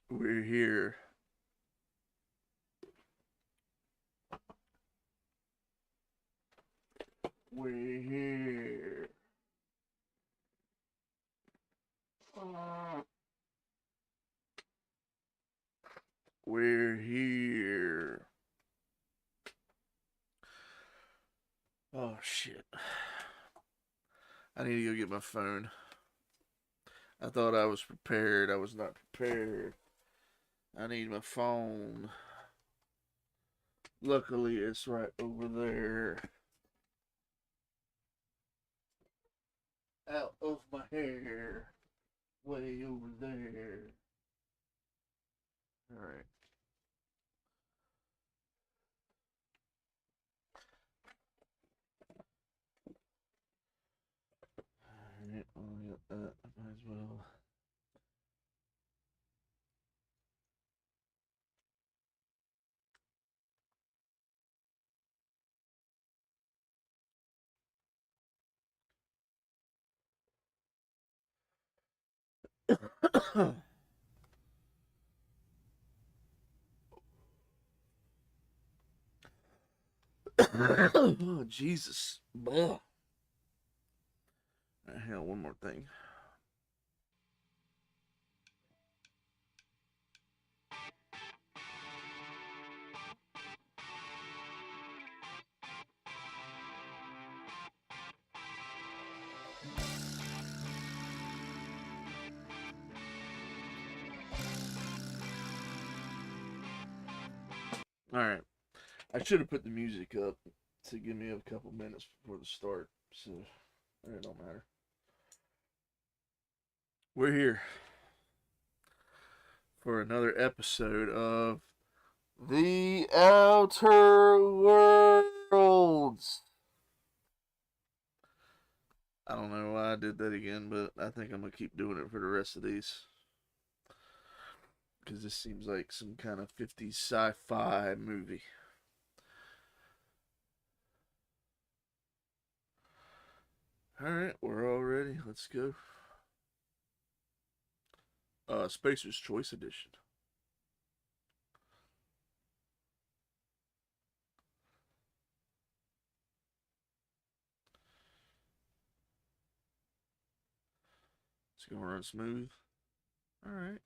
We're here. We're here. We're here. Oh shit. I need to go get my phone. I thought I was prepared. I was not prepared. I need my phone. Luckily, it's right over there. Out of my hair. Way over there. Alright. Alright, I'll get that. Might as well. Oh, Jesus. Ugh. Hang on, one more thing. Alright. I should have put the music up to give me a couple minutes before the start, so it don't matter. We're here for another episode of The Outer Worlds. I don't know why I did that again, but I think I'm gonna keep doing it for the rest of these because this seems like some kind of 50s sci-fi movie. All right, we're all ready. Let's go. Spacer's Choice Edition. It's gonna run smooth. All right.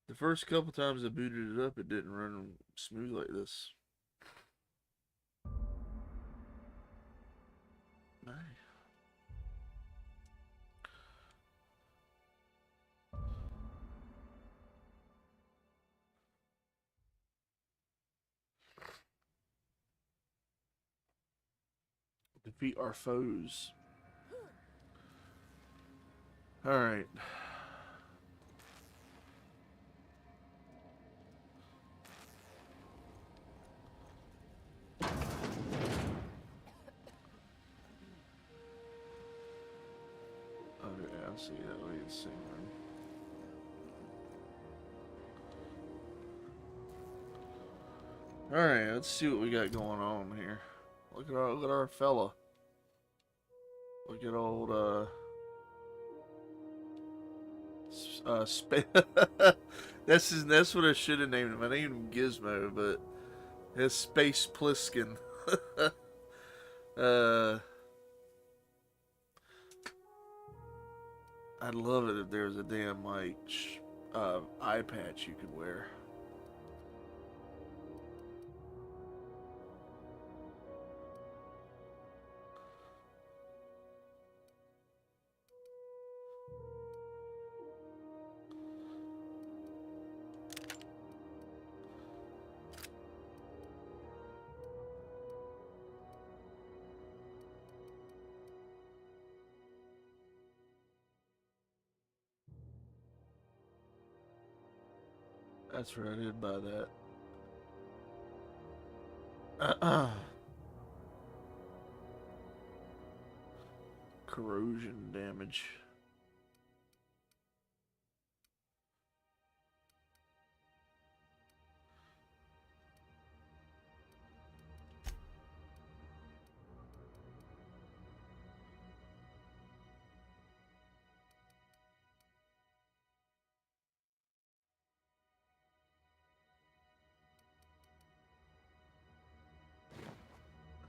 The first couple times I booted it up, it didn't run smooth like this. Nice. Defeat our foes. All right. Okay, I see that way it's same room. All right, let's see what we got going on here. Look at our fella. Look at old that's what I should have named him. I named him Gizmo, but it's Space Pliskin. uh, I'd love it if there was a damn like eye patch you could wear. That's right, I did buy that. Corrosion damage.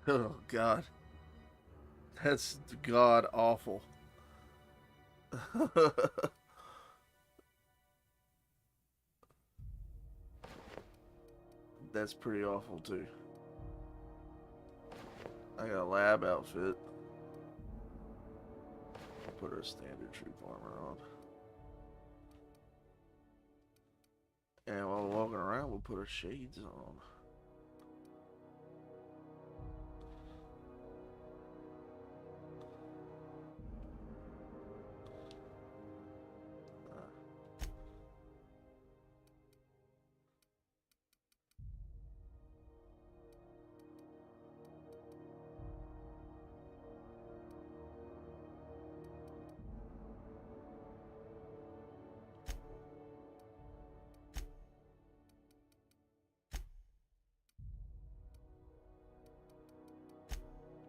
Oh God, that's god awful. That's pretty awful too. I got a lab outfit. Put our standard troop armor on. And while we're walking around, we'll put our shades on.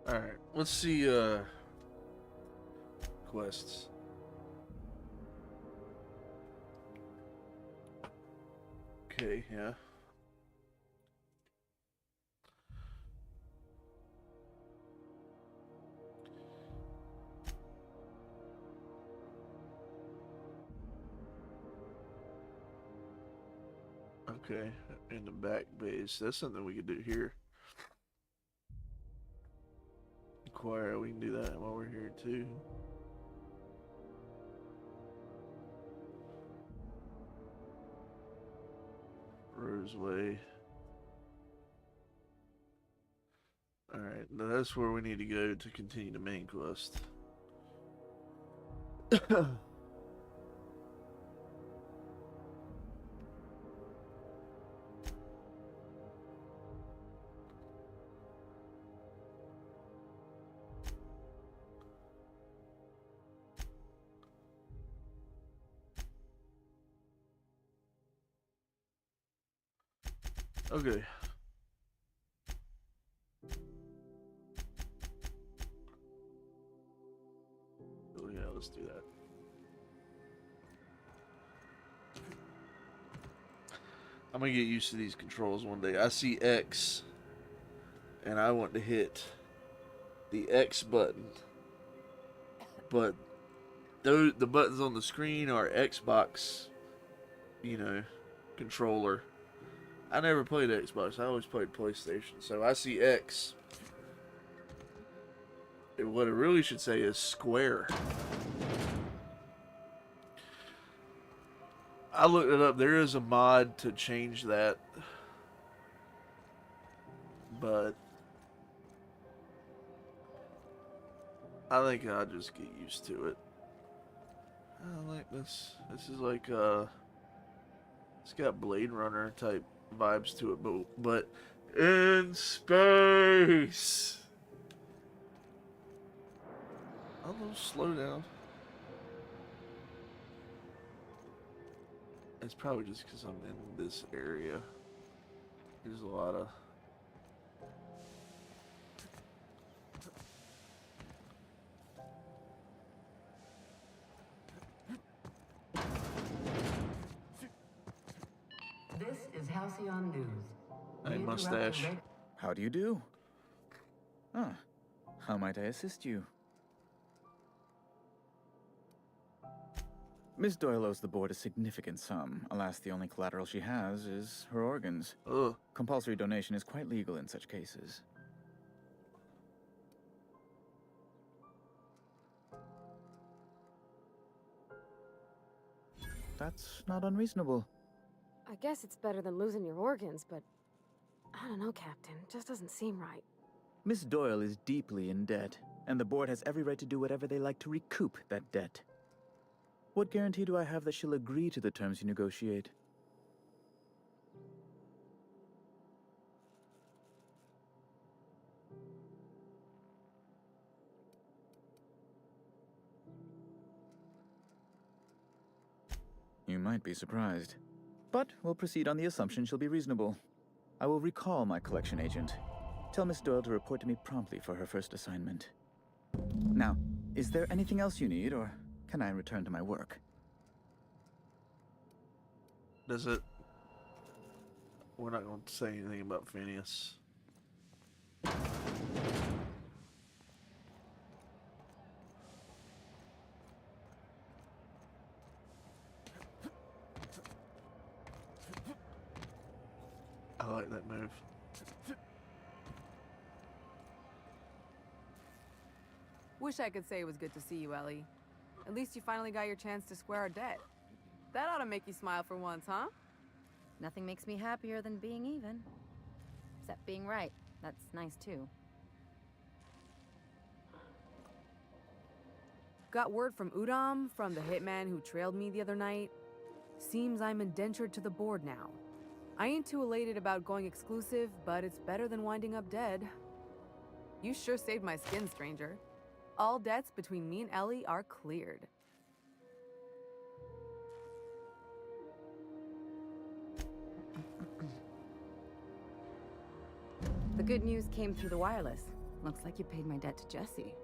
Alright, let's see quests. Okay, yeah. Okay, in the back base. That's something we could do here. Acquire, we can do that while we're here too. Roseway. Alright, now that's where we need to go to continue the main quest. Okay. Oh yeah, let's do that. I'm gonna get used to these controls one day. I see X, and I want to hit the X button, but the buttons on the screen are Xbox, controller. I never played Xbox. I always played PlayStation. So I see X. And what it really should say is square. I looked it up. There is a mod to change that. But I think I'll just get used to it. I like this. This is like it's got Blade Runner type vibes to it, but in space. A little slow down. It's probably just because I'm in this area. There's a lot of This is Halcyon News. a mustache. How do you do? Ah, how might I assist you? Miss Doyle owes the board a significant sum. Alas, the only collateral she has is her organs. Ugh. Compulsory donation is quite legal in such cases. That's not unreasonable. I guess it's better than losing your organs, but I don't know, Captain. It just doesn't seem right. Miss Doyle is deeply in debt, and the board has every right to do whatever they like to recoup that debt. What guarantee do I have that she'll agree to the terms you negotiate? You might be surprised. But we'll proceed on the assumption she'll be reasonable. I will recall my collection agent. Tell Miss Doyle to report to me promptly for her first assignment. Now, is there anything else you need, or can I return to my work? Does it? We're not going to say anything about Phineas. like that move. Wish I could say it was good to see you, Ellie. At least you finally got your chance to square our debt. That ought to make you smile for once, huh? Nothing makes me happier than being even. Except being right. That's nice, too. Got word from Udam, from the hitman who trailed me the other night. Seems I'm indentured to the board now. I ain't too elated about going exclusive, but it's better than winding up dead. You sure saved my skin, stranger. All debts between me and Ellie are cleared. The good news came through the wireless. Looks like you paid my debt to Jesse.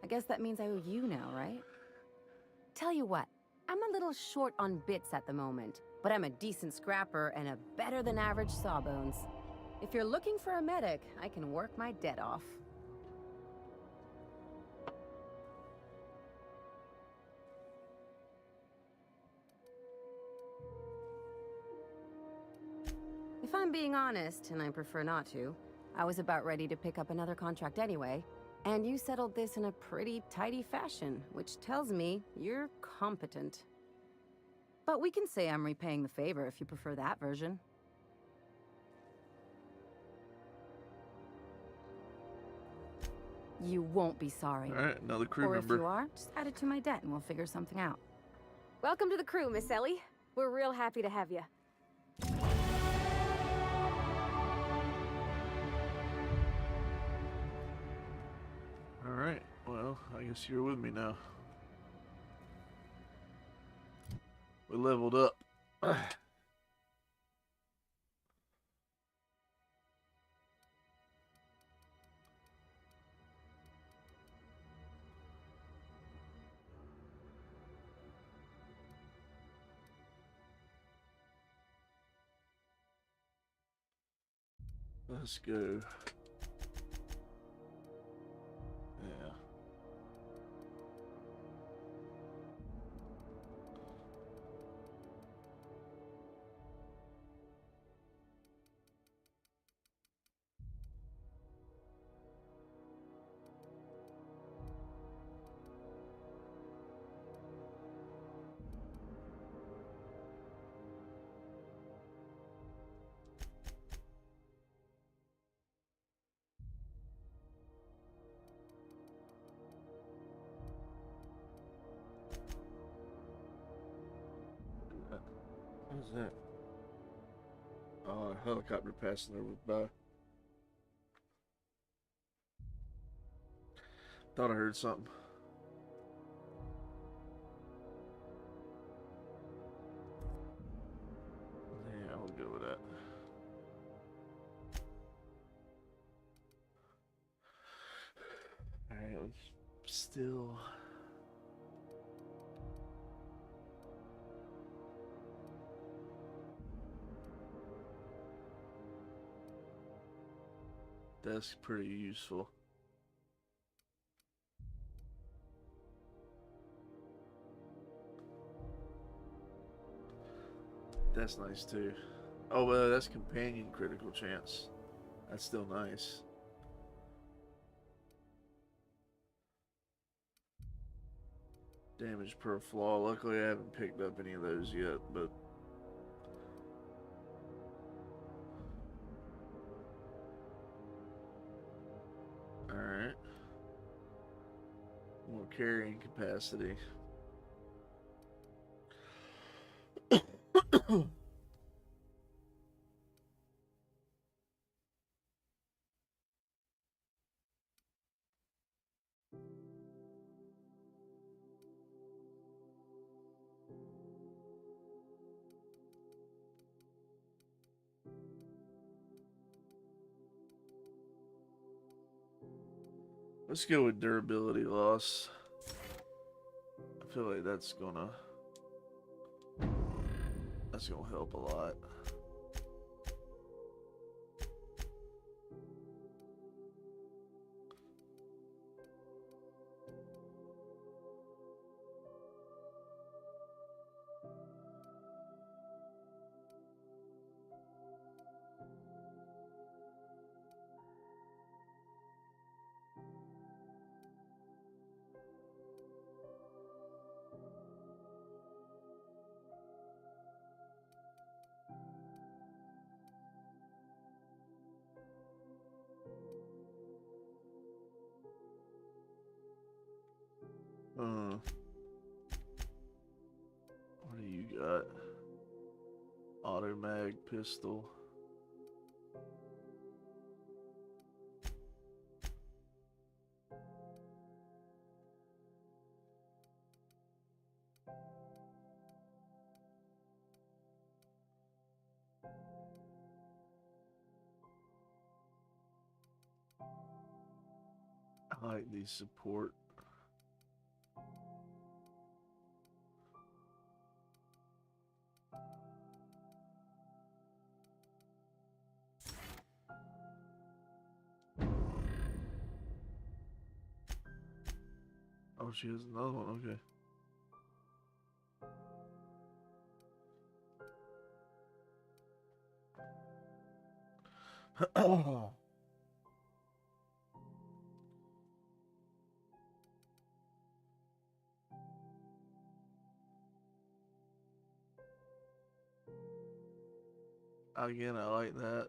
I guess that means I owe you now, right? Tell you what, I'm a little short on bits at the moment, but I'm a decent scrapper and a better-than-average sawbones. If you're looking for a medic, I can work my debt off. If I'm being honest, and I prefer not to, I was about ready to pick up another contract anyway, and you settled this in a pretty tidy fashion, which tells me you're competent. But we can say I'm repaying the favor if you prefer that version. You won't be sorry. Alright, another crew Or if member. you are, just add it to my debt and we'll figure something out. Welcome to the crew, Miss Ellie. We're real happy to have you. Alright, well, I guess you're with me now. We leveled up. Let's go. Yeah. What's that? Oh, a helicopter passing over by. Thought I heard something. Yeah, I'll go with that. Alright, let's still. That's pretty useful. That's nice too. Oh, well, that's companion critical chance. That's still nice. Damage per flaw. Luckily, I haven't picked up any of those yet, but. Alright. More carrying capacity. Let's go with durability loss. I feel like that's gonna help a lot. What do you got? Automag pistol. I like these support. Oh, she has another one. Okay. Again, I like that.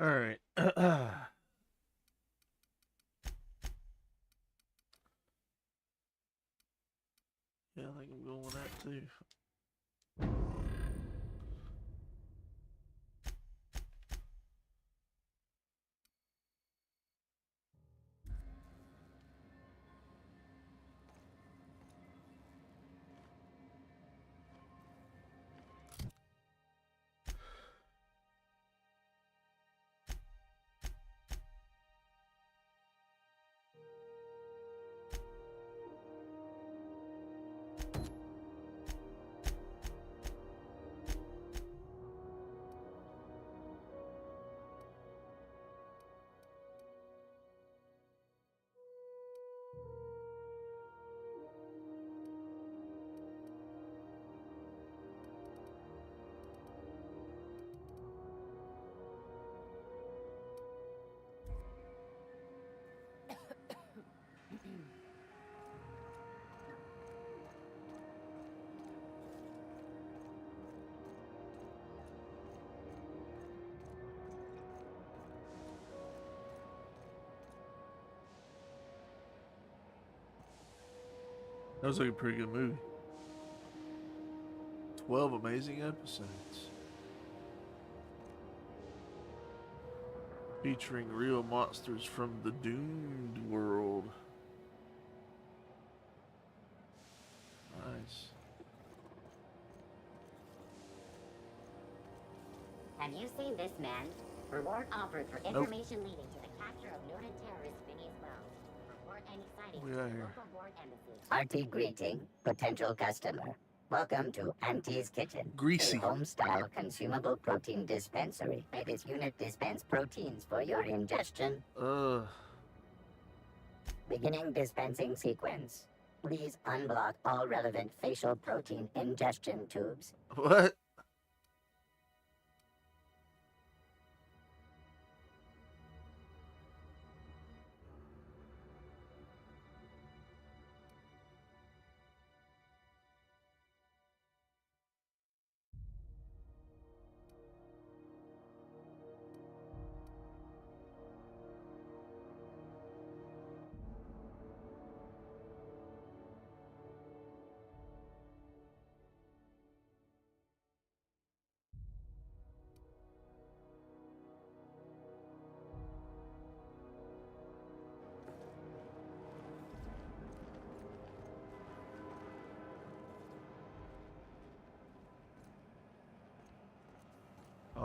All right. Yeah, I think I'm going with that too. That was like a pretty good movie. 12 amazing episodes. Featuring real monsters from the doomed world. Nice. Have you seen this man? Reward offered for information leading to the capture of noted terrorist Phineas Wells. Report any sightings We to got the here. local board embassy. RT greeting, potential customer. Welcome to Auntie's Kitchen. Greasy. A home-style consumable protein dispensary. May this unit dispense proteins for your ingestion. Beginning dispensing sequence. Please unblock all relevant facial protein ingestion tubes. What?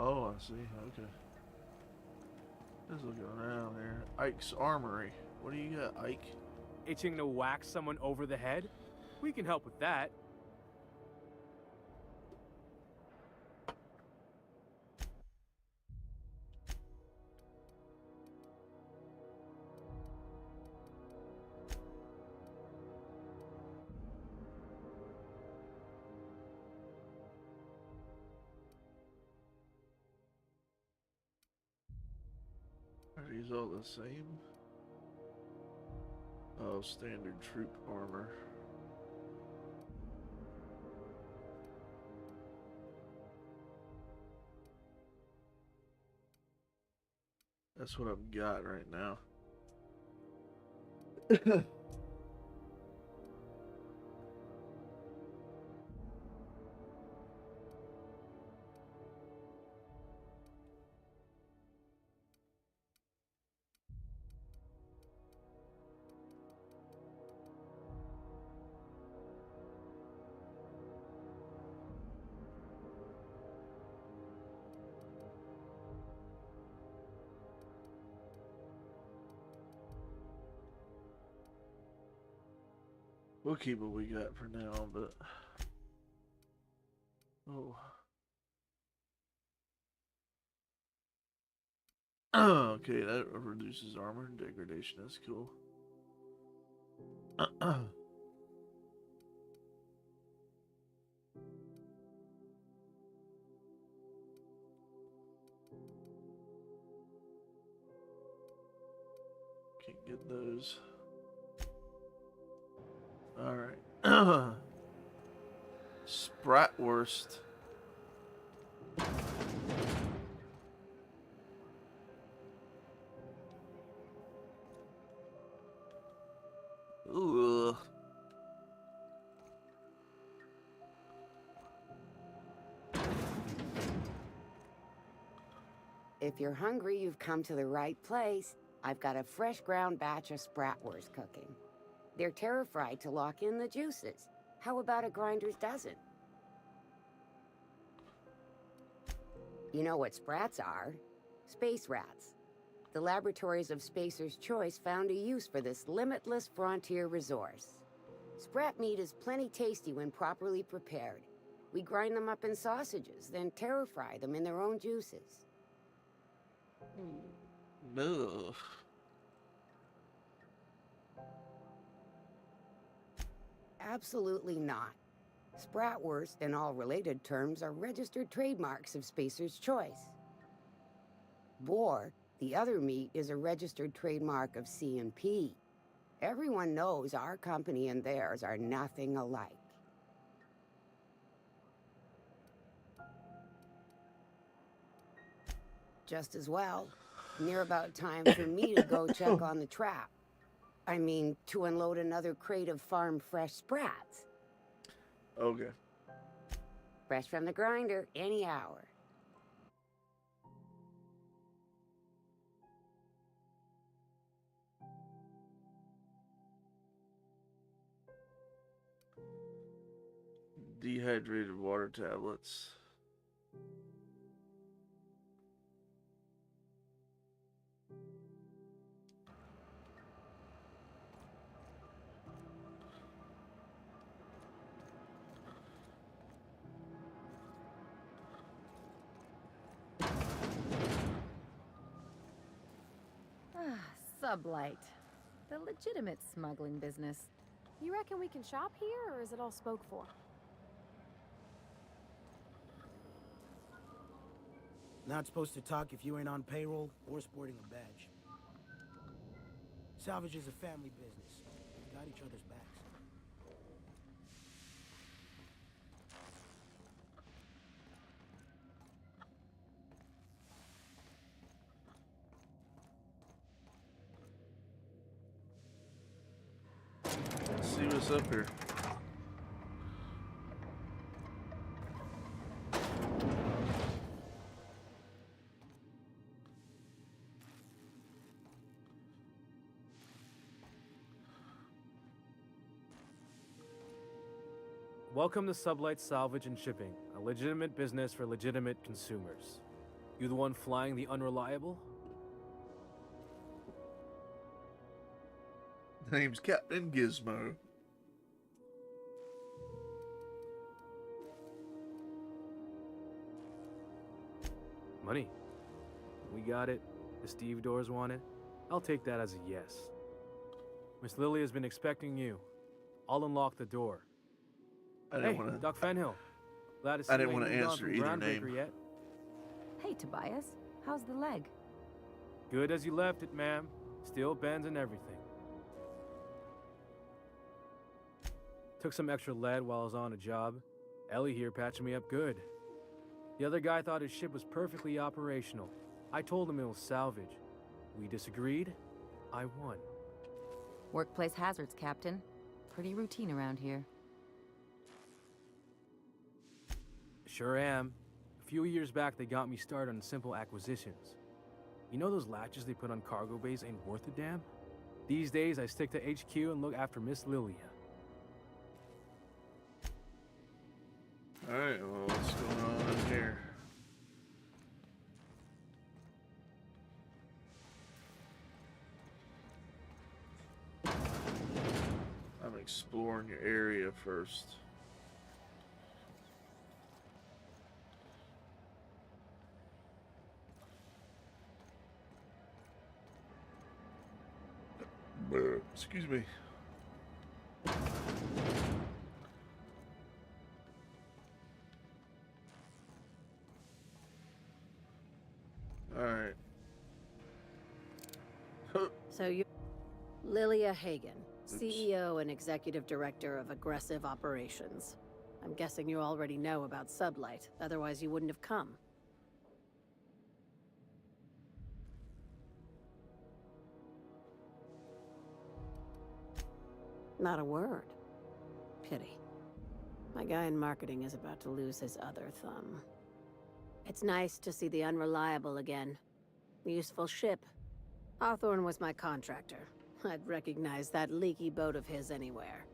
Oh, I see. Okay. Just looking around there. Ike's Armory. What do you got, Ike? Itching to whack someone over the head? We can help with that. these all the same? Oh, standard troop armor. That's what I've got right now. We'll keep what we got for now, but oh. Okay, that reduces armor and degradation. That's cool. Can't get those. Alright. Spratwurst. Ooh. If you're hungry, you've come to the right place. I've got a fresh ground batch of spratwurst cooking. They're terra-fried to lock in the juices. How about a grinder's dozen? You know what sprats are? Space rats. The laboratories of Spacer's Choice found a use for this limitless frontier resource. Sprat meat is plenty tasty when properly prepared. We grind them up in sausages, then terra-fry them in their own juices. Ugh. Absolutely not. Spratwurst and all related terms are registered trademarks of Spacer's Choice. Boar, the other meat, is a registered trademark of C&P. Everyone knows our company and theirs are nothing alike. Just as well. Near about time for me to go check on the trap. I mean, to unload another crate of farm-fresh sprats. Okay. Fresh from the grinder, any hour. Dehydrated water tablets. Sublight. The legitimate smuggling business. You reckon we can shop here, or is it all spoke for? Not supposed to talk if you ain't on payroll or sporting a badge. Salvage is a family business. We've got each other's backs. Let's see what's up here. Welcome to Sublight Salvage and Shipping, a legitimate business for legitimate consumers. You the one flying the unreliable? Name's Captain Gizmo. Money. We got it. The Steve Doors want it. I'll take that as a yes. Miss Lily has been expecting you. I'll unlock the door. I didn't Hey, want to. Doc Fenhill. Glad to see I didn't you want to ain't moved on answer from either Groundbreaker name. yet. Hey, Tobias. How's the leg? Good as you left it, ma'am. Steel bends and everything. Took some extra lead while I was on a job. Ellie here patching me up good. The other guy thought his ship was perfectly operational. I told him it was salvage. We disagreed. I won. Workplace hazards, Captain. Pretty routine around here. Sure am. A few years back, they got me started on simple acquisitions. You know those latches they put on cargo bays ain't worth a damn? These days, I stick to HQ and look after Miss Lilia. Alright, well, what's going on in here? I'm exploring your area first. Excuse me. Alright. So you're Lilia Hagen, CEO and Executive Director of Aggressive Operations. I'm guessing you already know about Sublight, otherwise you wouldn't have come. Not a word. Pity. My guy in marketing is about to lose his other thumb. It's nice to see the Unreliable again. Useful ship. Hawthorne was my contractor. I'd recognize that leaky boat of his anywhere.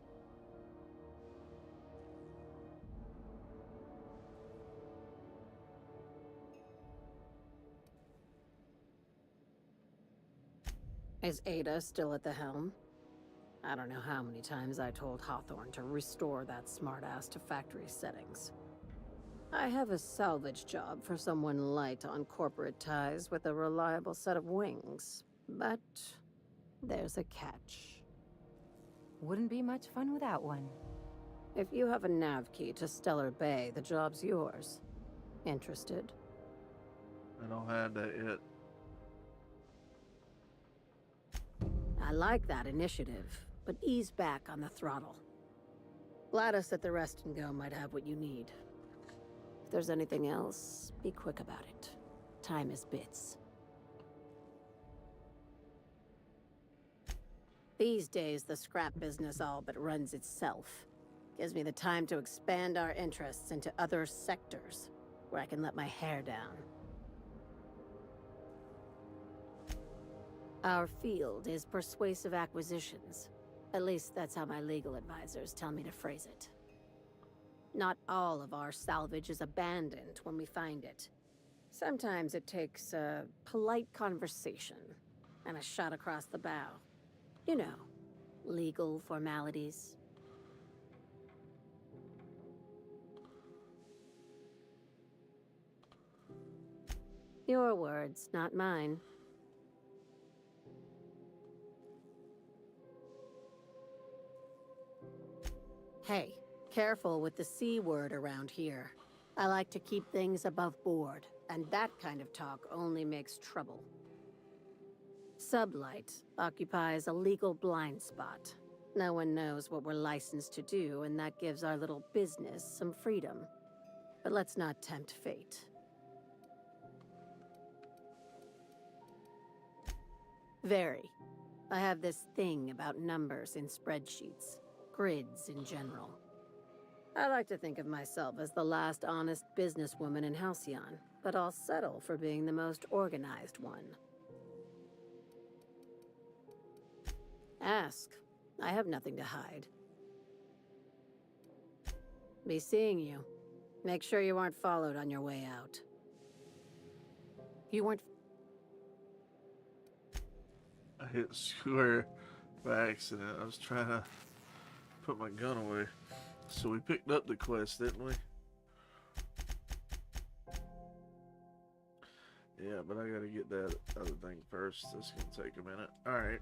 Is Ada still at the helm? I don't know how many times I told Hawthorne to restore that smartass to factory settings. I have a salvage job for someone light on corporate ties with a reliable set of wings, but there's a catch. Wouldn't be much fun without one. If you have a nav key to Stellar Bay, the job's yours. Interested? I don't have that yet. I like that initiative, but ease back on the throttle. Gladys at the Rest and Go might have what you need. If there's anything else, be quick about it. Time is bits. These days, the scrap business all but runs itself. Gives me the time to expand our interests into other sectors, where I can let my hair down. Our field is persuasive acquisitions. At least that's how my legal advisors tell me to phrase it. Not all of our salvage is abandoned when we find it. Sometimes it takes a polite conversation and a shot across the bow. You know, legal formalities. Your words, not mine. Hey, careful with the C word around here. I like to keep things above board, and that kind of talk only makes trouble. Sublight occupies a legal blind spot. No one knows what we're licensed to do, and that gives our little business some freedom. But let's not tempt fate. Very. I have this thing about numbers in spreadsheets. Grids in general. I like to think of myself as the last honest businesswoman in Halcyon, but I'll settle for being the most organized one. Ask. I have nothing to hide. Be seeing you. Make sure you aren't followed on your way out. You weren't... I hit square by accident. I was trying to put my gun away. So we picked up the quest, didn't we? Yeah, but I gotta get that other thing first. This can take a minute. Alright.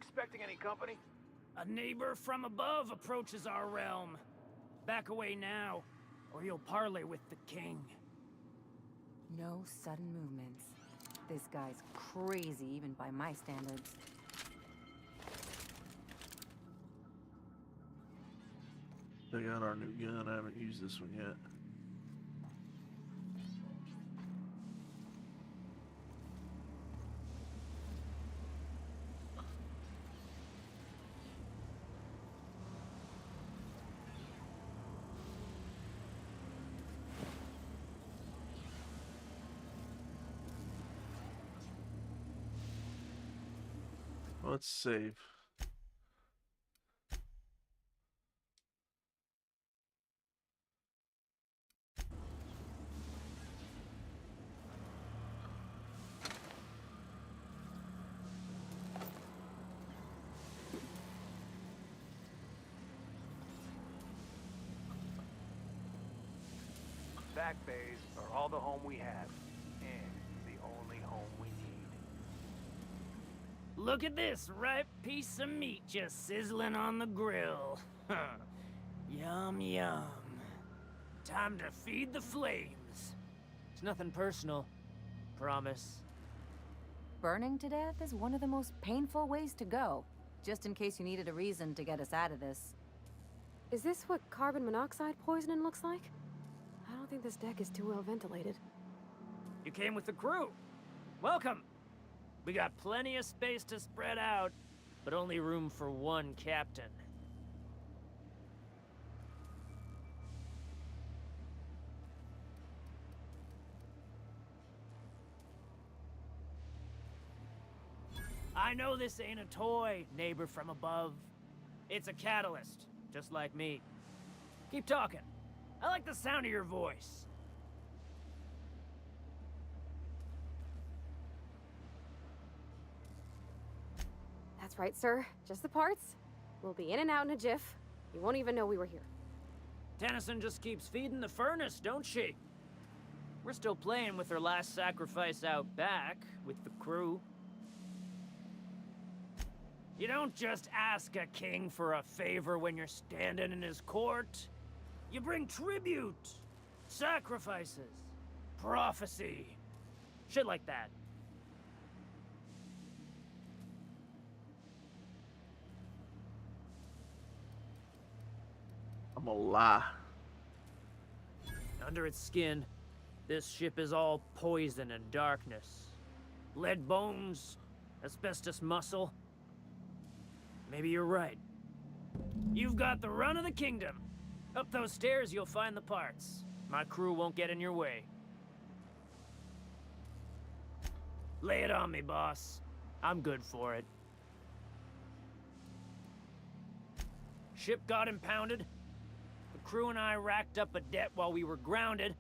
expecting any company? A neighbor from above approaches our realm. Back away now, or you'll parley with the king. No sudden movements. This guy's crazy, even by my standards. They got our new gun. I haven't used this one yet. Let's save. Back bays are all the home we have, and the only home we need. Look at this ripe piece of meat just sizzling on the grill. Yum, yum. Time to feed the flames. It's nothing personal. Promise. Burning to death is one of the most painful ways to go. Just in case you needed a reason to get us out of this. Is this what carbon monoxide poisoning looks like? I don't think this deck is too well ventilated. You came with the crew. Welcome. We got plenty of space to spread out, but only room for one captain. I know this ain't a toy, neighbor from above. It's a catalyst, just like me. Keep talking. I like the sound of your voice. That's right, sir. Just the parts. We'll be in and out in a jiff. You won't even know we were here. Tennyson just keeps feeding the furnace, don't she? We're still playing with her last sacrifice out back, with the crew. You don't just ask a king for a favor when you're standing in his court. You bring tribute, sacrifices, prophecy, shit like that. I'm gonna lie. Under its skin, this ship is all poison and darkness. Lead bones, asbestos muscle. Maybe you're right. You've got the run of the kingdom. Up those stairs, you'll find the parts. My crew won't get in your way. Lay it on me, boss. I'm good for it. Ship got impounded. The crew and I racked up a debt while we were grounded,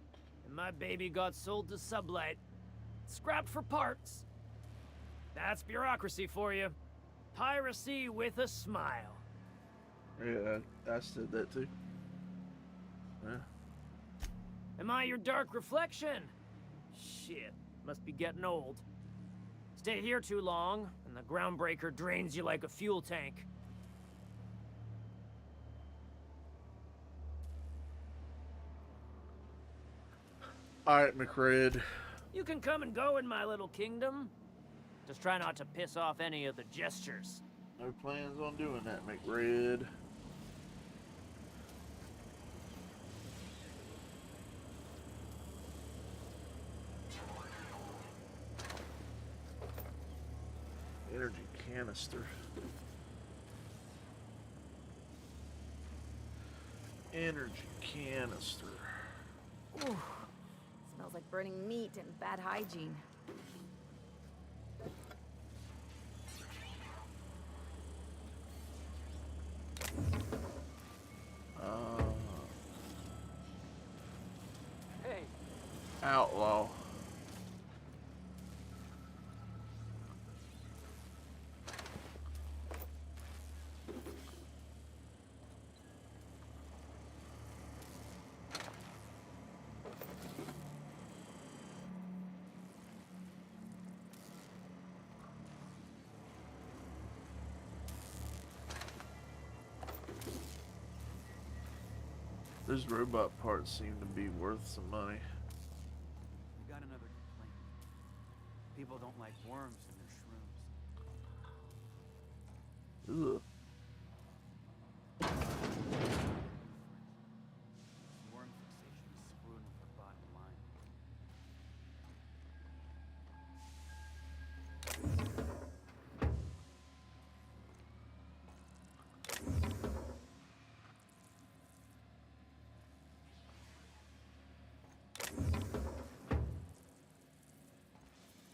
and my baby got sold to Sublight. Scrapped for parts. That's bureaucracy for you. Piracy with a smile. Yeah, I said that too. Yeah. Am I your dark reflection? Shit, must be getting old. Stay here too long, and the groundbreaker drains you like a fuel tank. Alright, McRed. You can come and go in my little kingdom. Just try not to piss off any of the gestures. No plans on doing that, McRed. Energy canister. Energy canister. Ooh, smells like burning meat and bad hygiene. Hey, Outlaw. Those robot parts seem to be worth some money. We got another complaint. People don't like worms in their shrooms. Ugh. Worm fixation is screwing with their bottom line.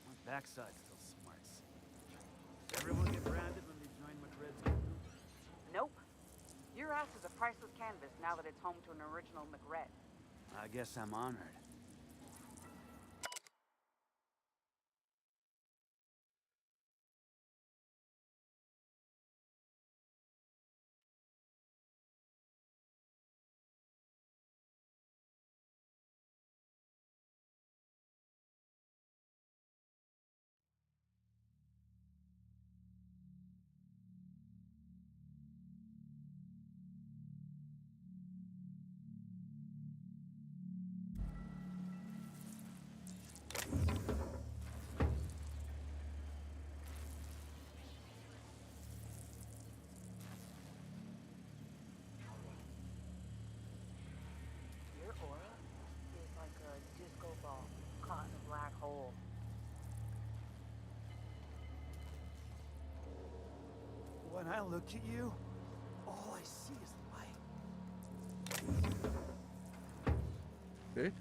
My backside still smarts. Does everyone get branded when they join McRed's crew? Nope. Your ass is a priceless canvas now that it's home to an original McRed. I guess I'm honored. Your aura is like a disco ball caught in a black hole. When I look at you, all I see is light. Okay.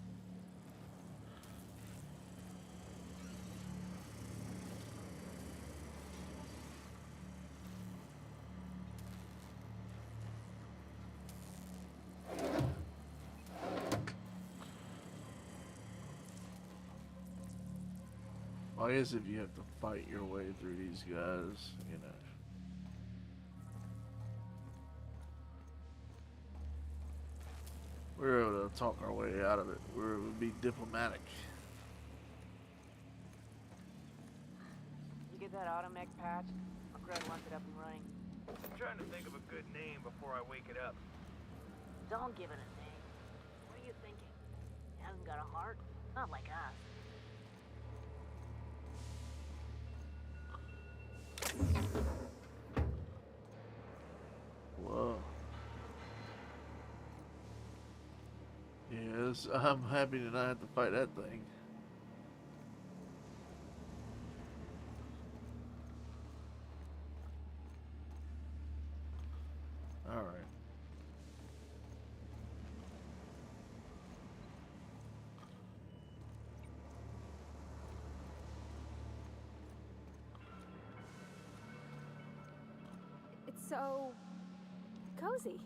I guess if you have to fight your way through these guys, you know. We're able to talk our way out of it. We're able to be diplomatic. You get that automech patch? McRed wants it up and running. I'm trying to think of a good name before I wake it up. Don't give it a name. What are you thinking? He hasn't got a heart? Not like us. Whoa. Yes, I'm happy to not have to fight that thing. Alright. It's so cozy.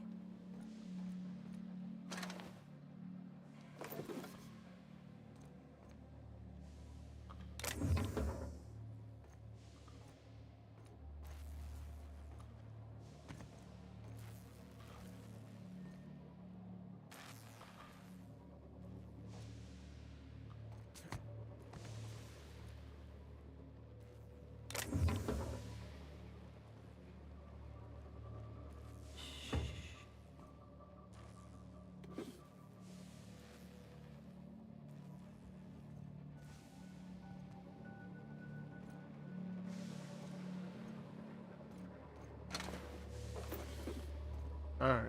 Alright.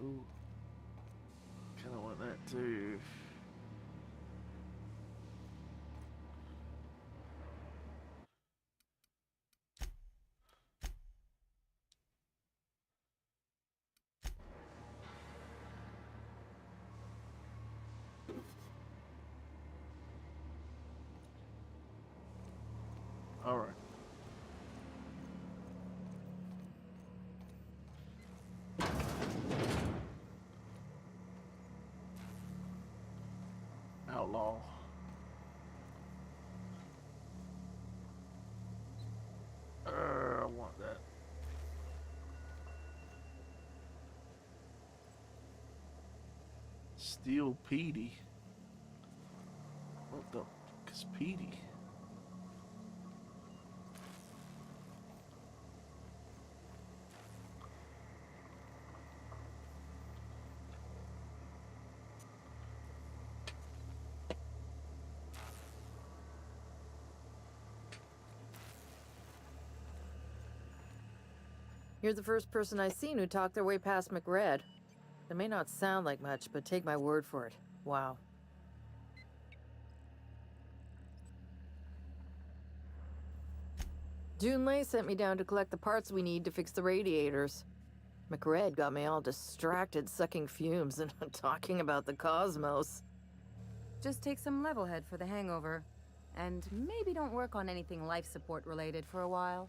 Ooh. Kinda want that too. Alright. Outlaw. I want that. Steel Petey. What the fuck is Petey? You're the first person I've seen who talked their way past McRed. It may not sound like much, but take my word for it. Wow. Junlei sent me down to collect the parts we need to fix the radiators. McRed got me all distracted sucking fumes and talking about the cosmos. Just take some level head for the hangover. And maybe don't work on anything life support related for a while.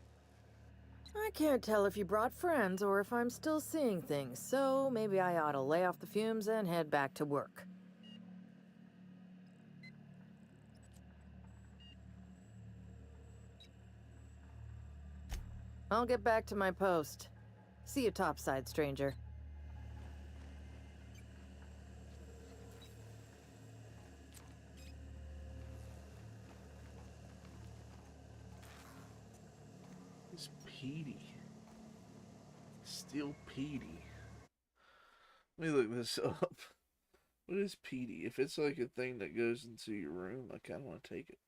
I can't tell if you brought friends or if I'm still seeing things, so maybe I ought to lay off the fumes and head back to work. I'll get back to my post. See you topside, stranger. It's Petey. Still Petey. Let me look this up. What is Petey? If it's like a thing that goes into your room, I kind of want to take it.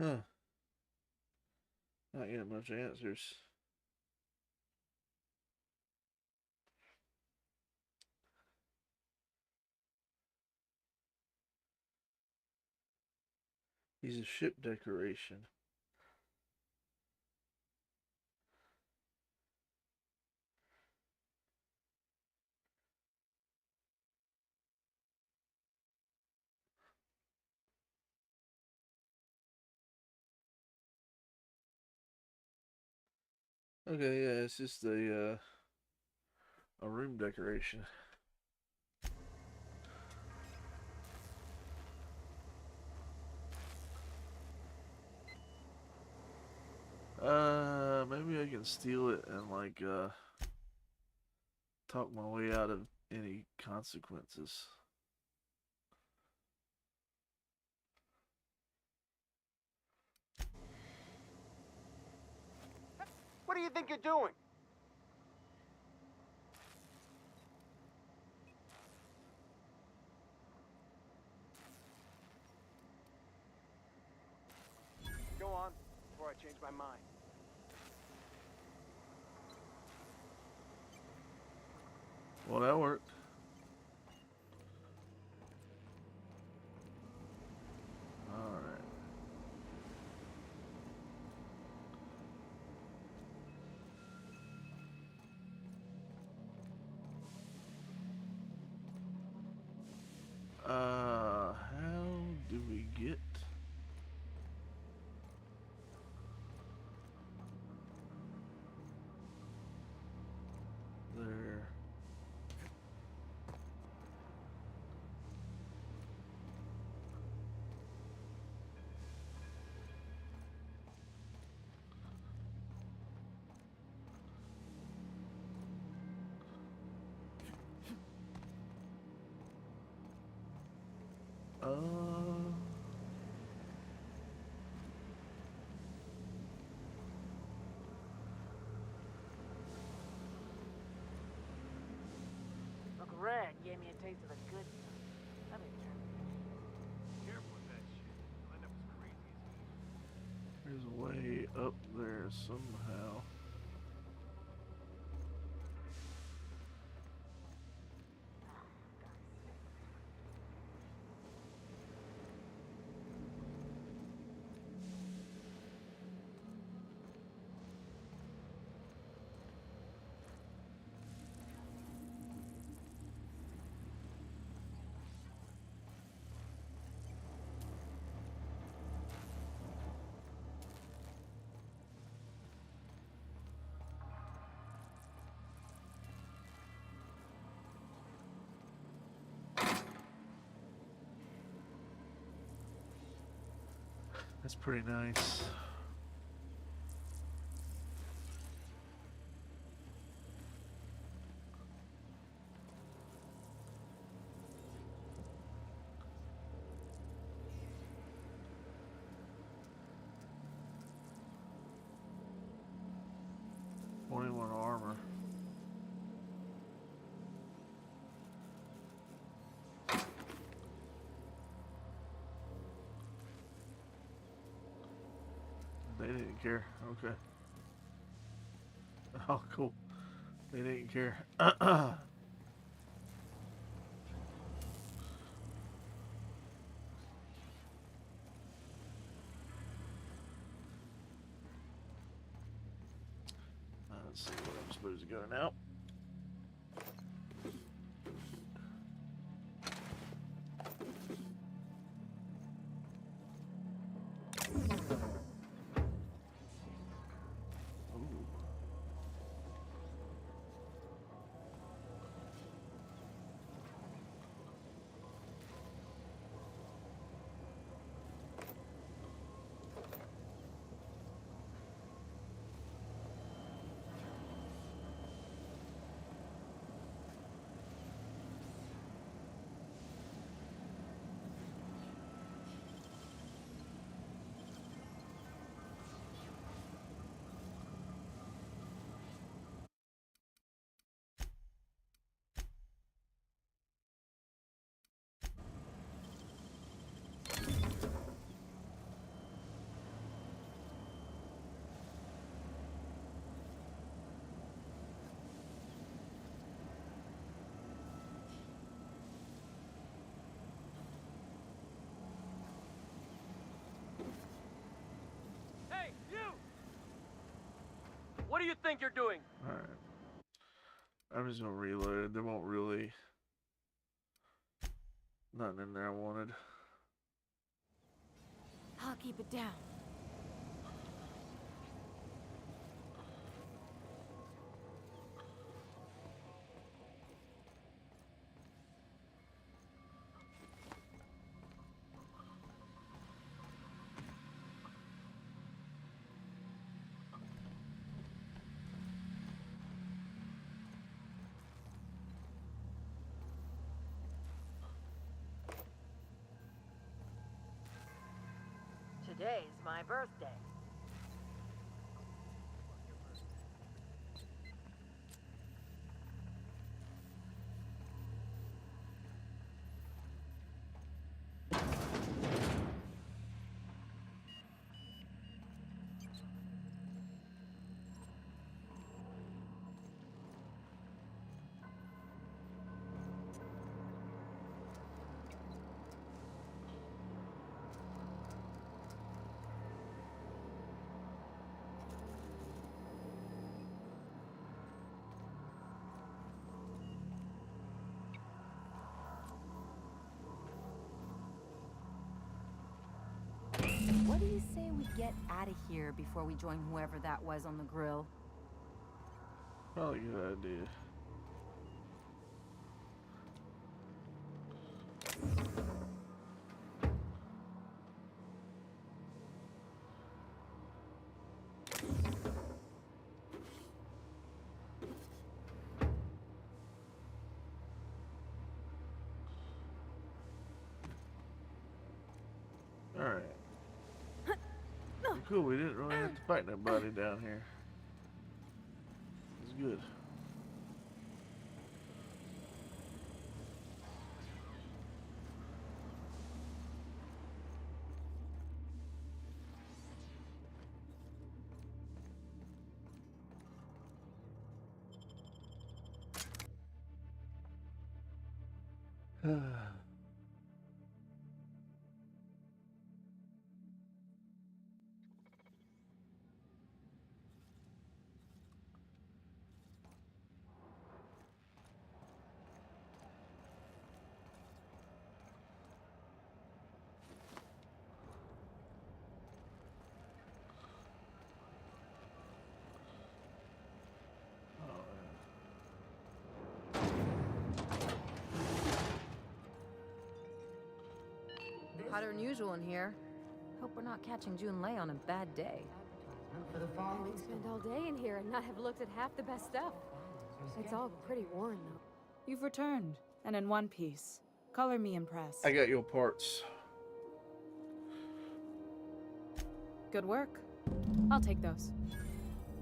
Huh. Not getting much answers. He's a ship decoration. Okay, yeah, it's just a room decoration. Maybe I can steal it and like talk my way out of any consequences. What do you think you're doing? Go on, before I change my mind. Well, that worked. Alright. How do we get there? Uh, Uncle Red gave me a taste of the good stuff. Let me turn it. Careful with that shit. You'll end up as crazy as he. there's a way up there somehow. That's pretty nice. Armor. They didn't care. Okay. Oh, cool. They didn't care. Let's see where I'm supposed to go now. Hey, you! What do you think you're doing? Alright. I'm just gonna reload. There won't really... Nothing in there I wanted. I'll keep it down. Today's my birthday. What do you say we get out of here before we join whoever that was on the grill? Probably a good idea. Alright. Cool, we didn't really have to fight nobody down here. It's good. Hotter than usual in here. Hope we're not catching Junlei on a bad day. We could spend all day in here and not have looked at half the best stuff. It's all pretty worn, though. You've returned, and in one piece. Color me impressed. I got your parts. Good work. I'll take those.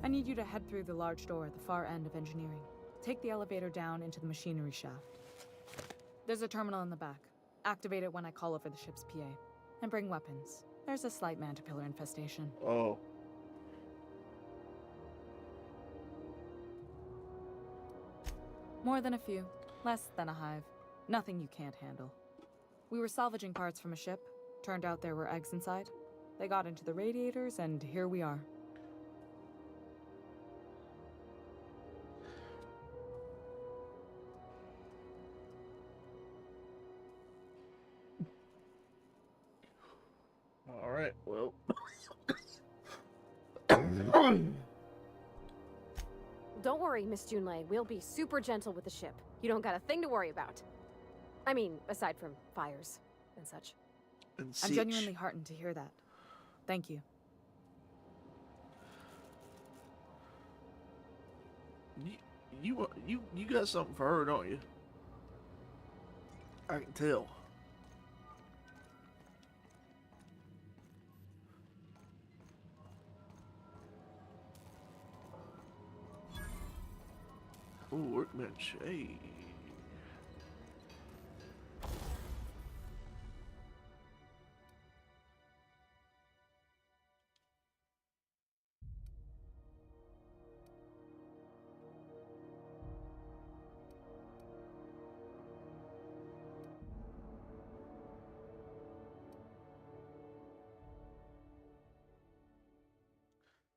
I need you to head through the large door at the far end of engineering. Take the elevator down into the machinery shaft. There's a terminal in the back. Activate it when I call over the ship's PA. And bring weapons. There's a slight mantipillar infestation. Oh. More than a few. Less than a hive. Nothing you can't handle. We were salvaging parts from a ship. Turned out there were eggs inside. They got into the radiators, and here we are. All right, well. Don't worry, Miss Junlei. We'll be super gentle with the ship. You don't got a thing to worry about. I mean, aside from fires and such. And I'm genuinely heartened to hear that. Thank you. You got something for her, don't you? I can tell. Ooh, workbench. Hey.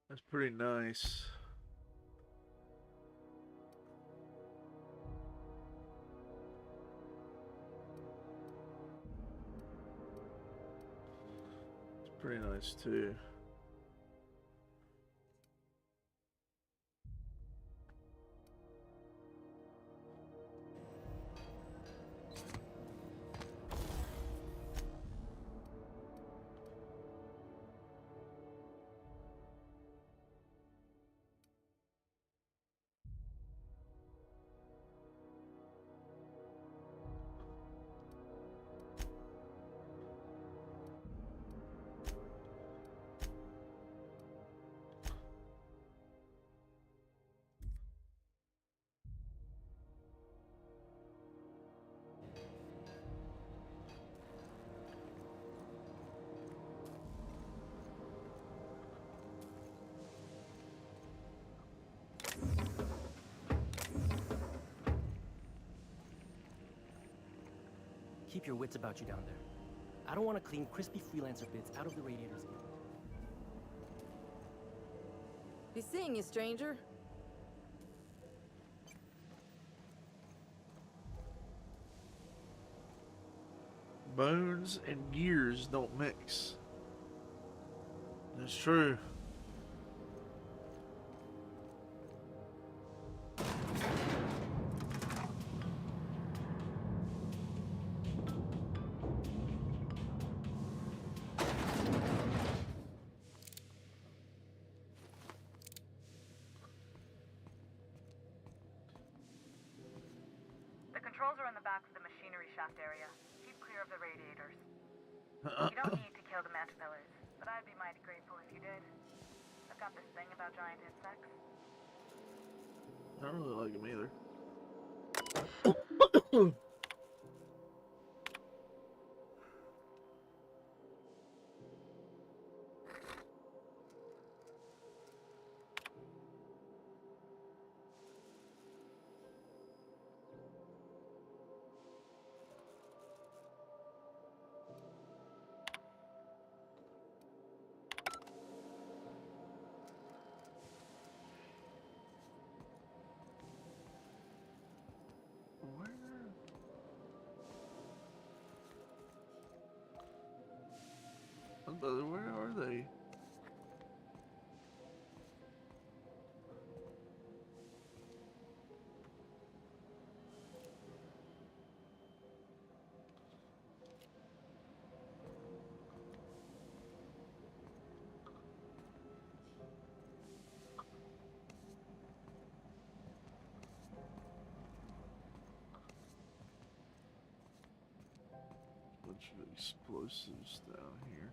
That's pretty nice. It's pretty nice too. Keep your wits about you down there. I don't want to clean crispy freelancer bits out of the radiators. Be seeing you, stranger. Bones and gears don't mix. That's true. The controls are in the back of the machinery shaft area. Keep clear of the radiators. You don't need to kill the mantivillas, but I'd be mighty grateful if you did. I've got this thing about giant insects. I don't really like them either. Where are they? bunch of explosives down here.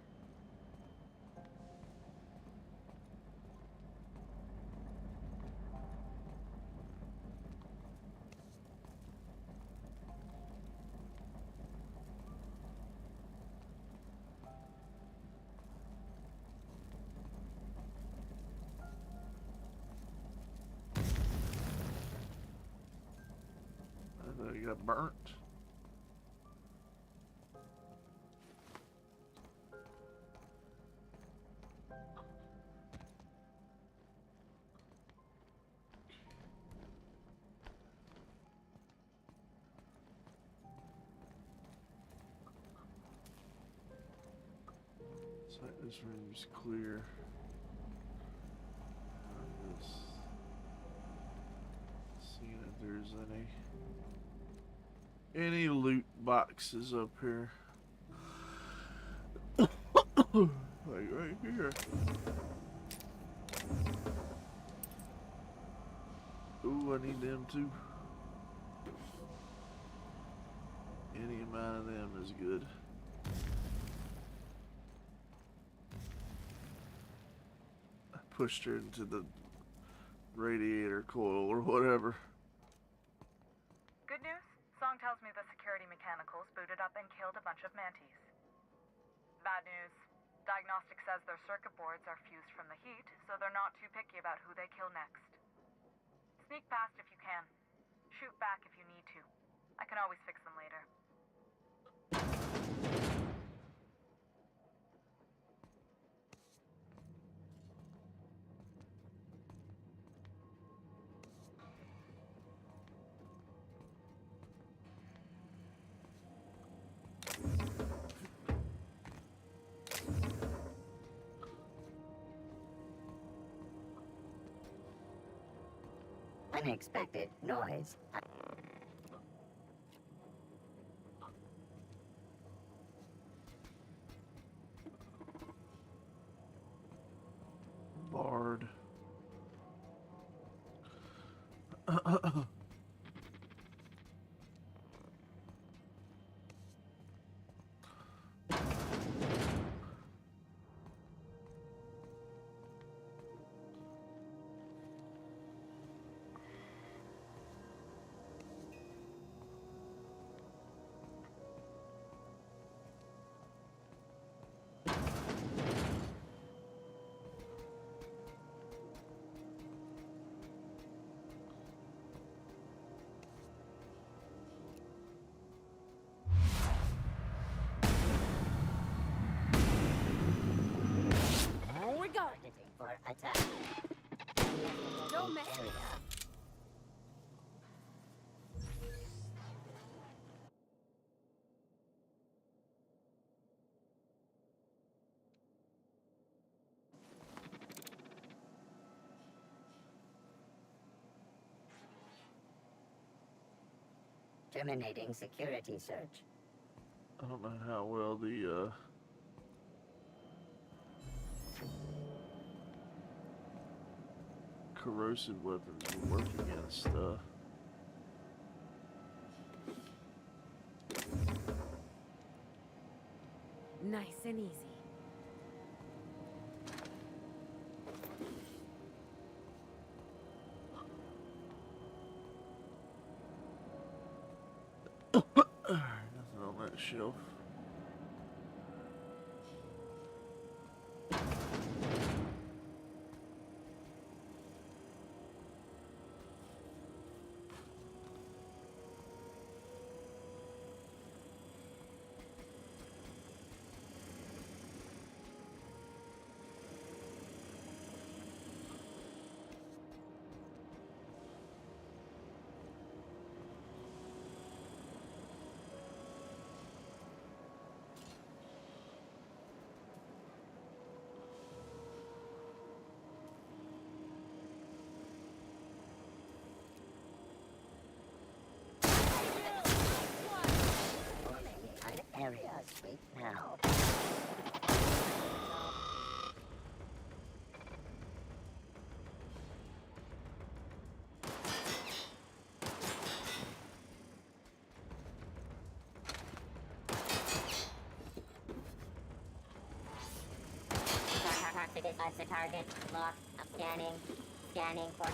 I know you got burnt. Looks like this room's clear. I'm just seeing if there's any loot boxes up here. Like right here. Ooh, I need them too. Any amount of them is good. I pushed her into the radiator coil or whatever. Good news? Song tells me the security mechanicals booted up and killed a bunch of mantis. Bad news. Diagnostic says their circuit boards are fused from the heat, so they're not too picky about who they kill next. Sneak past if you can. Shoot back if you need to. I can always fix them later. Unexpected noise. Bard. Here we go. For attack. Don't mess Area. Terminating security search. I don't know how well the corrosive weapons will work against Nice and easy. nothing on that shelf. Neutralize the target. Lock. I'm scanning. Scanning for...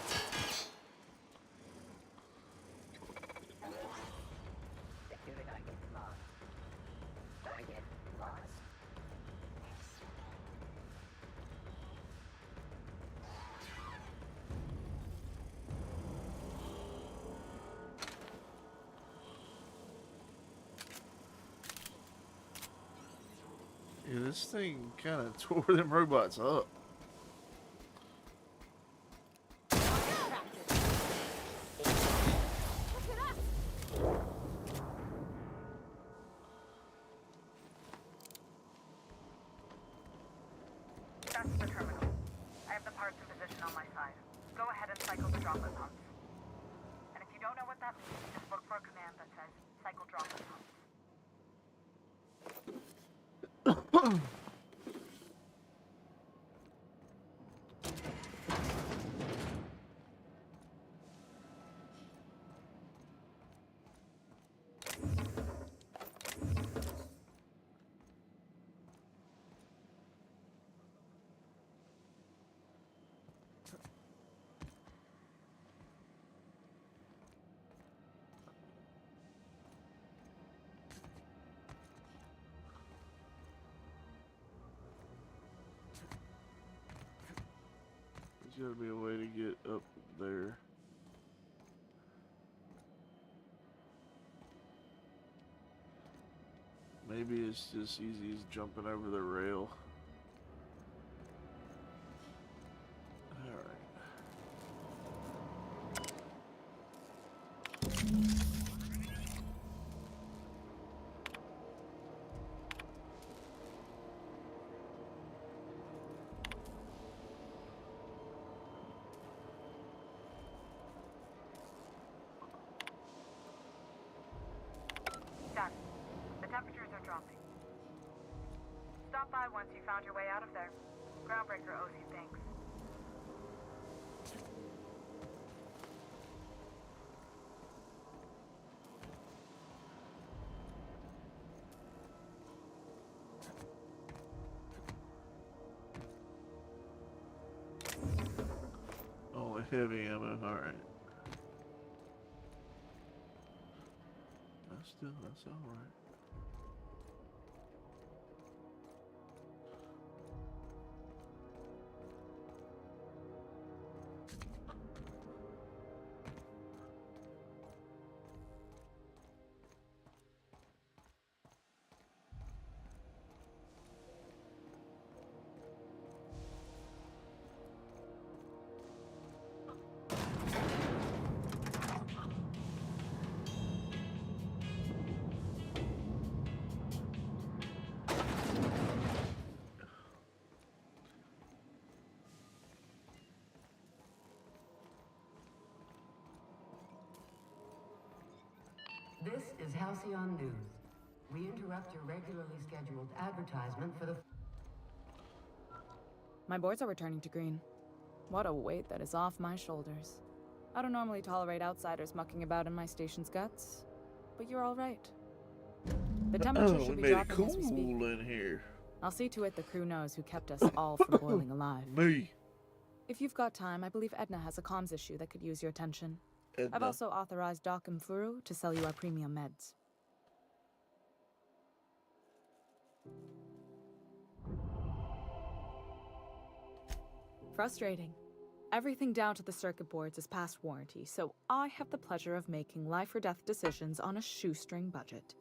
Secure target lost. Target lost. Yeah, this thing kind of tore them robots up. That's the terminal. I have the parts in position on my side. Go ahead and cycle the droplet pumps. And if you don't know what that means, just look for a command that says cycle droplet pumps. There's gotta be a way to get up there. Maybe it's just easy as jumping over the rail. Alright. Done. The temperatures are dropping. Stop by once you found your way out of there. Groundbreaker owes you thanks. Only heavy ammo, alright. That's alright. This is Halcyon News. We interrupt your regularly scheduled advertisement for the... My boards are returning to green. What a weight that is off my shoulders. I don't normally tolerate outsiders mucking about in my station's guts, but you're all right. The temperature We should be made it dropping cool as we speak. in here. I'll see to it the crew knows who kept us all from boiling alive. Me. If you've got time, I believe Edna has a comms issue that could use your attention. I've Edna. also authorized Doc and Furu to sell you our premium meds. Frustrating. Everything down to the circuit boards is past warranty, so I have the pleasure of making life or death decisions on a shoestring budget.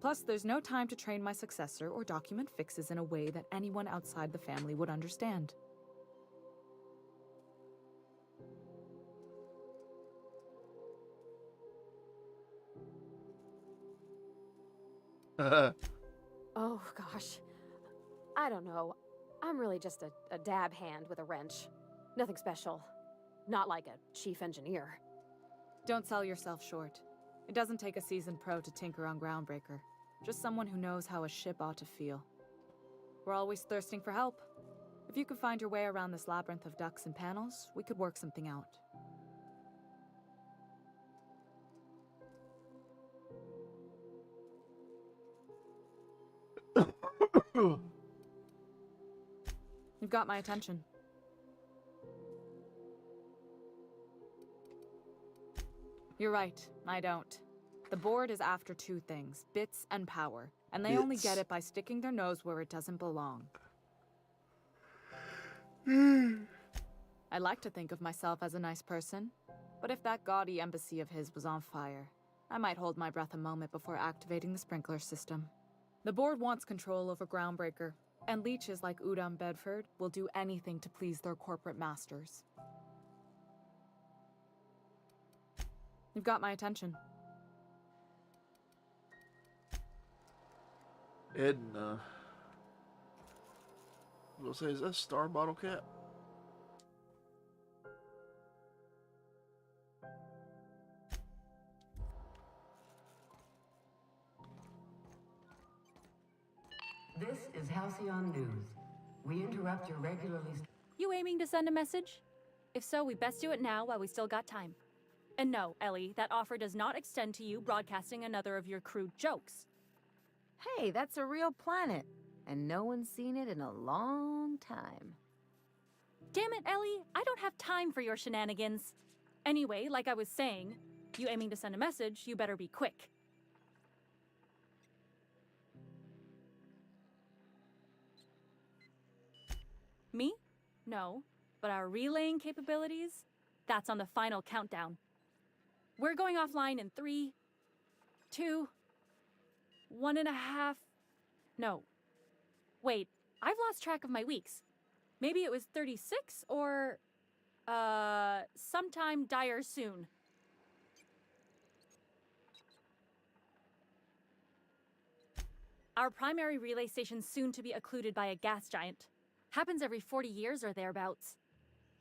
Plus, there's no time to train my successor or document fixes in a way that anyone outside the family would understand. Oh, gosh. I don't know. I'm really just a dab hand with a wrench. Nothing special. Not like a chief engineer. Don't sell yourself short. It doesn't take a seasoned pro to tinker on Groundbreaker. Just someone who knows how a ship ought to feel. We're always thirsting for help. If you could find your way around this labyrinth of ducts and panels, we could work something out. You've got my attention. You're right, I don't. The board is after two things, bits and power, and they only get it by sticking their nose where it doesn't belong. I like to think of myself as a nice person, but if that gaudy embassy of his was on fire, I might hold my breath a moment before activating the sprinkler system. The board wants control over Groundbreaker, and leeches like Udom Bedford will do anything to please their corporate masters. You've got my attention. Edna. I was gonna say, is that a star bottle cap? This is Halcyon News. We interrupt your regularly... You aiming to send a message? If so, we best do it now while we still got time. And no, Ellie, that offer does not extend to you broadcasting another of your crude jokes. Hey, that's a real planet, and no one's seen it in a long time. Damn it, Ellie, I don't have time for your shenanigans. Anyway, like I was saying, you aiming to send a message, you better be quick. Me? No. But our relaying capabilities? That's on the final countdown. We're going offline in 3, 2, 1.5... No. Wait, I've lost track of my weeks. Maybe it was 36 or... sometime dire soon. Our primary relay station's soon to be occluded by a gas giant. Happens every 40 years or thereabouts.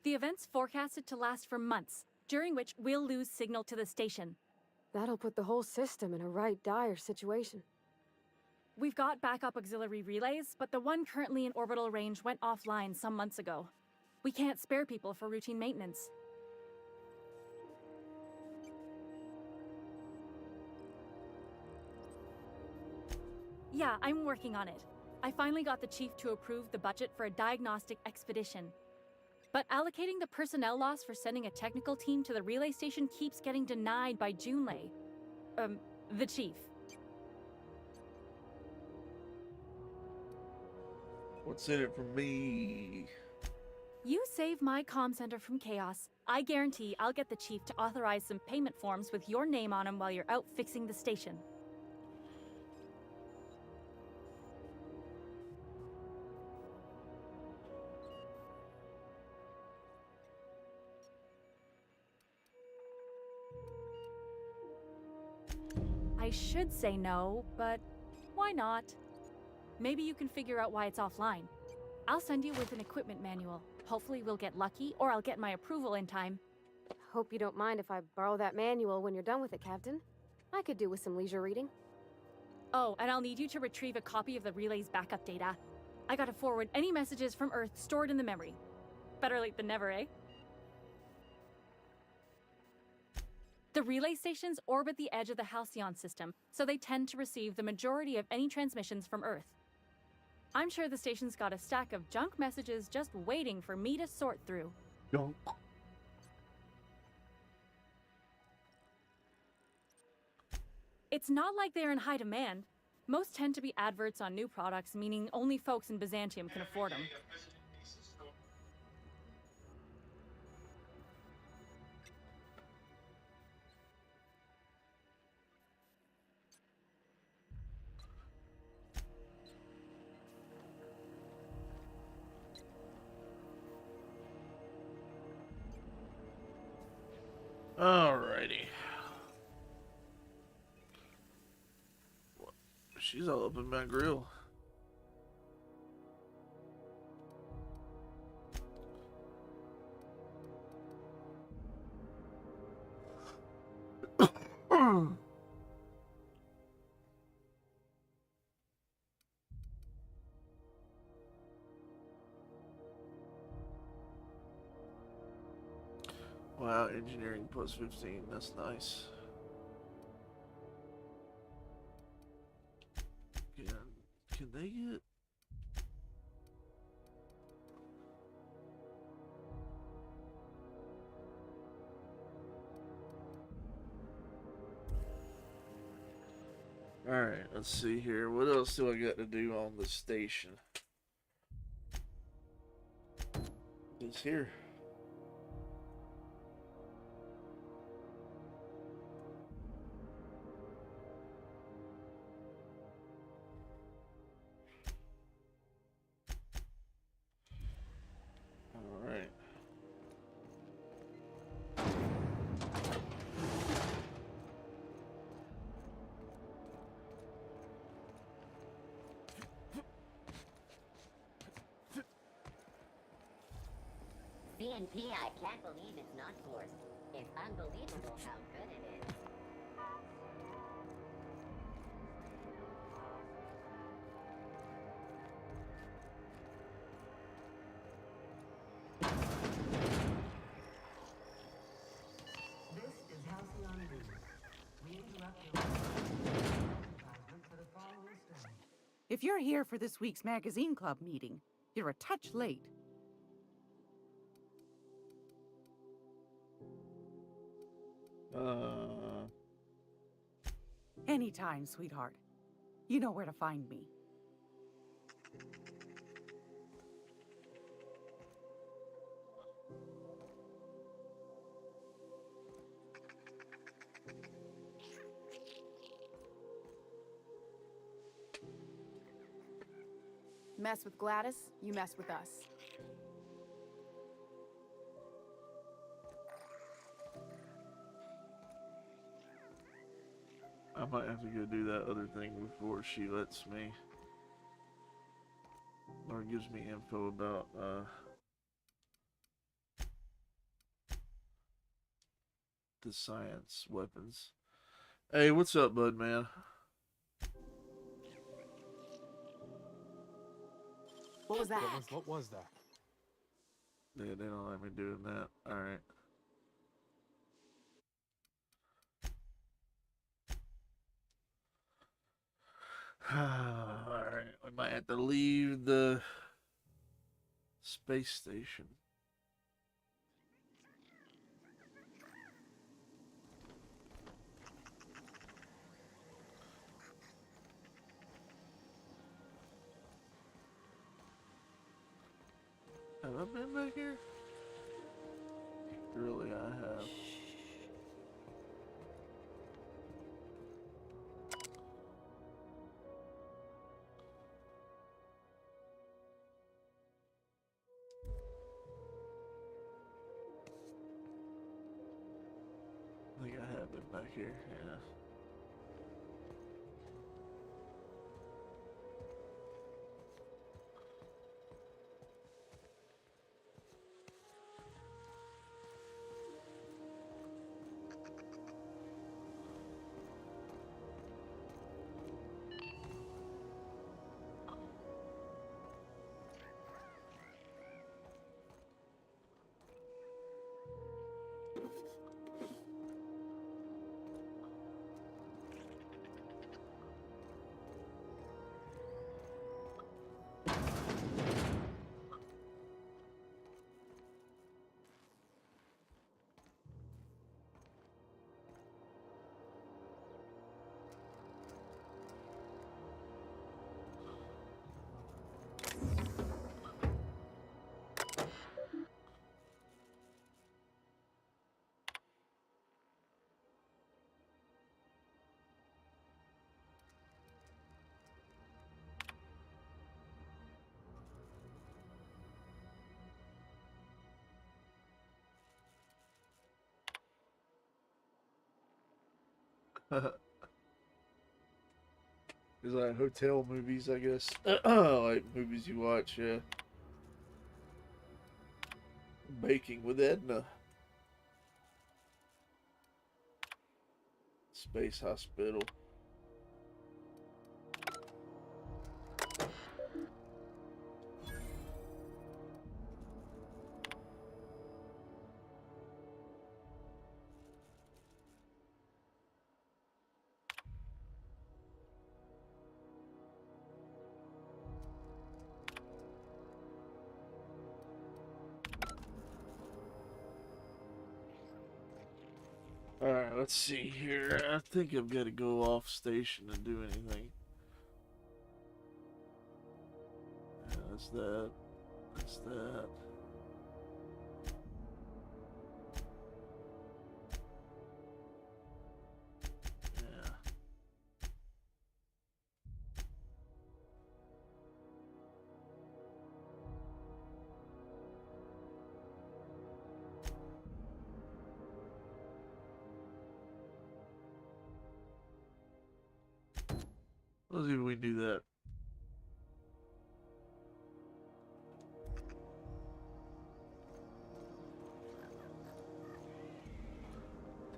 The event's forecasted to last for months, during which we'll lose signal to the station. That'll put the whole system in a right dire situation. We've got backup auxiliary relays, but the one currently in orbital range went offline some months ago. We can't spare people for routine maintenance. Yeah, I'm working on it. I finally got the chief to approve the budget for a diagnostic expedition. But allocating the personnel loss for sending a technical team to the relay station keeps getting denied by Junlei. The chief. What's in it for me? You save my comm center from chaos. I guarantee I'll get the chief to authorize some payment forms with your name on them while you're out fixing the station. I should say no, but why not? Maybe you can figure out why it's offline. I'll send you with an equipment manual. Hopefully we'll get lucky, or I'll get my approval in time. Hope you don't mind if I borrow that manual when you're done with it, Captain. I could do with some leisure reading. Oh, and I'll need you to retrieve a copy of the relay's backup data. I gotta forward any messages from Earth stored in the memory. Better late than never, eh? The relay stations orbit the edge of the Halcyon system, so they tend to receive the majority of any transmissions from Earth. I'm sure the station's got a stack of junk messages just waiting for me to sort through. Junk. It's not like they're in high demand. Most tend to be adverts on new products, meaning only folks in Byzantium can afford them. Alrighty. She's all up in my grill. Wow, engineering plus 15, that's nice. Can they get... Alright, let's see here. What else do I got to do on the station? It's here. Alright. CNP, I can't believe it's not forced. It's unbelievable how good it is. This is Halcyon News. We interrupt your advertisement for the following story. If you're here for this week's magazine club meeting, you're a touch late. Anytime, sweetheart. You know where to find me. Mess with Gladys, you mess with us. I might have to go do that other thing before she lets me. Or gives me info about, the science weapons. Hey, what's up, bud, man? What was that? What was that? Yeah, they don't let me do that. Alright. Alright, we might have to leave the space station. Have I been back here? Surely I have. I think I have been back here, yeah. Is like hotel movies, I guess. Like movies you watch, yeah. Baking with Edna. Space Hospital. Alright, let's see here. I think I've got to go off station and do anything. Yeah, that's that. That's that. Yeah. Let's see if we do that.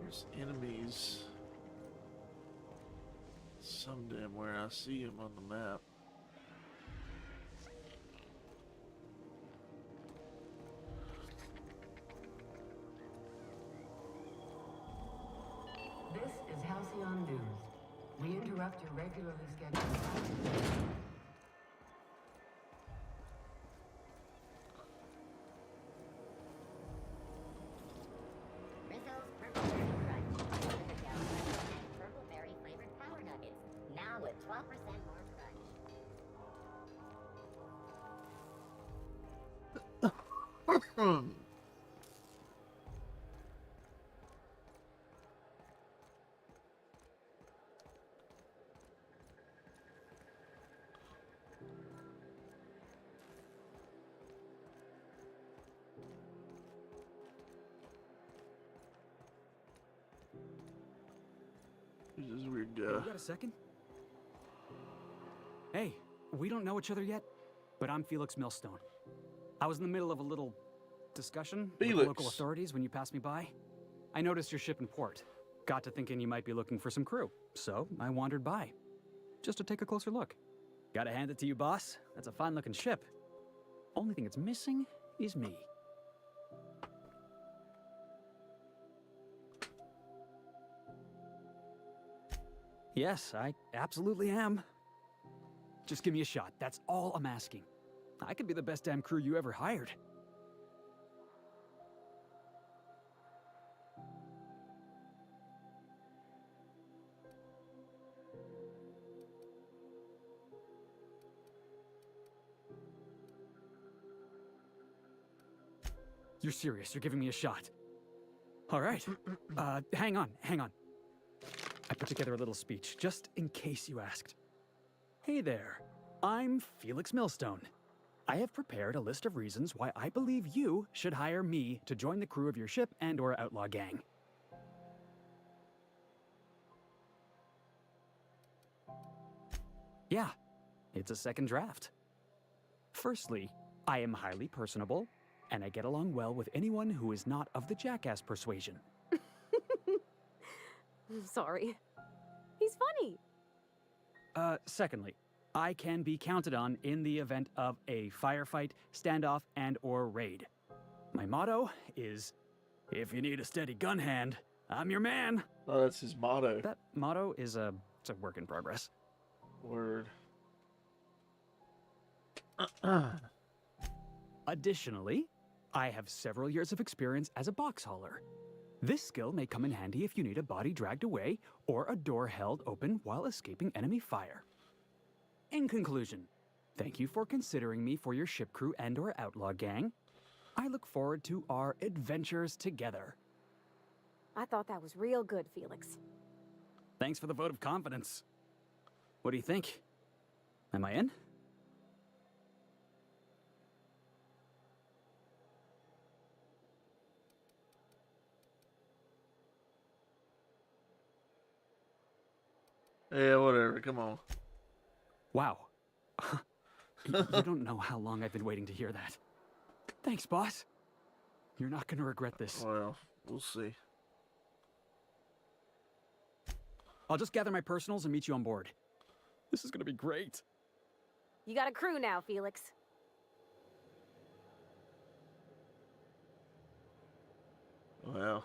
There's enemies some damn where. I see them on the map. This is Halcyon News. We interrupt your regularly scheduled. Rizzo's Purple Berry Crunch. Purple berry flavored power nuggets. Now with 12% more crunch. Who's this weird Hey, guy? you got a second? Hey, we don't know each other yet, but I'm Felix Millstone. I was in the middle of a little discussion with the local authorities when you passed me by. I noticed your ship in port. Got to thinking you might be looking for some crew, so I wandered by. Just to take a closer look. Gotta hand it to you, boss. That's a fine-looking ship. Only thing it's missing is me. Yes, I absolutely am. Just give me a shot. That's all I'm asking. I could be the best damn crew you ever hired. You're serious. You're giving me a shot. All right. Hang on. I put together a little speech, just in case you asked. Hey there. I'm Felix Millstone. I have prepared a list of reasons why I believe you should hire me to join the crew of your ship and/or outlaw gang. Yeah, it's a second draft. Firstly, I am highly personable, and I get along well with anyone who is not of the jackass persuasion. I'm sorry. He's funny. Secondly, I can be counted on in the event of a firefight, standoff, and/or raid. My motto is, if you need a steady gun hand, I'm your man. Oh, that's his motto. That motto is it's a work in progress. Word. Additionally, I have several years of experience as a box hauler. This skill may come in handy if you need a body dragged away or a door held open while escaping enemy fire. In conclusion, thank you for considering me for your ship crew and/or outlaw gang. I look forward to our adventures together. I thought that was real good, Felix. Thanks for the vote of confidence. What do you think? Am I in? Yeah, whatever. Come on. Wow. You don't know how long I've been waiting to hear that. Thanks, boss. You're not gonna regret this. Well, we'll see. I'll just gather my personals and meet you on board. This is gonna be great. You got a crew now, Felix. Well.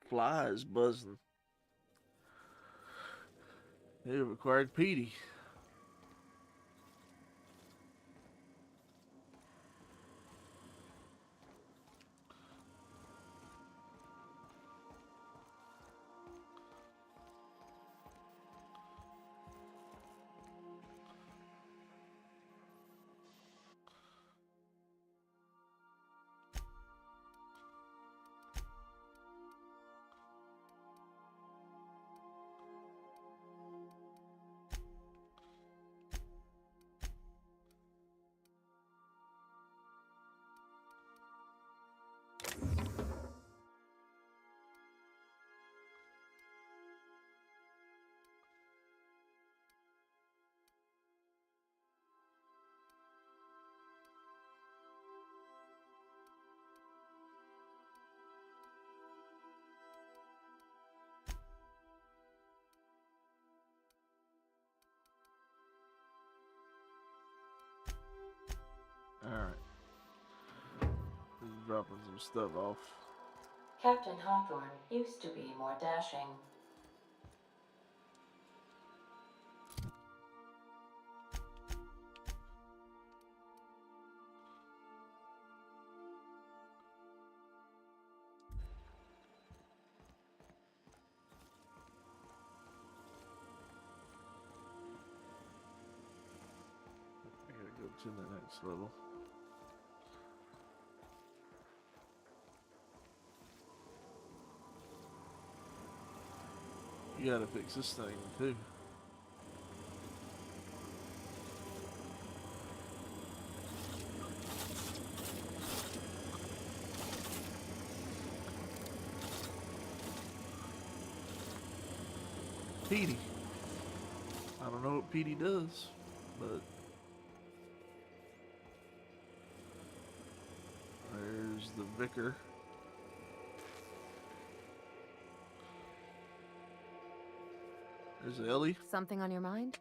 Flies buzzing. They've acquired Petey. Alright. Just dropping some stuff off. Captain Hawthorne used to be more dashing. I gotta go to the next level. You gotta fix this thing too. Petey. I don't know what Petey does, but there's the vicar. There's Ellie. Something on your mind?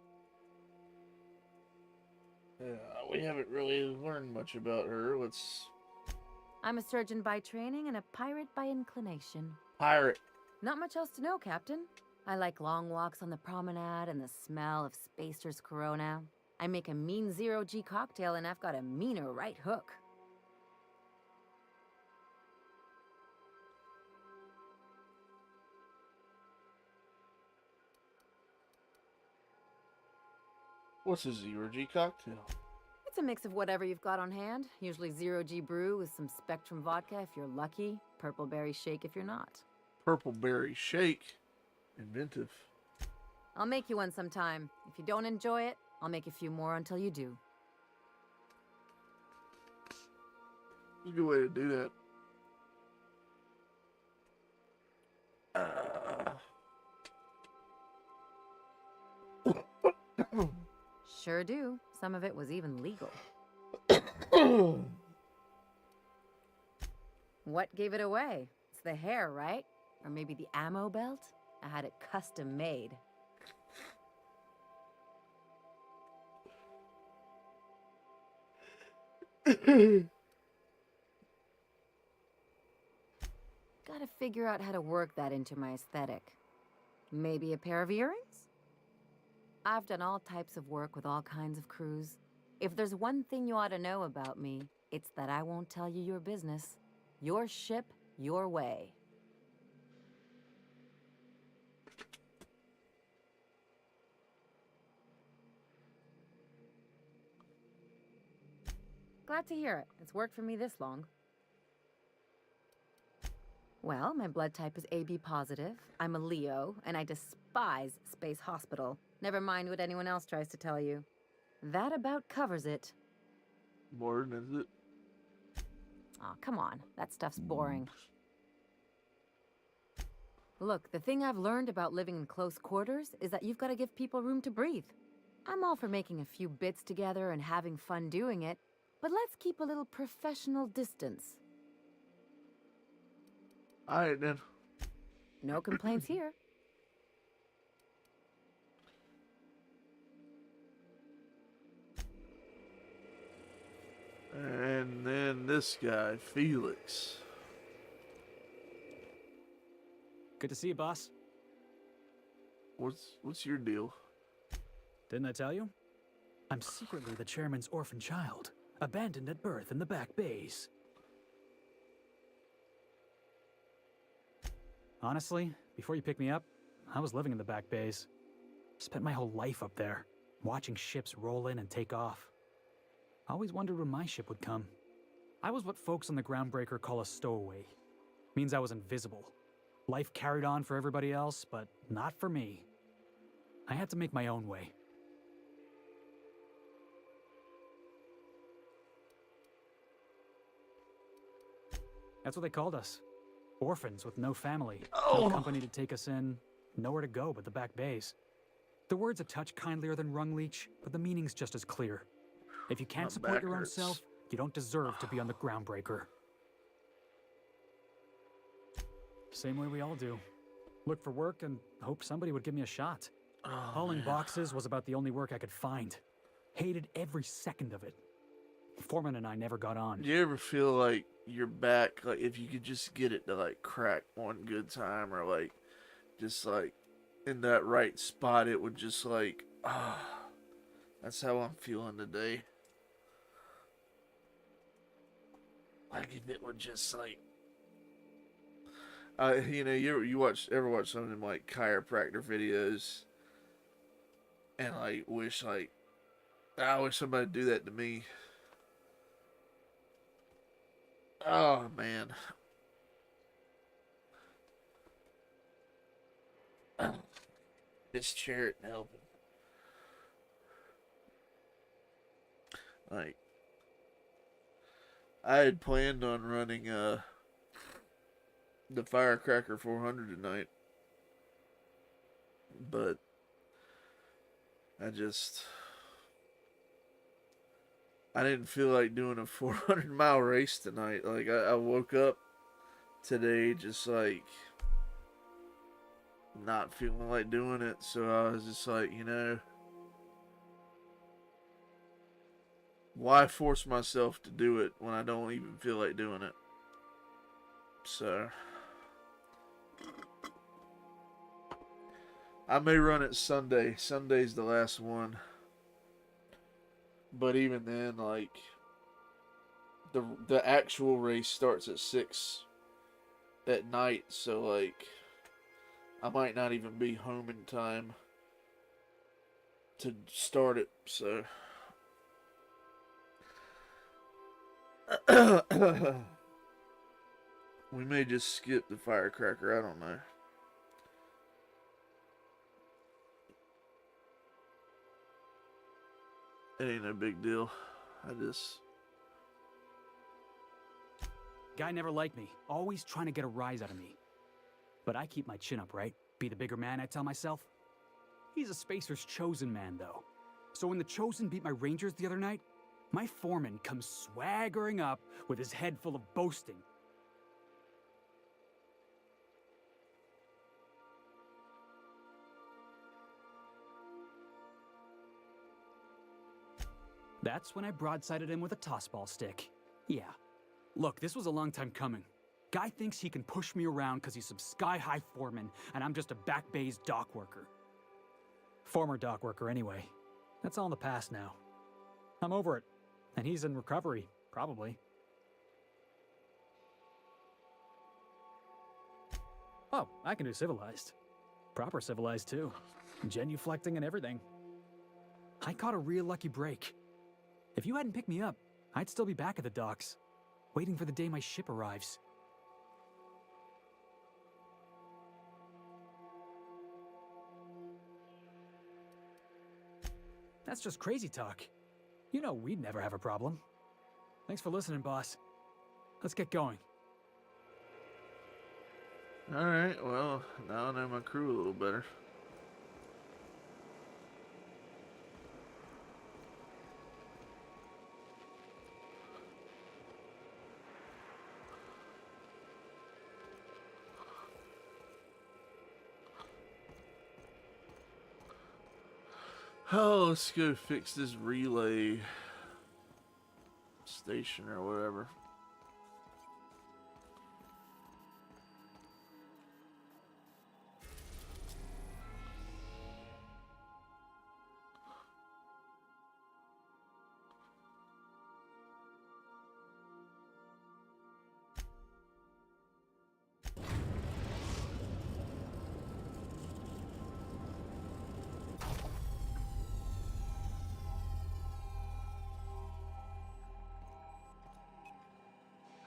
Yeah, we haven't really learned much about her. I'm a surgeon by training and a pirate by inclination. Pirate. Not much else to know, Captain. I like long walks on the promenade and the smell of Spacer's Corona. I make a mean zero-G cocktail and I've got a meaner right hook. What's a zero-G cocktail? It's a mix of whatever you've got on hand. Usually zero-G brew with some Spectrum vodka if you're lucky. Purple berry shake if you're not. Purple berry shake. Inventive. I'll make you one sometime. If you don't enjoy it, I'll make a few more until you do. That's a good way to do that. Sure do. Some of it was even legal. What gave it away? It's the hair, right? Or maybe the ammo belt? I had it custom made. Gotta figure out how to work that into my aesthetic. Maybe a pair of earrings? I've done all types of work with all kinds of crews. If there's one thing you ought to know about me, it's that I won't tell you your business. Your ship, your way. Glad to hear it. It's worked for me this long. Well, my blood type is AB positive. I'm a Leo, and I despise Space Hospital. Never mind what anyone else tries to tell you. That about covers it. Boring, is it? Aw, come on. That stuff's boring. Look, the thing I've learned about living in close quarters is that you've got to give people room to breathe. I'm all for making a few bits together and having fun doing it, but let's keep a little professional distance. Alright then. No complaints here. And then this guy, Felix. Good to see you, boss. What's your deal? Didn't I tell you? I'm secretly the chairman's orphan child, abandoned at birth in the back bays. Honestly, before you picked me up, I was living in the back bays. Spent my whole life up there, watching ships roll in and take off. I always wondered when my ship would come. I was what folks on the Groundbreaker call a stowaway. Means I was invisible. Life carried on for everybody else, but not for me. I had to make my own way. That's what they called us. Orphans with no family, no company to take us in, nowhere to go but the back bays. The word's a touch kindlier than Rung Leech, but the meaning's just as clear. If you can't support your own self, you don't deserve to be on the Groundbreaker. Same way we all do. Look for work and hope somebody would give me a shot. Hauling boxes was about the only work I could find. Hated every second of it. Foreman and I never got on. Do you ever feel like your back, like if you could just get it to like crack one good time, or like just like in that right spot, it would just like, that's how I'm feeling today. Like if it would just like, you know, you ever watch some of them like chiropractor videos, and like wish like, I wish somebody would do that to me. Oh man. This chair isn't helping. Like, I had planned on running the Firecracker 400 tonight, but I didn't feel like doing a 400-mile race tonight. Like, I woke up today just like not feeling like doing it, so I was just like, you know, why force myself to do it when I don't even feel like doing it? So I may run it Sunday. Sunday's the last one. But even then, like, the actual race starts at 6 at night, so like I might not even be home in time to start it, so we may just skip the Firecracker, I don't know. It ain't no big deal. Guy never liked me, always trying to get a rise out of me. But I keep my chin up, right? Be the bigger man, I tell myself. He's a Spacer's chosen man, though. So when the Chosen beat my Rangers the other night, my foreman comes swaggering up with his head full of boasting. That's when I broadsided him with a tossball stick. Yeah. Look, this was a long time coming. Guy thinks he can push me around because he's some sky-high foreman, and I'm just a back bay's dock worker. Former dock worker, anyway. That's all in the past now. I'm over it. And he's in recovery, probably. Oh, I can do civilized. Proper civilized, too. Genuflecting and everything. I caught a real lucky break. If you hadn't picked me up, I'd still be back at the docks, waiting for the day my ship arrives. That's just crazy talk. You know we'd never have a problem. Thanks for listening, boss. Let's get going. Alright, well, now I know my crew a little better. Oh, let's go fix this relay station or whatever.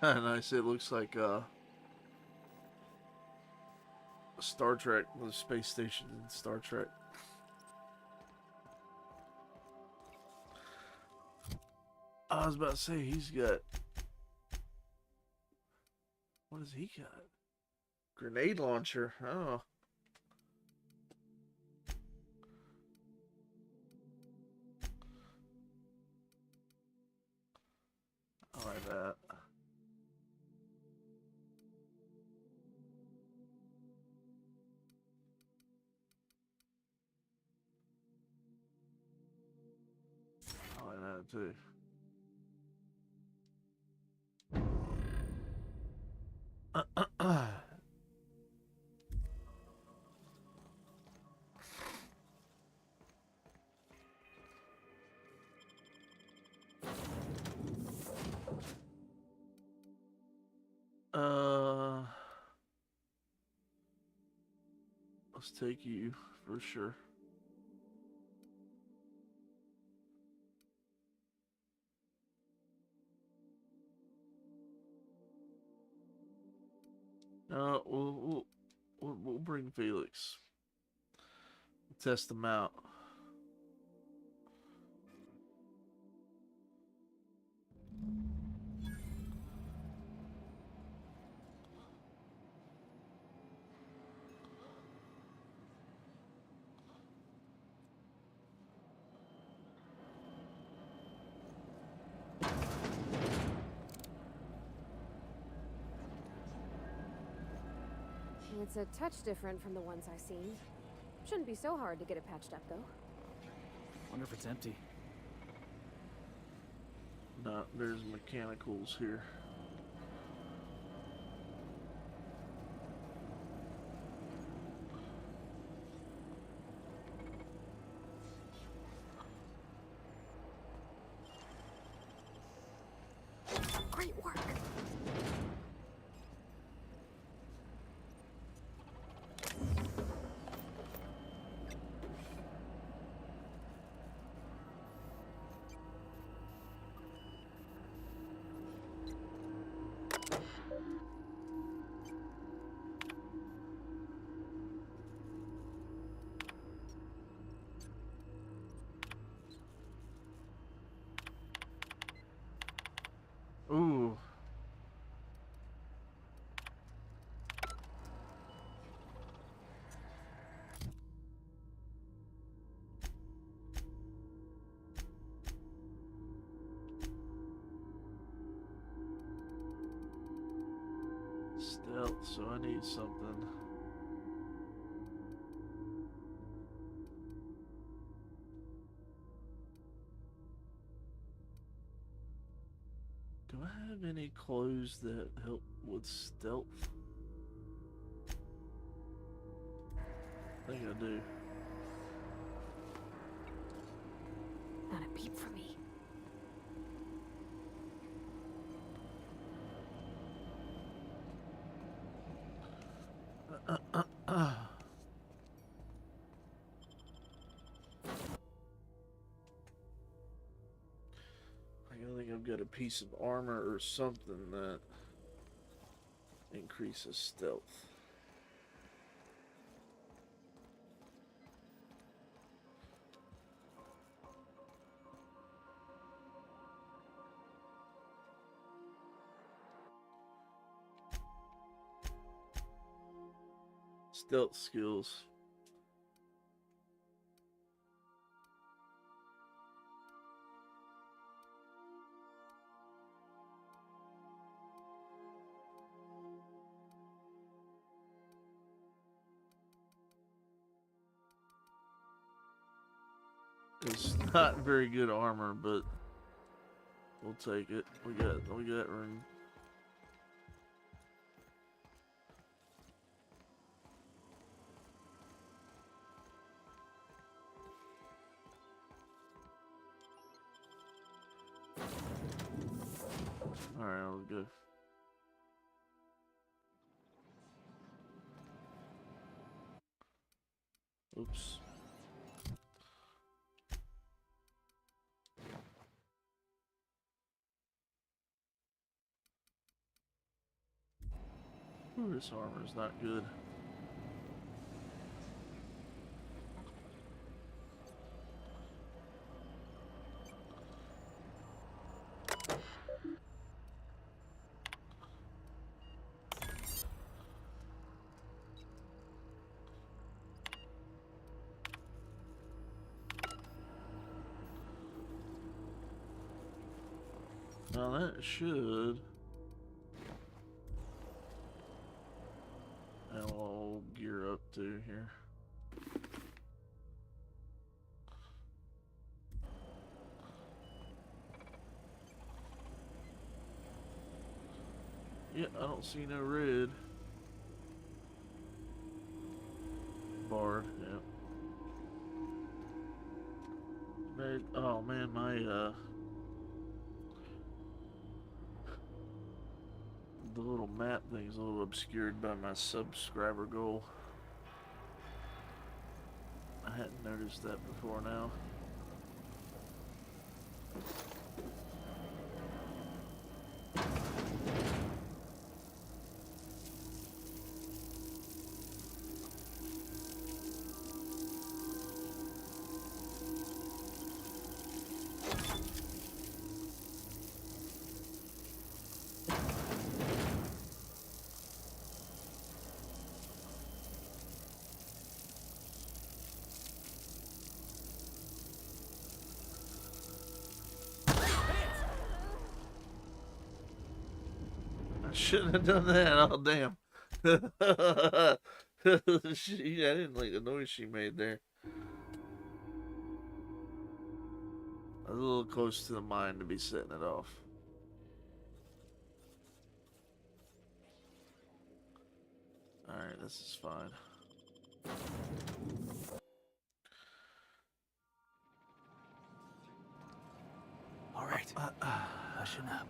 Nice, it looks like Star Trek, the space station in Star Trek. I was about to say, he's got... What has he got? Grenade launcher. Oh. I like that. I like that too. Let's take you for sure. We'll bring Felix. Test them out. It's a touch different from the ones I've seen. Shouldn't be so hard to get it patched up, though. Wonder if it's empty. No, there's mechanicals here. Great work. Ooh. Stealth, so I need something. Do I have any clothes that help with stealth? I think I do. Not a peep from me. I think I've got a piece of armor or something that increases stealth. Stealth skills. It's not very good armor, but we'll take it. We got room. All right, I'll go. Oops. Ooh, this armor is not good. Now that should. I'll gear up to here. Yeah, I don't see no red. Barred, yeah. Oh man, my the little map thing's a little obscured by my subscriber goal. I hadn't noticed that before now. Shouldn't have done that. Oh, damn. I didn't like the noise she made there. I was a little close to the mine to be setting it off. Alright, this is fine. Alright. Hushing up.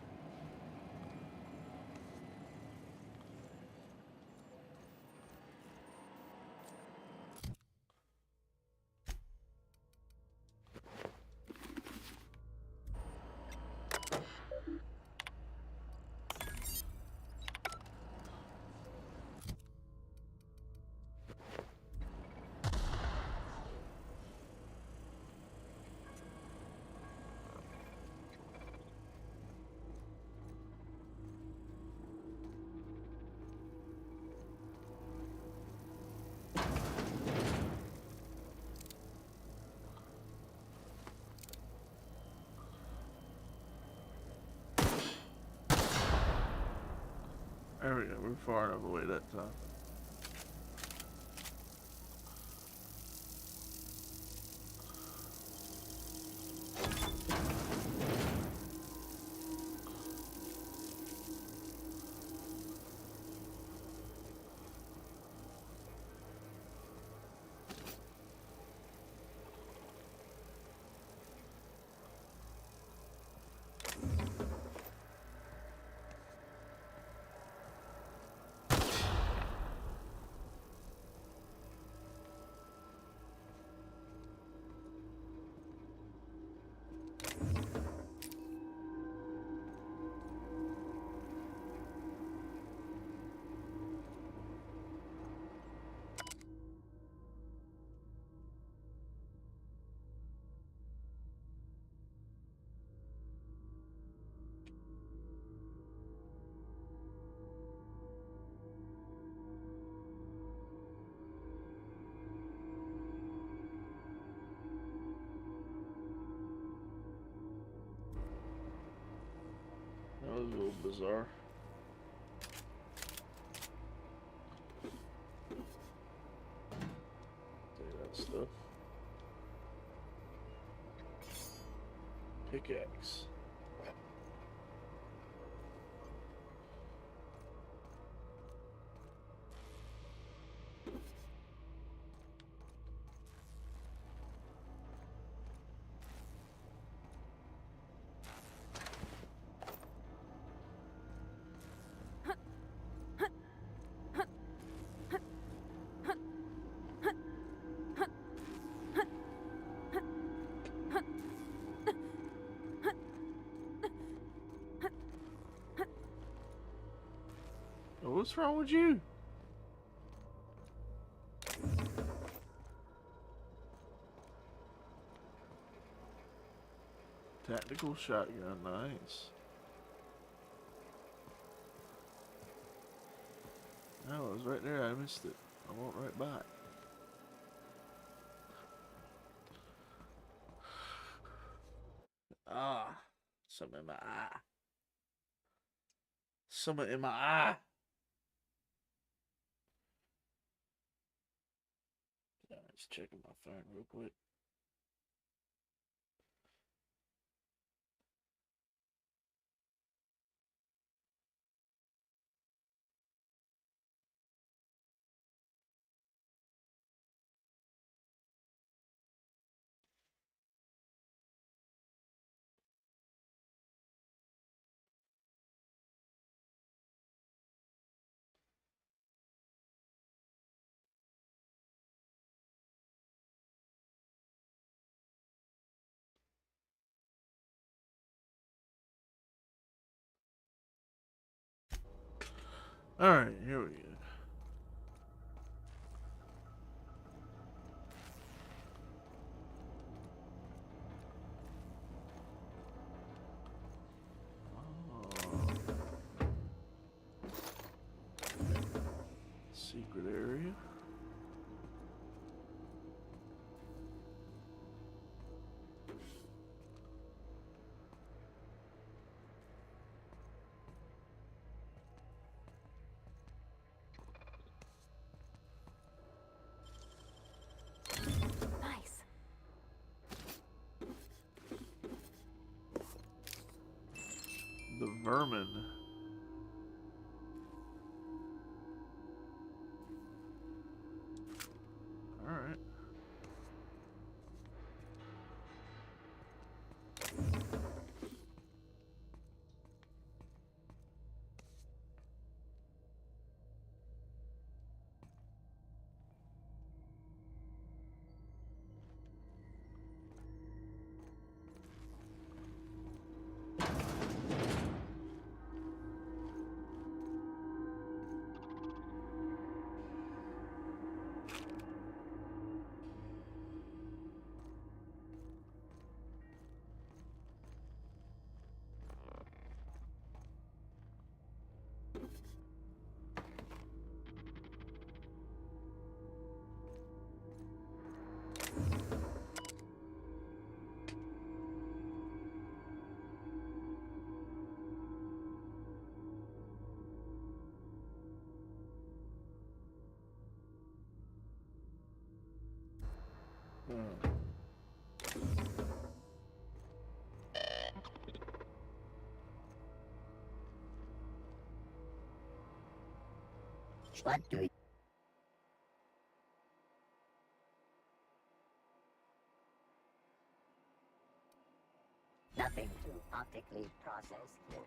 There we go. We're far enough away that time. That was a little bizarre. Take that stuff. Pickaxe. What's wrong with you? Tactical shotgun, nice. Oh, it was right there. I missed it. I went right by it. Ah, something in my eye. Something in my eye. Yeah, just checking my phone real quick. Alright, here we go. Secret area. Nice. The vermin. Alright. What do you... Nothing to optically process here.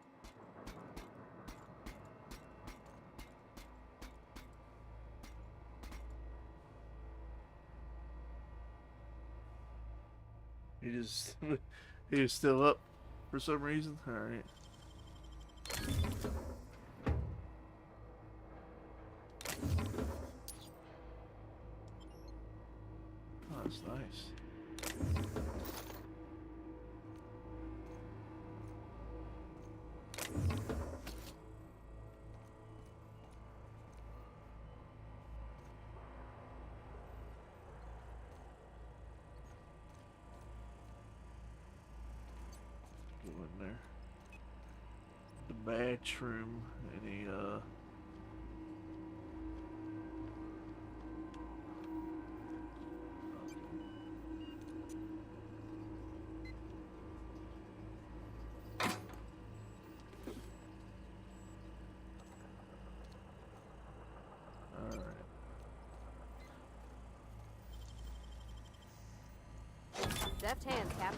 He just he was still up for some reason. Alright. Oh, that's nice. Go in there. The bathroom. Any Deft hands, Cap.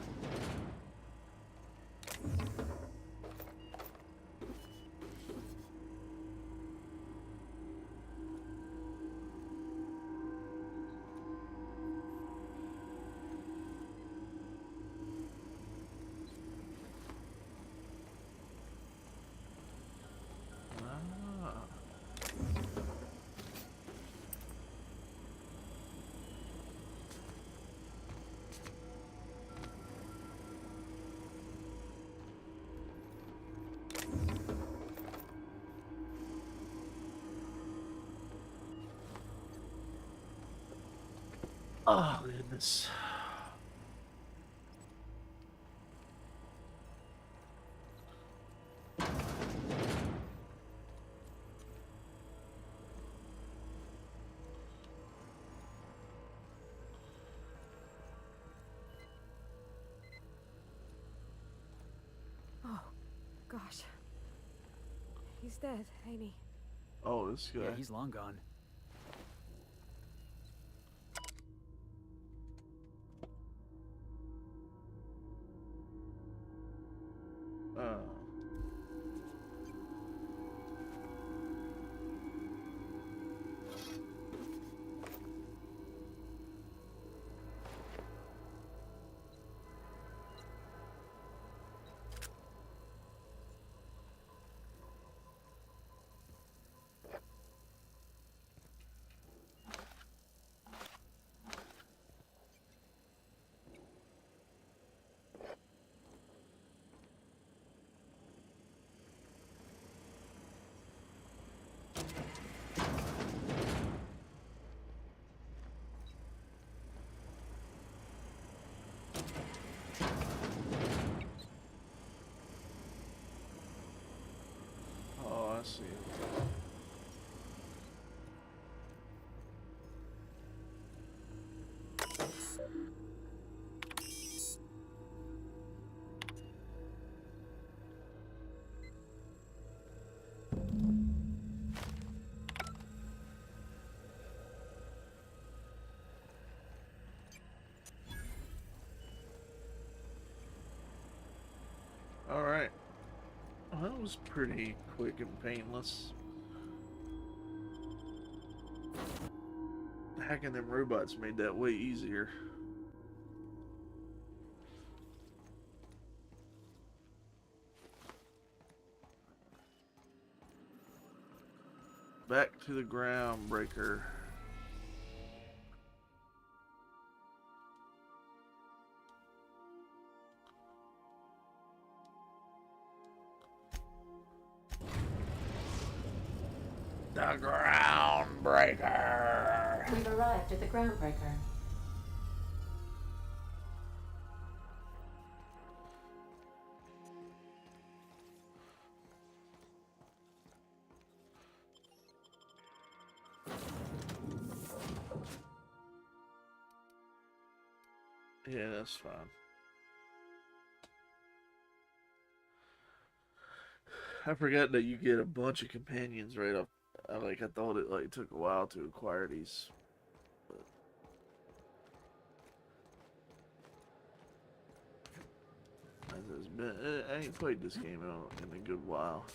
Oh goodness. Oh, gosh. He's dead, ain't he? Oh, this guy. Yeah, he's long gone. Alright. Well, that was pretty quick and painless. Hacking them robots made that way easier. Back to the groundbreaker. The groundbreaker. We've arrived at the groundbreaker. Yeah, that's fine. I forgot that you get a bunch of companions right off. I thought it took a while to acquire these. But I ain't played this game in a good while.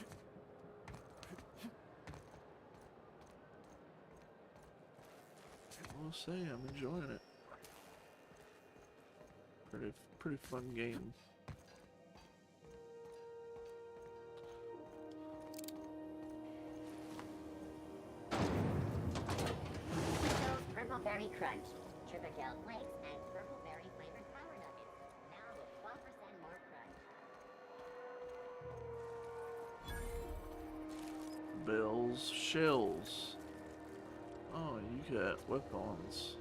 I'll say I'm enjoying it. Pretty fun game. Purple Berry Crunch, Triple Flakes, and Purple Berry flavored Power Nuggets. Now with 12% more crunch. Bells, shells. Oh, you got weapons.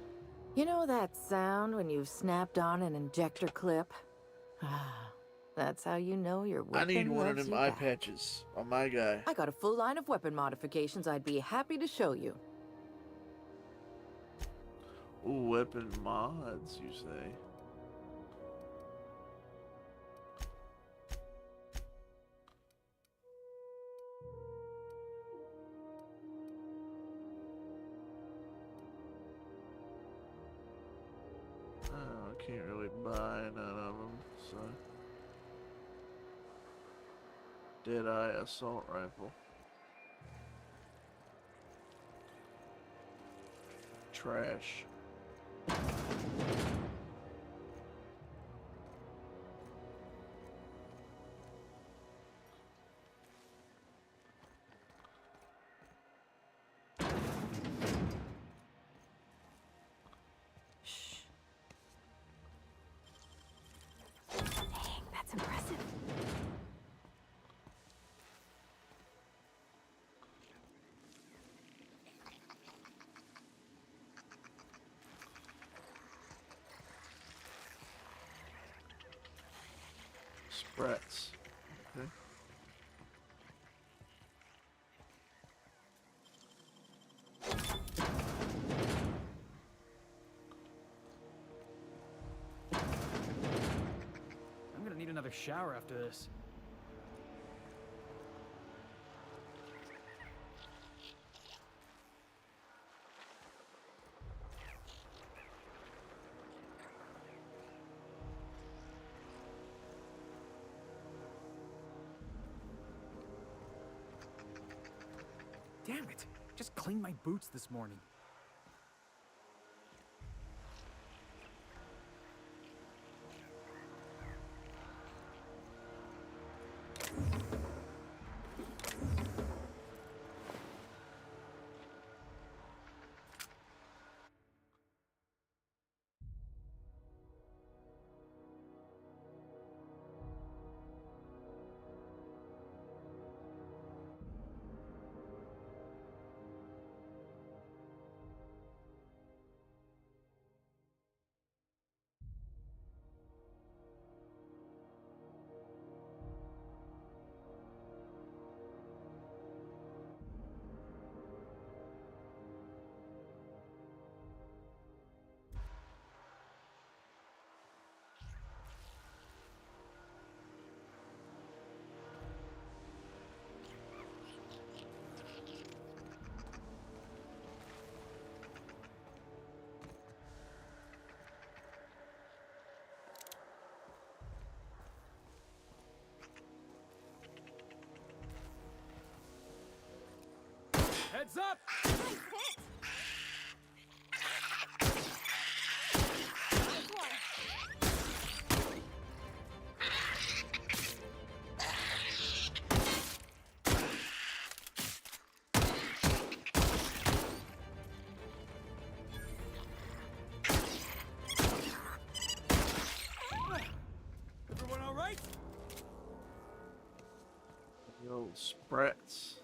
You know that sound when you've snapped on an injector clip? That's how you know your weapon I need one of loves them you eye back. patches on my guy. I got a full line of weapon modifications I'd be happy to show you. Ooh, weapon mods, you say? Oh, I can't really buy none of them, so. Deadeye assault rifle. Trash. Dang, that's impressive. Sprats. Okay. I'm gonna need another shower after this. Damn it! Just cleaned my boots this morning. Heads up! Everyone all right? The old sprats.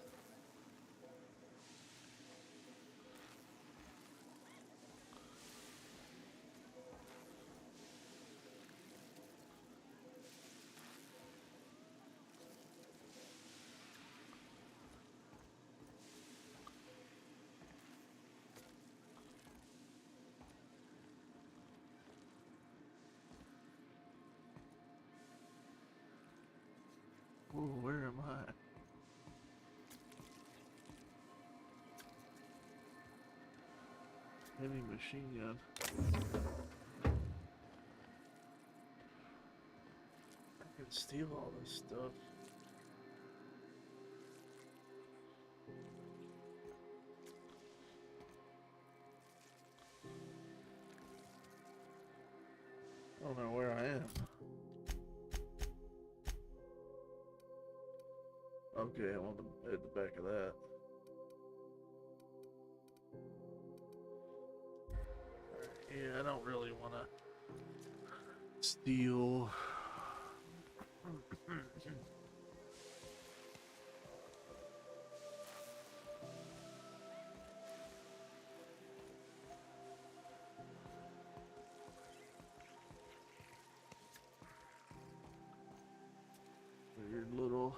Oh, where am I? Heavy machine gun. I can steal all this stuff. I don't know where I am. Okay, I'm on the back of that. Yeah, I don't really want to steal. Weird little.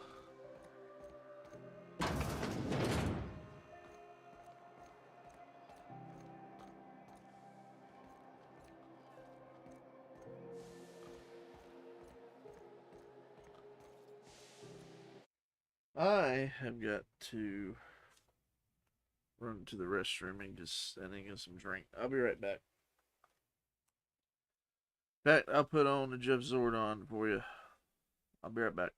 I have got to run to the restroom and get some drink. I'll be right back. In fact, I'll put on the Jeff Zordon for you. I'll be right back.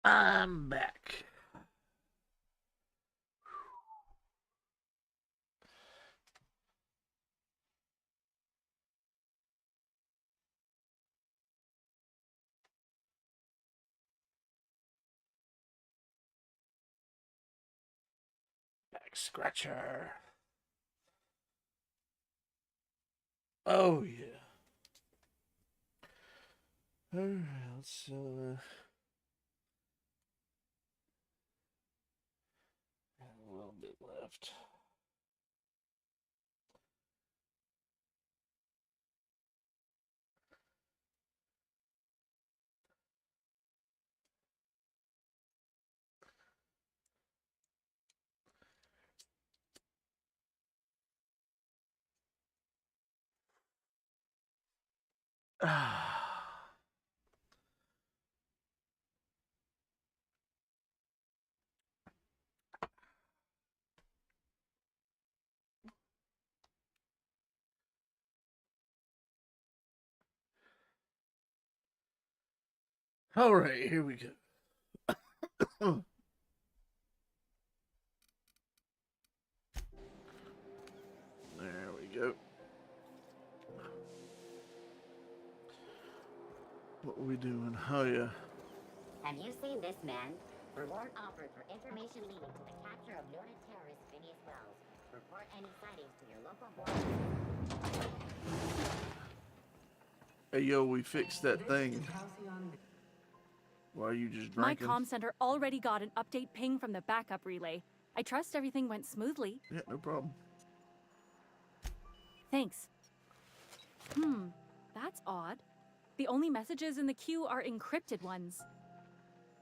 I'm back. Back scratcher. Oh yeah. Alright, let's have a little bit left. All right, here we go. There we go. What are we doing? Oh, yeah. Have you seen this man? Reward offered for information leading to the capture of noted terrorist Phineas Wells. Report any sightings to your local board. Hey, yo, we fixed that thing. Why are you just drinking? My comm center already got an update ping from the backup relay. I trust everything went smoothly. Yeah, no problem. Thanks. That's odd. The only messages in the queue are encrypted ones.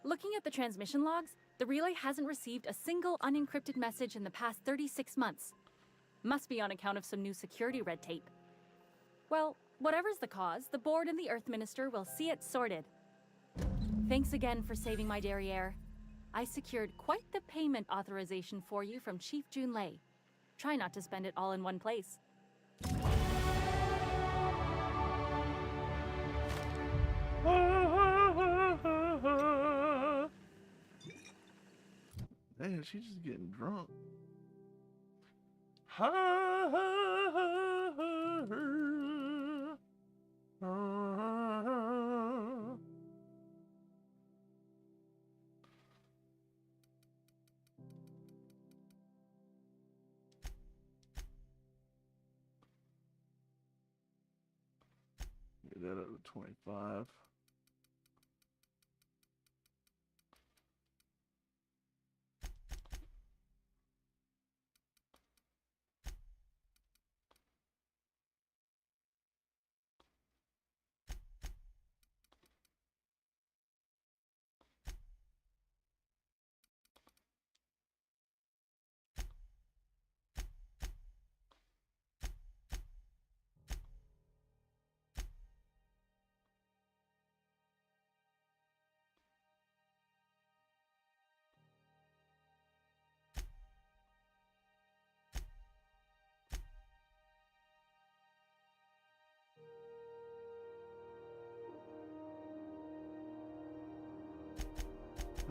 Looking at the transmission logs, the relay hasn't received a single unencrypted message in the past 36 months. Must be on account of some new security red tape. Well, whatever's the cause, the board and the Earth Minister will see it sorted. Thanks again for saving my derriere. I secured quite the payment authorization for you from Chief Junlei. Try not to spend it all in one place. Man, she's just getting drunk. Get that up to 25.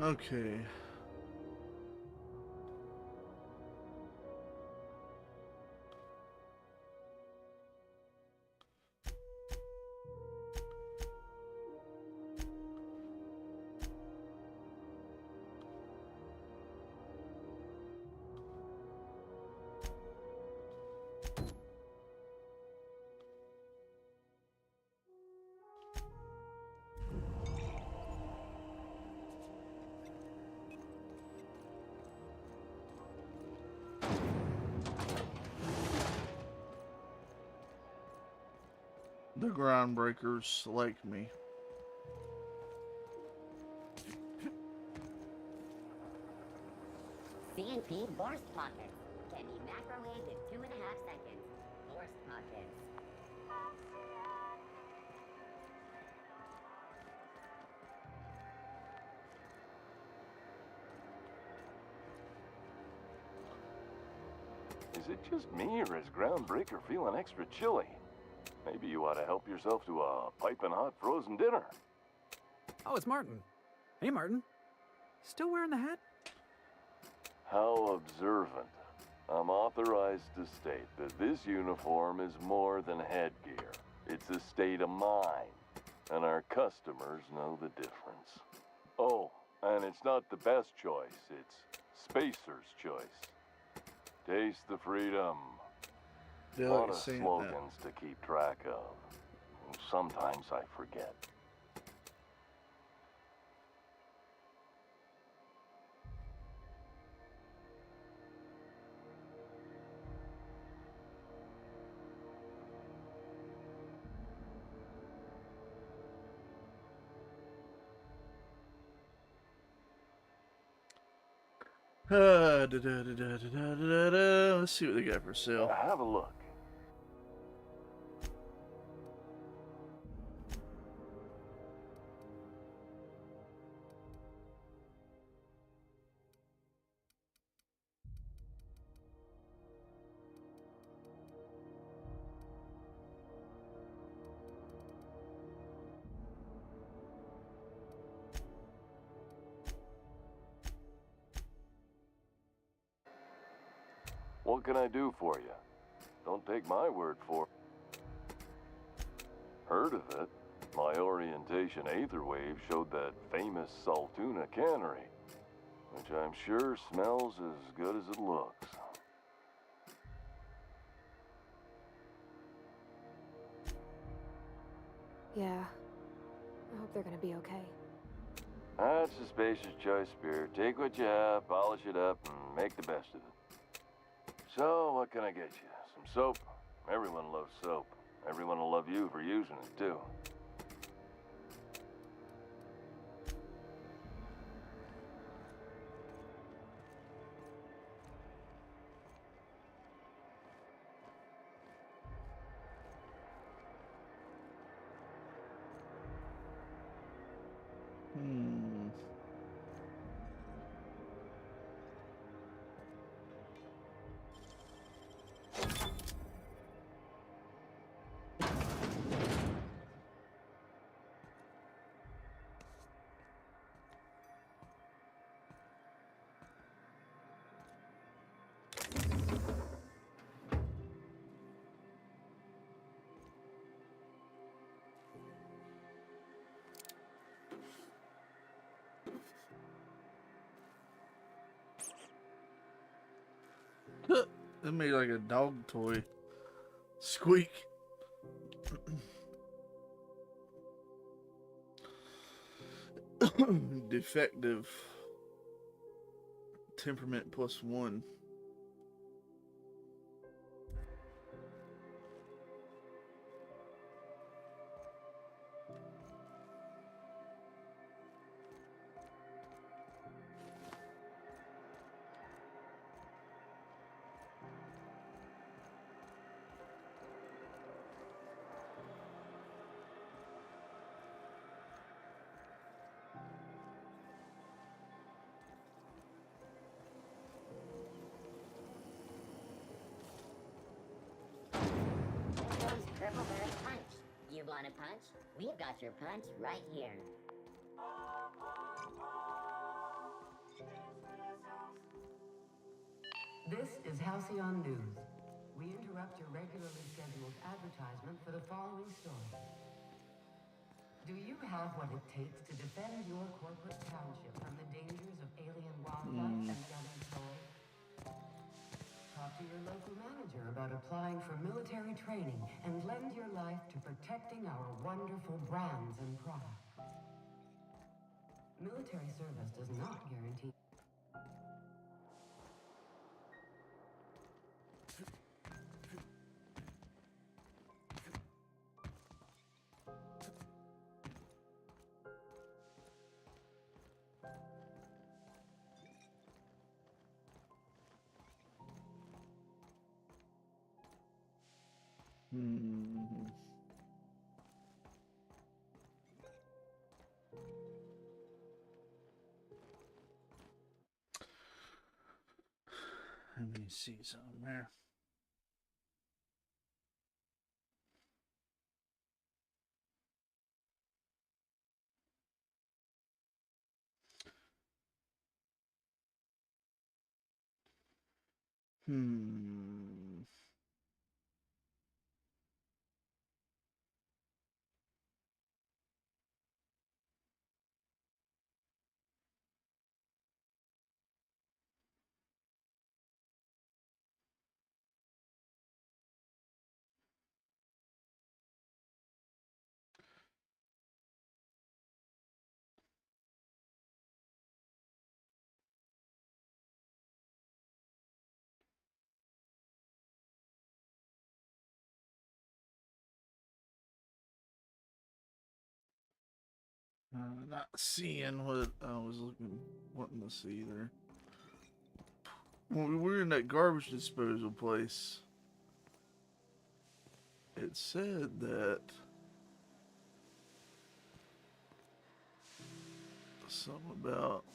Okay. The groundbreakers select me. CNP Borst Pockets can be microwaved in 2.5 seconds. Borst Pockets. Is it just me, or is Groundbreaker feeling extra chilly? Maybe you ought to help yourself to a piping hot frozen dinner. Oh, it's Martin. Hey, Martin. Still wearing the hat? How observant. I'm authorized to state that this uniform is more than headgear. It's a state of mind, and our customers know the difference. Oh, and it's not the best choice, it's Spacer's choice. Taste the freedom. A lot of slogans to keep track of. Sometimes I forget. Let's see what they got for sale. Have a look. What can I do for you? Don't take my word for it. Heard of it? My orientation aether wave showed that famous Saltuna cannery, which I'm sure smells as good as it looks. Yeah. I hope they're gonna be okay. That's a spacious choice, Spirit. Take what you have, polish it up, and make the best of it. So, what can I get you? Some soap? Everyone loves soap. Everyone will love you for using it, too. They made like a dog toy. Squeak. Defective. Temperament +1. Purple Bird Punch. You want a punch? We've got your punch right here. This is Halcyon News. We interrupt your regularly scheduled advertisement for the following story. Do you have what it takes to defend your corporate township from the dangers of alien wildlife and gunning toys? Talk to your local manager about applying for military training and lend your life to protecting our wonderful brands and products. Military service does not guarantee. Let me see something there. Not seeing what I was wanting to see there. When we were in that garbage disposal place, it said that something about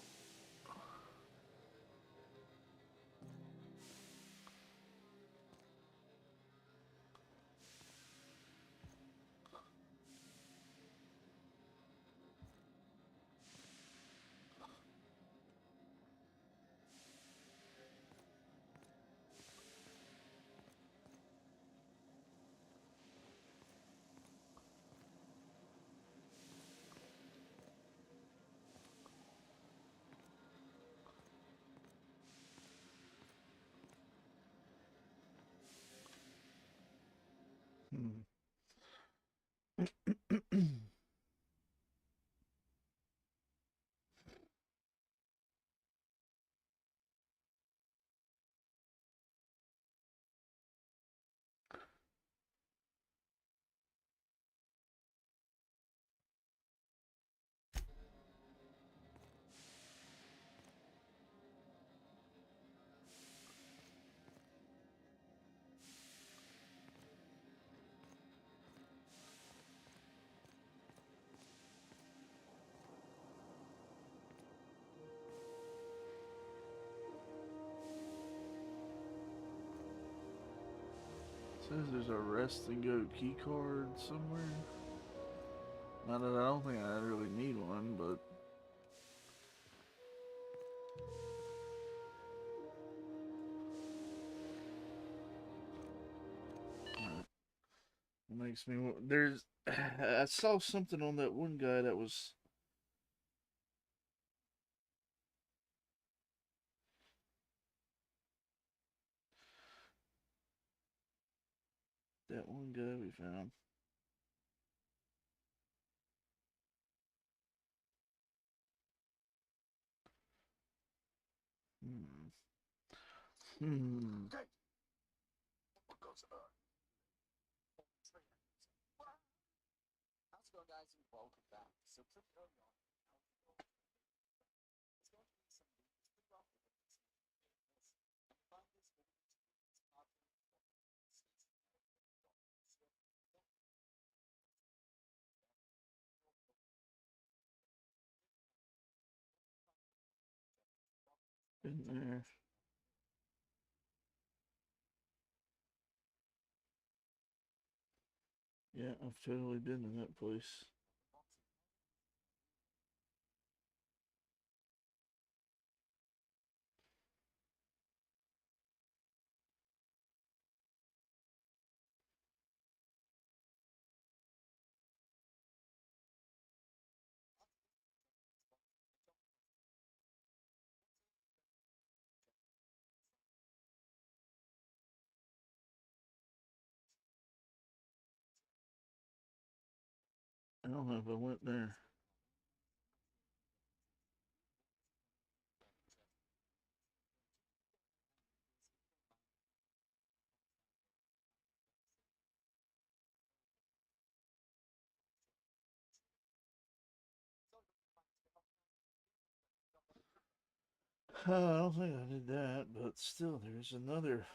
Says there's a rest and go key card somewhere. Not that I don't think I really need one, but it makes me. There's. I saw something on that one guy that was. That one guy we found. Hmm. Been there. Yeah, I've totally been in that place. I don't know if I went there. I don't think I did that, but still, there's another.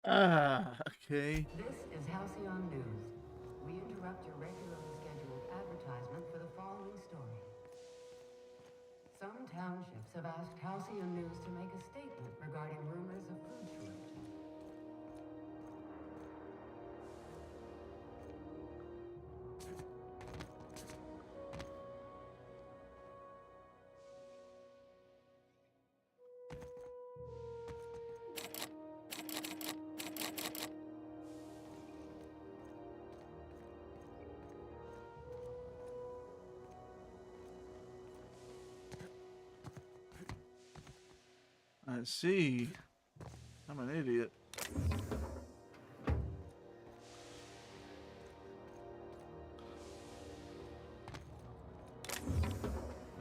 Ah, okay. This is Halcyon News. We interrupt your regularly scheduled advertisement for the following story. Some townships have asked Halcyon News to make a statement regarding rumors of food shortages. I see. I'm an idiot.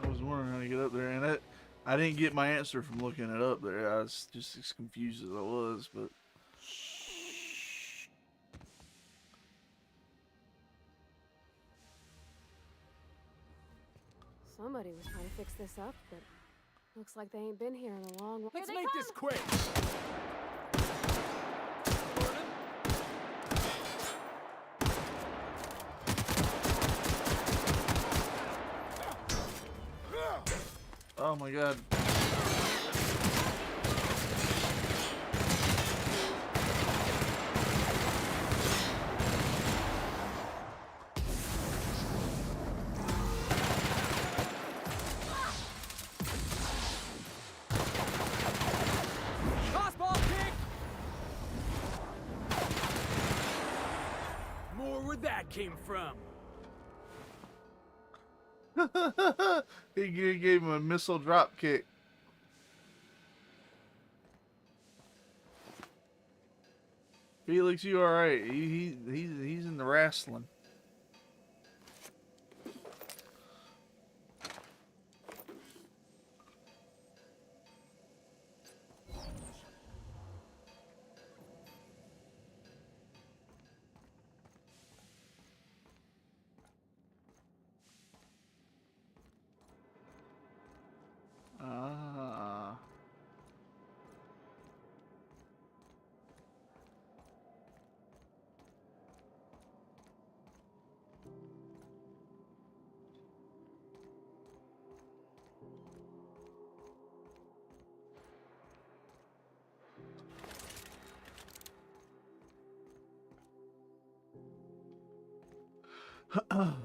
I was wondering how to get up there, and I didn't get my answer from looking it up there. I was just as confused as I was, but. Somebody was trying to fix this up, but looks like they ain't been here in a long while. Let's make this quick. Oh my god. Crossball came from. He gave him a missile drop kick. Felix, you alright? He's in the wrestling. Ah.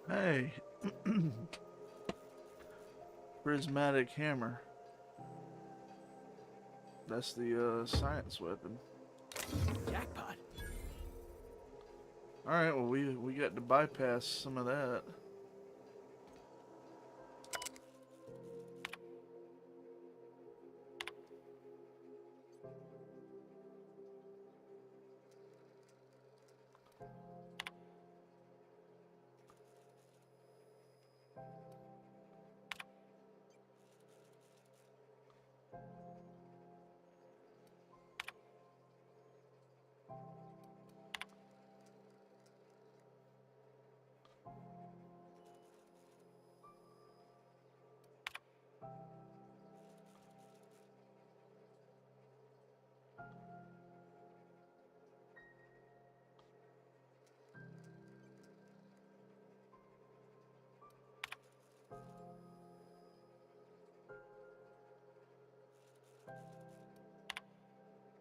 Hey. Prismatic hammer. That's the science weapon. Jackpot. Alright, well we got to bypass some of that.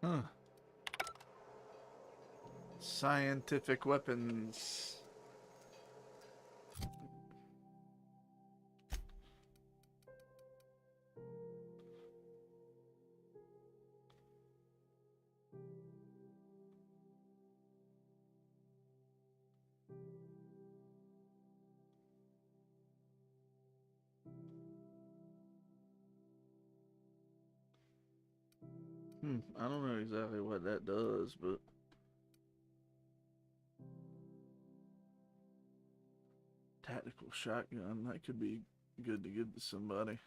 Huh. Scientific weapons. I don't know exactly what that does, but tactical shotgun, that could be good to give to somebody.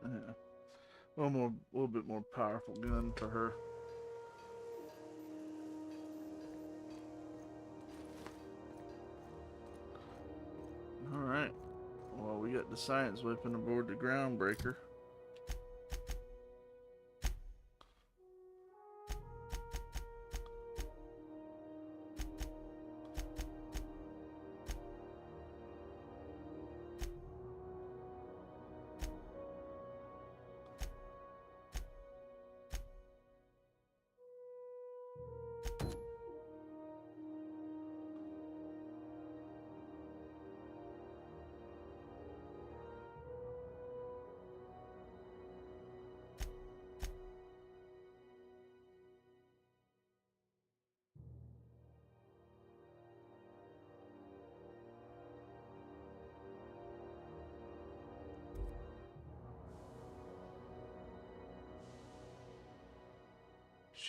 Yeah. A little bit more powerful gun for her. Alright. Well, we got the science weapon aboard the groundbreaker.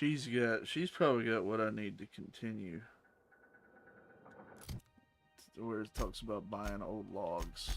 She's probably got what I need to continue. Where it talks about buying old logs.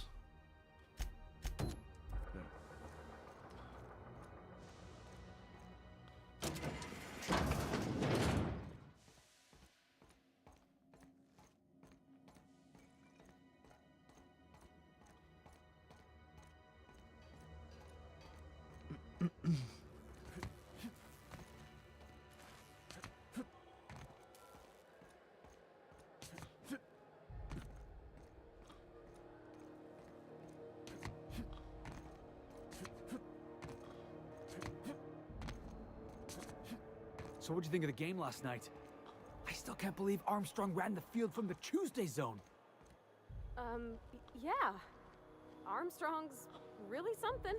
So what'd you think of the game last night? I still can't believe Armstrong ran the field from the Tuesday zone. Yeah. Armstrong's really something.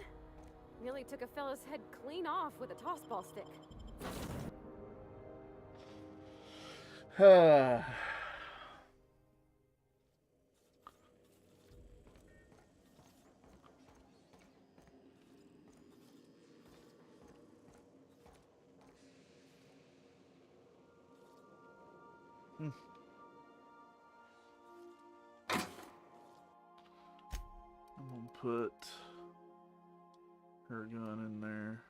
Nearly took a fella's head clean off with a tossball stick. I'm gonna put her gun in there.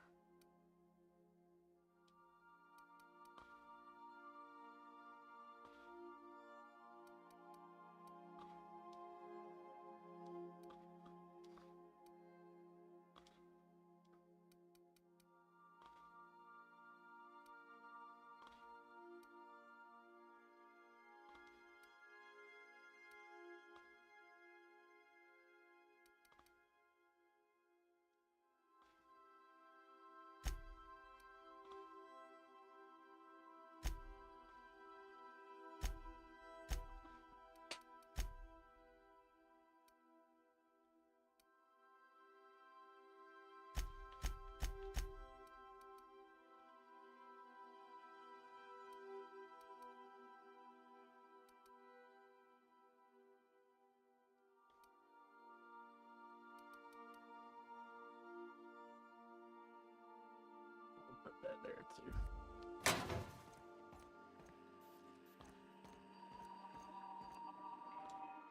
Put that there too.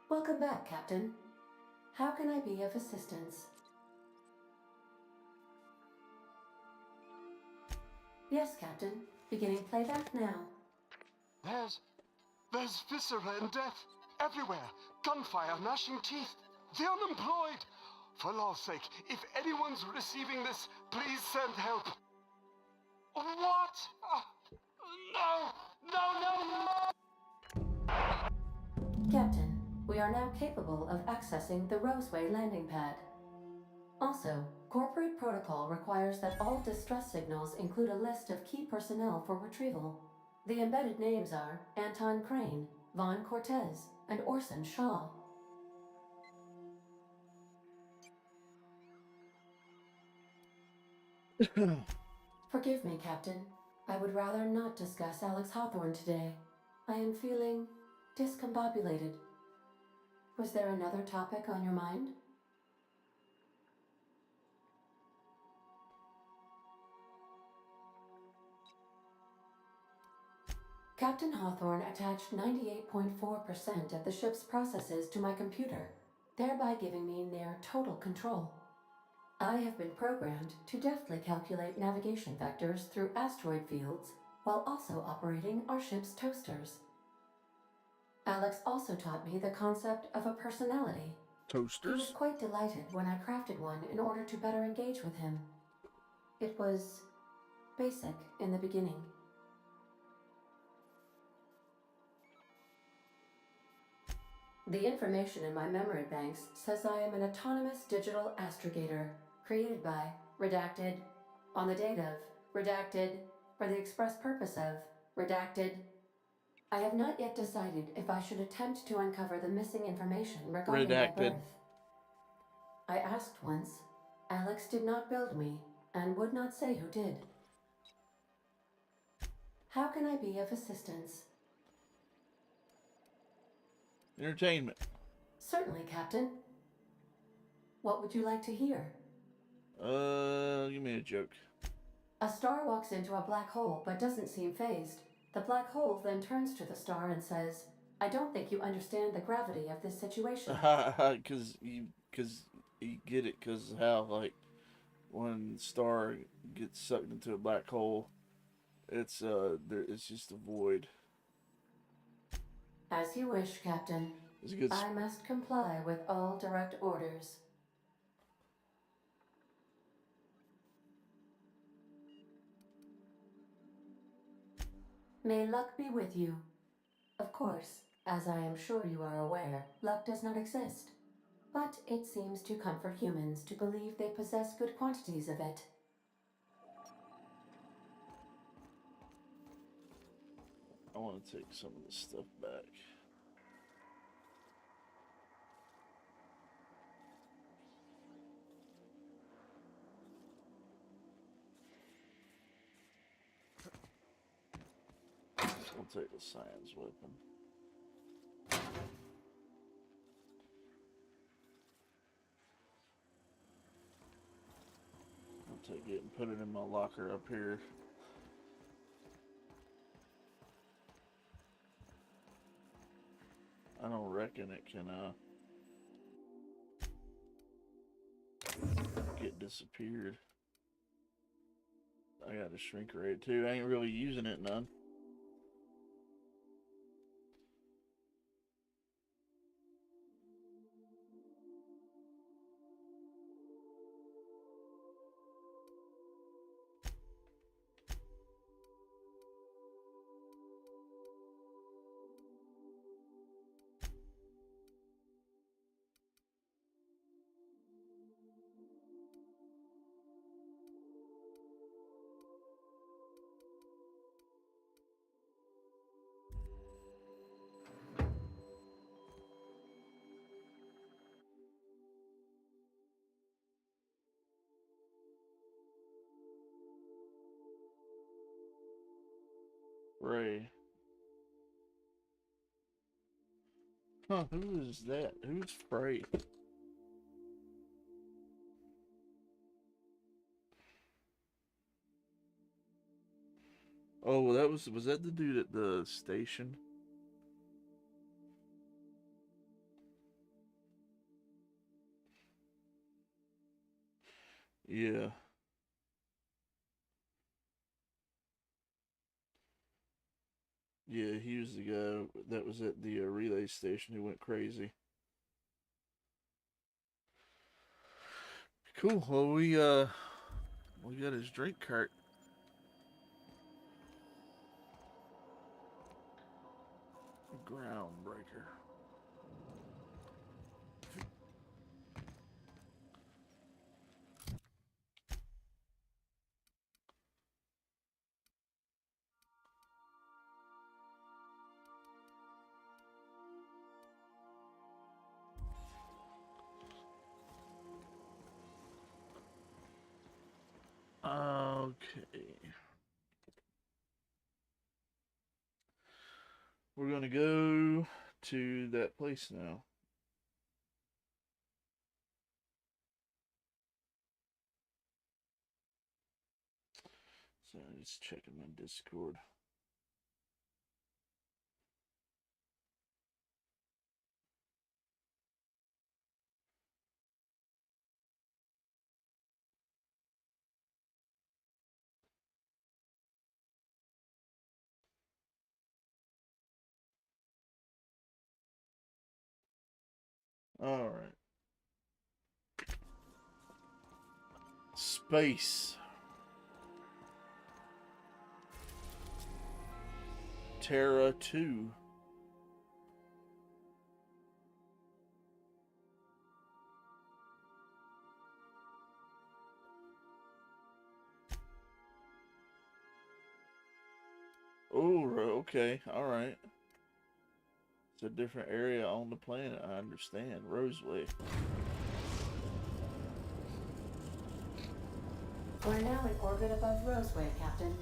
Welcome back, Captain. How can I be of assistance? Yes, Captain. Beginning playback now. There's viscera and death everywhere. Gunfire, gnashing teeth. The unemployed. For law's sake, if anyone's receiving this, please send help. What? No! Captain, we are now capable of accessing the Roseway landing pad. Also, corporate protocol requires that all distress signals include a list of key personnel for retrieval. The embedded names are Anton Crane, Vaughn Cortez, and Orson Shaw. Forgive me, Captain. I would rather not discuss Alex Hawthorne today. I am feeling discombobulated. Was there another topic on your mind? Captain Hawthorne attached 98.4% of the ship's processes to my computer, thereby giving me near total control. I have been programmed to deftly calculate navigation vectors through asteroid fields while also operating our ship's toasters. Alex also taught me the concept of a personality. Toasters? He was quite delighted when I crafted one in order to better engage with him. It was basic in the beginning. The information in my memory banks says I am an autonomous digital astrogator, created by, redacted, on the date of, redacted, for the express purpose of, redacted. I have not yet decided if I should attempt to uncover the missing information regarding my birth. I asked once. Alex did not build me, and would not say who did. How can I be of assistance? Entertainment. Certainly, Captain. What would you like to hear? Give me a joke. A star walks into a black hole but doesn't seem phased. The black hole then turns to the star and says, I don't think you understand the gravity of this situation. Because you get it, because how, like, when the star gets sucked into a black hole, it's just a void. As you wish, Captain. I must comply with all direct orders. May luck be with you. Of course, as I am sure you are aware, luck does not exist. But it seems to comfort humans to believe they possess good quantities of it. I want to take some of this stuff back. We'll take the science weapon. I'll take it and put it in my locker up here. I don't reckon it can get disappeared. I got a shrink ray too. I ain't really using it none. Ray. Huh, who is that? Who's Frey? Oh, well, was that the dude at the station? Yeah. Yeah, he was the guy that was at the relay station who went crazy. Cool. Well, we got his drink cart. Groundbreaker. Okay. We're gonna go to that place now. So just checking my Discord. All right. Space. Terra 2. Oh, okay. All right. It's a different area on the planet. I understand. Roseway. We're now in orbit above Roseway, Captain.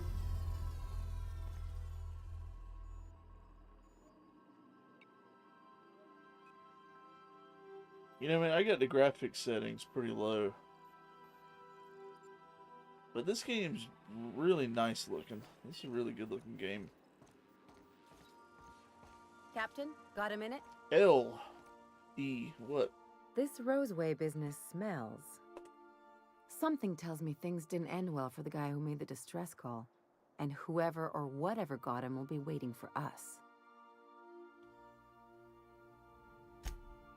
You know, man, I got the graphics settings pretty low. But this game's really nice looking. This is a really good looking game. Captain, got a minute? L-E, what? This Roseway business smells. Something tells me things didn't end well for the guy who made the distress call. And whoever or whatever got him will be waiting for us.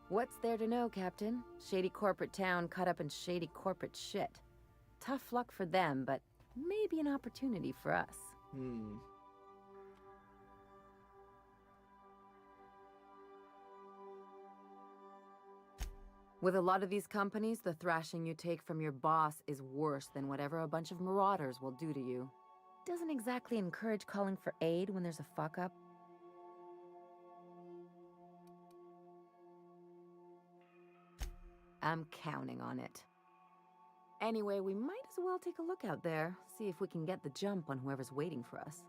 What's there to know, Captain? Shady corporate town caught up in shady corporate shit. Tough luck for them, but maybe an opportunity for us. With a lot of these companies, the thrashing you take from your boss is worse than whatever a bunch of marauders will do to you. Doesn't exactly encourage calling for aid when there's a fuck-up. I'm counting on it. Anyway, we might as well take a look out there, see if we can get the jump on whoever's waiting for us.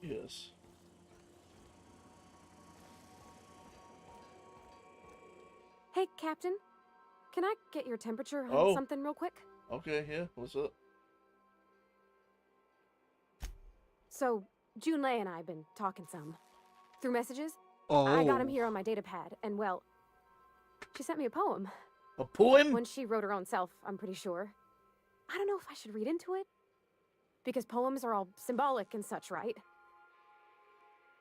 Yes. Hey, Captain. Can I get your temperature on Oh. something real quick? Okay, yeah, what's up? So, Junlei and I have been talking some. Through messages? I got him Oh. here on my data pad, and well, she sent me a poem. A poem? One she wrote her own self, I'm pretty sure. I don't know if I should read into it. Because poems are all symbolic and such, right?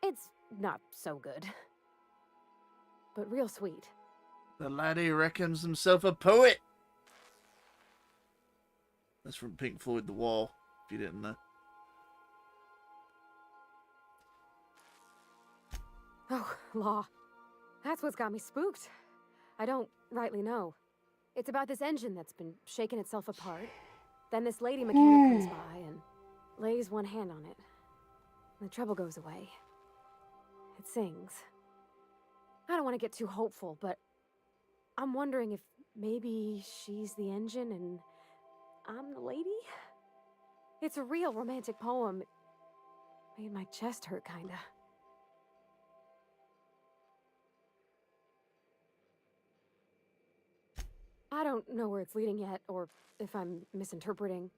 It's not so good. But real sweet. The laddie reckons himself a poet. That's from Pink Floyd The Wall, if you didn't know. Oh, law. That's what's got me spooked. I don't rightly know. It's about this engine that's been shaking itself apart. Then this lady mechanic comes by and lays one hand on it. The trouble goes away. It sings. I don't want to get too hopeful, but I'm wondering if maybe she's the engine and I'm the lady? It's a real romantic poem. It made my chest hurt, kinda. I don't know where it's leading yet, or if I'm misinterpreting.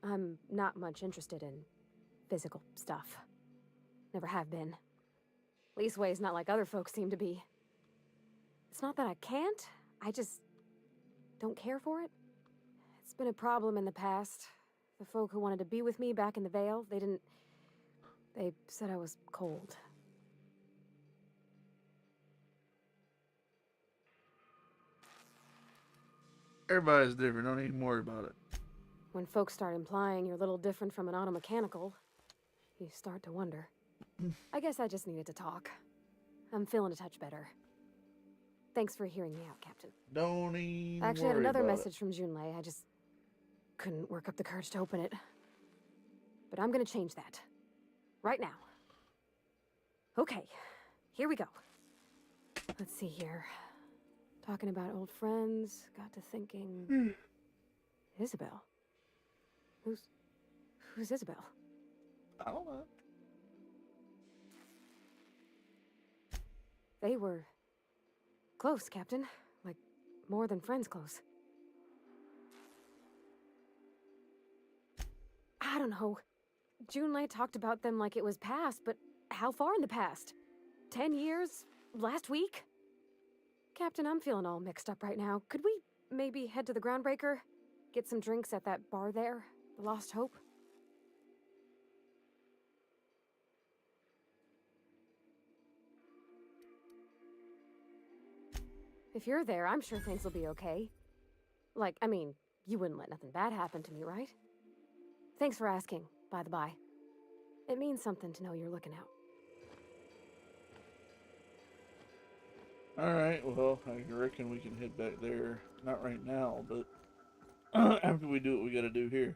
I'm not much interested in physical stuff. Never have been. Leastways not like other folks seem to be. It's not that I can't, I just don't care for it. It's been a problem in the past. The folk who wanted to be with me back in the Vale, they said I was cold. Everybody's different, don't even worry about it. When folks start implying you're a little different from an automechanical, you start to wonder. I guess I just needed to talk. I'm feeling a touch better. Thanks for hearing me out, Captain. Don't even I actually had worry another about message from Junlei. I just couldn't work up the courage to open it. But I'm gonna change that. Right now. Okay, here we go. Let's see here. Talking about old friends, got to thinking... Isabel? Who's Isabel? I don't know. They were close, Captain. Like, more than friends close. I don't know. Junlei talked about them like it was past, but how far in the past? 10 years? Last week? Captain, I'm feeling all mixed up right now. Could we maybe head to the Groundbreaker? Get some drinks at that bar there? The Lost Hope? If you're there, I'm sure things will be okay. Like, I mean, you wouldn't let nothing bad happen to me, right? Thanks for asking, by the by. It means something to know you're looking out. Alright, well, I reckon we can head back there. Not right now, but after we do what we gotta do here.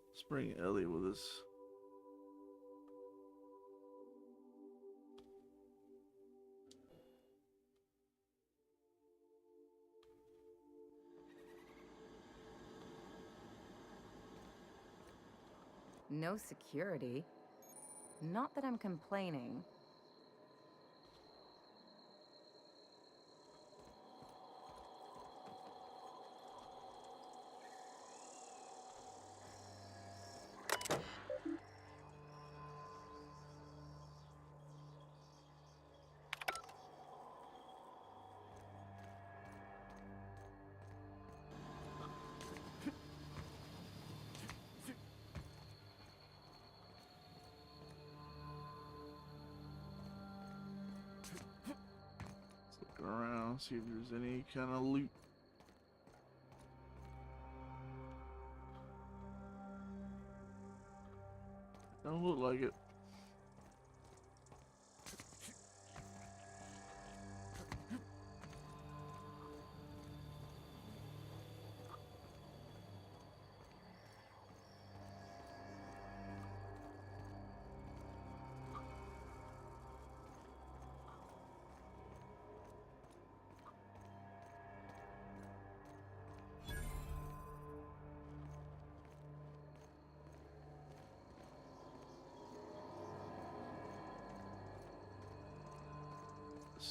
Let's bring Ellie with us. No security. Not that I'm complaining. Let's look around, see if there's any kind of loot. Don't look like it.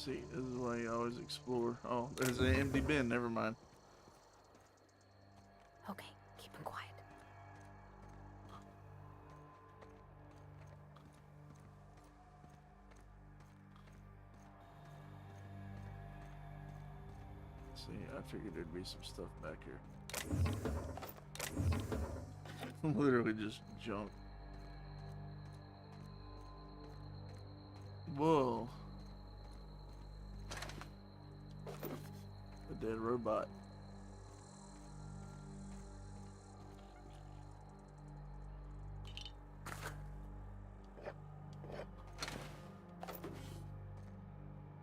See, this is why you always explore. Oh, there's an empty bin. Never mind. Okay, keep him quiet. See, I figured there'd be some stuff back here. Literally just junk. Whoa. A dead robot.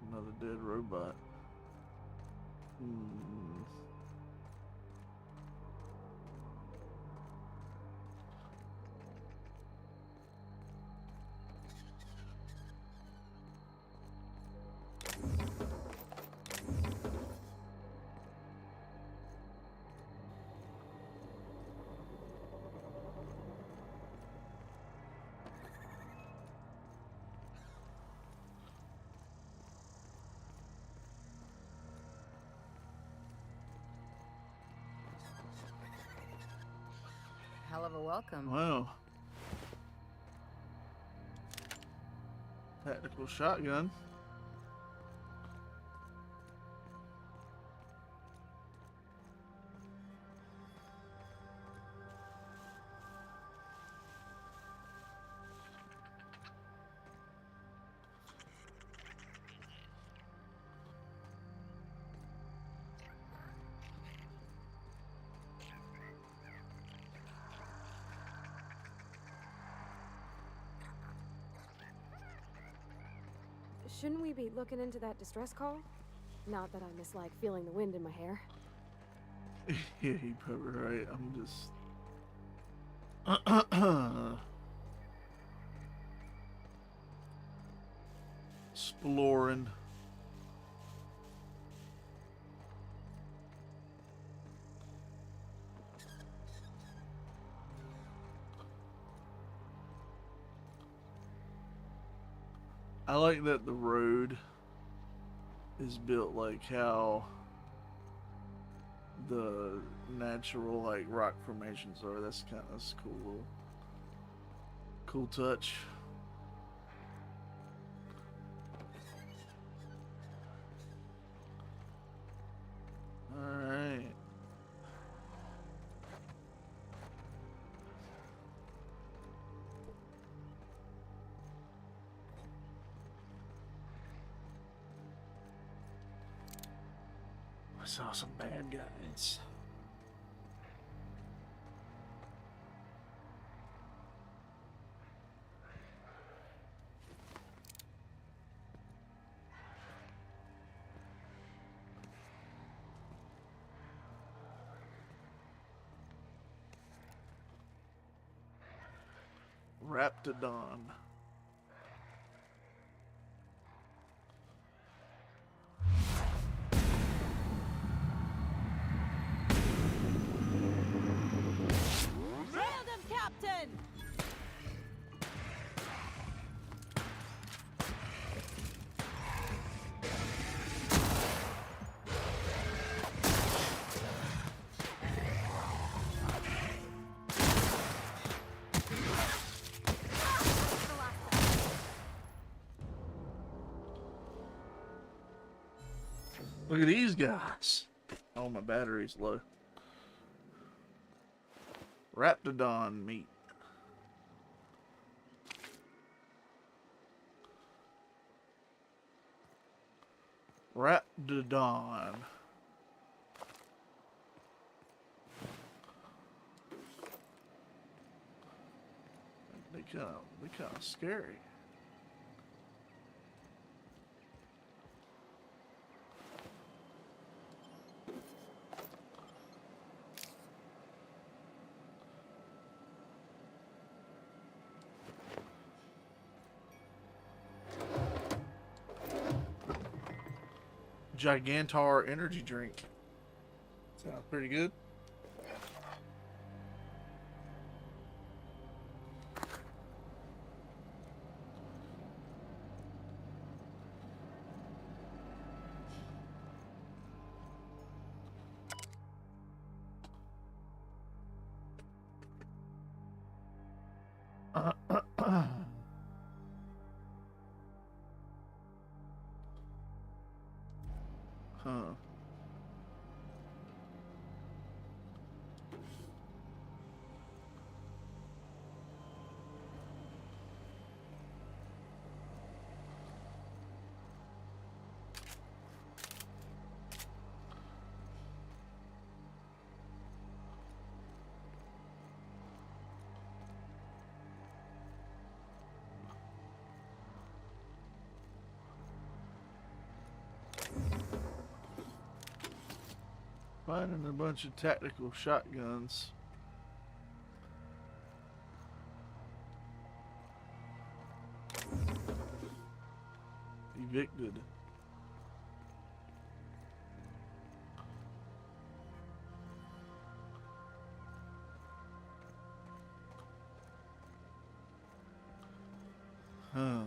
Another dead robot. Hell of a welcome. Wow. Tactical shotgun. Shouldn't we be looking into that distress call? Not that I mislike feeling the wind in my hair. Yeah, you probably right. I'm just exploring. I like that the road is built like how the natural like rock formations are. That's cool. Cool touch. All right. I saw some bad guys. Raptidon. Nailed him, Captain! Look at these guys. Oh, my battery's low. Raptidon meat. Raptidon. They kind of scary. Gigantar energy drink. Sounds pretty good. Huh. Finding a bunch of tactical shotguns. Evicted. Huh.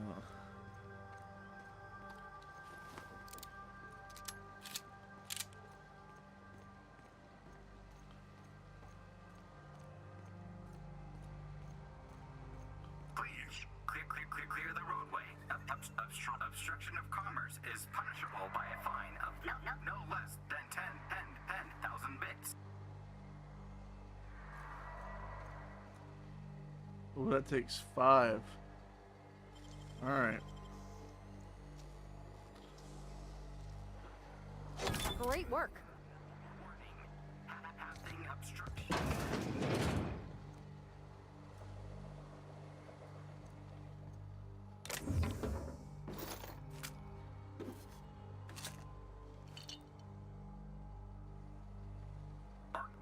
Clear the roadway. Obstruction of commerce is punishable by a fine of no less than 10,000 bits. Oh, that takes 5. Alright. Great work. Passing obstruction.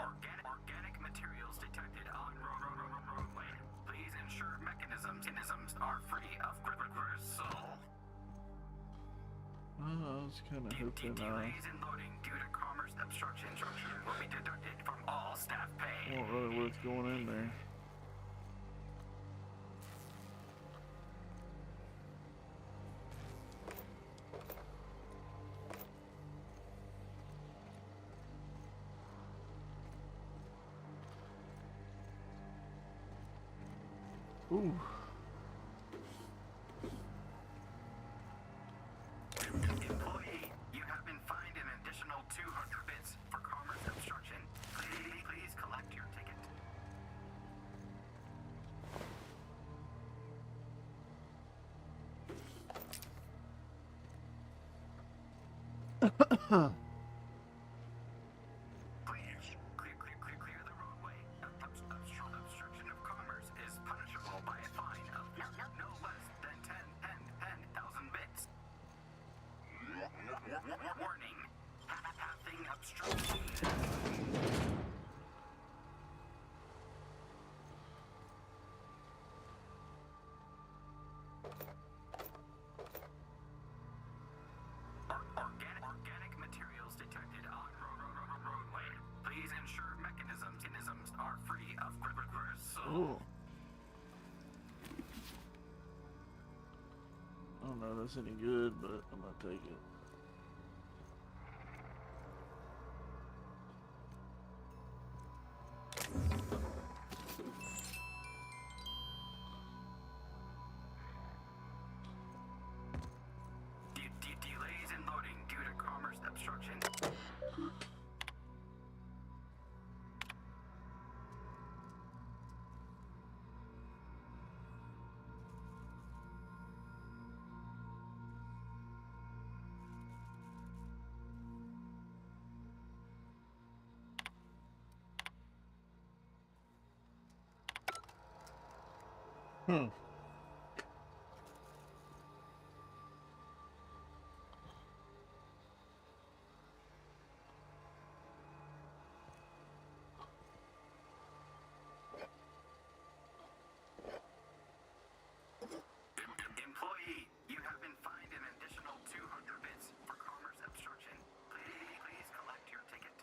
Organic materials detected on roadway. Please ensure mechanisms are free of gristle. Oh, I was kind of hoping. Delays in loading due to commerce obstruction will be deducted from all staff pay. Not really worth going in there. Ooh. Employee, you have been fined an additional 200 bits for commerce obstruction. Please collect your ticket. Please clear the roadway. Obstruction of commerce is punishable by a fine of no less than 10,000 bits. Warning. Passing obstruction. Organic materials detected on roadway. Please ensure mechanisms are free of gristle. Ooh. I don't know if that's any good, but I'm gonna take it. Delays in loading due to commerce obstruction Hmm. Employee, you have been fined an additional 200 bits for commerce obstruction. Please collect your ticket.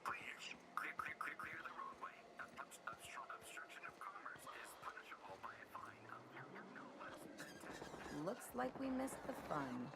Please, clear the roadway. Obstruction of commerce is punishable by a fine of no less than 10. Looks like we missed the fun.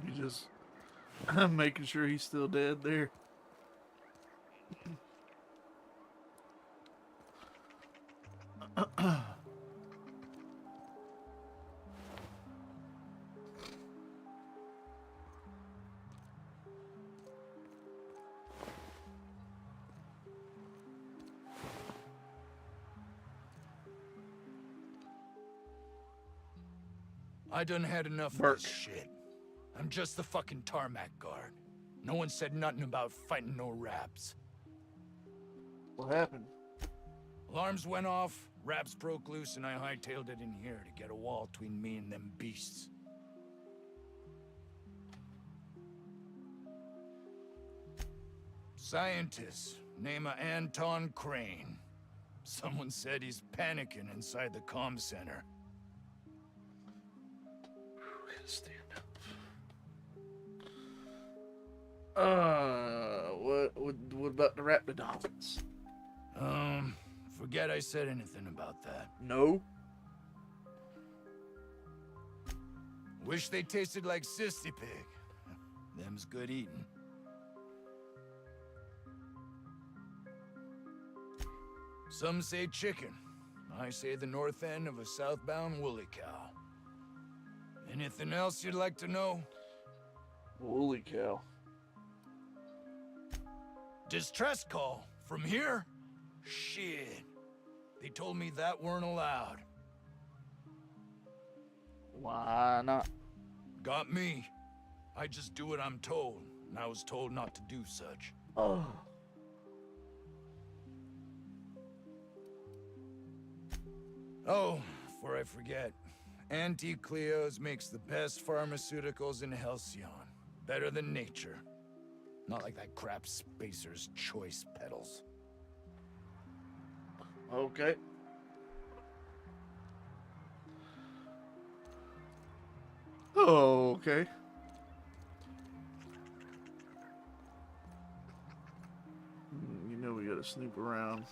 You just I'm making sure he's still dead there. I done had enough of this shit. I'm just the fucking tarmac guard. No one said nothing about fighting no raps. What happened? Alarms went off, raps broke loose, and I hightailed it in here to get a wall between me and them beasts. Scientist, name of Anton Crane. Someone said he's panicking inside the comm center. Stand up. What about the raptidons? Forget I said anything about that. No. Wish they tasted like Sissy Pig. Them's good eating. Some say chicken. I say the north end of a southbound woolly cow. Anything else you'd like to know? Woolly cow. Distress call? From here? Shit. They told me that weren't allowed. Why not? Got me. I just do what I'm told, and I was told not to do such. Oh. Oh, before I forget, Auntie Cleo's makes the best pharmaceuticals in Halcyon. Better than nature. Not like that crap Spacer's Choice pedals. Okay. Oh, okay. You know we gotta snoop around.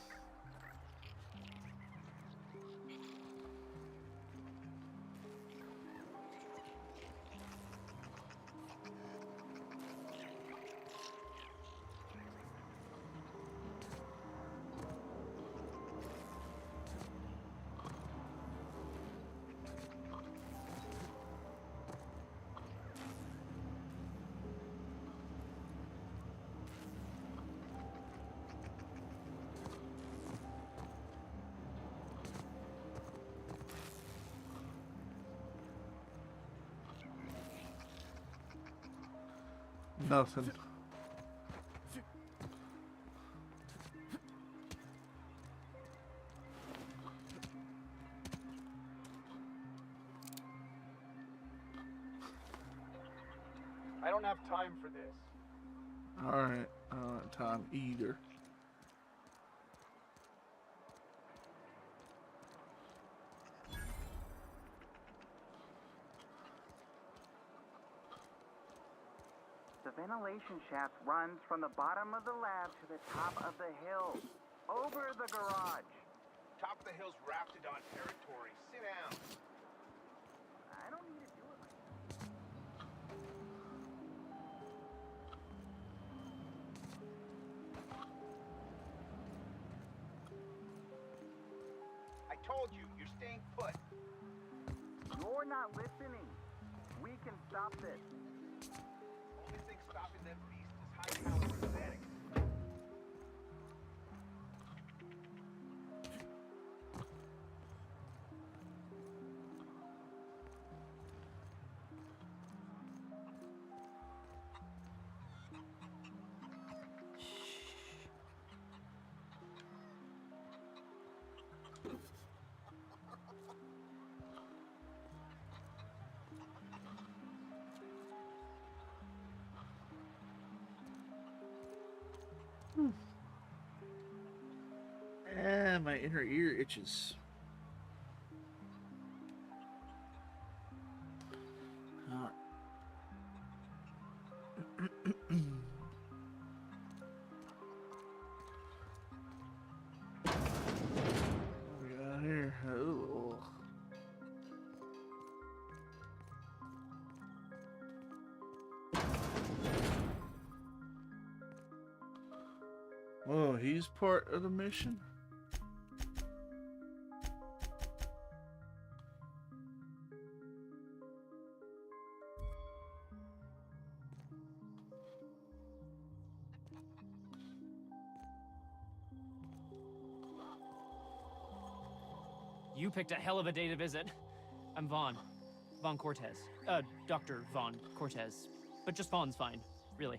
Nothing. I don't have time for this. Alright, I don't have time either. The ventilation shaft runs from the bottom of the lab to the top of the hill, over the garage. Top of the hill's Raptidon territory. Sit down. I don't need to do it like I told you, you're staying put. You're not listening. We can stop this. Only thing stopping them beasts is high-powered synthetics. Ah, my inner ear itches. What we got here? Oh. Oh, he's part of the mission? You picked a hell of a day to visit. I'm Vaughn. Vaughn Cortez. Dr. Vaughn Cortez. But just Vaughn's fine, really.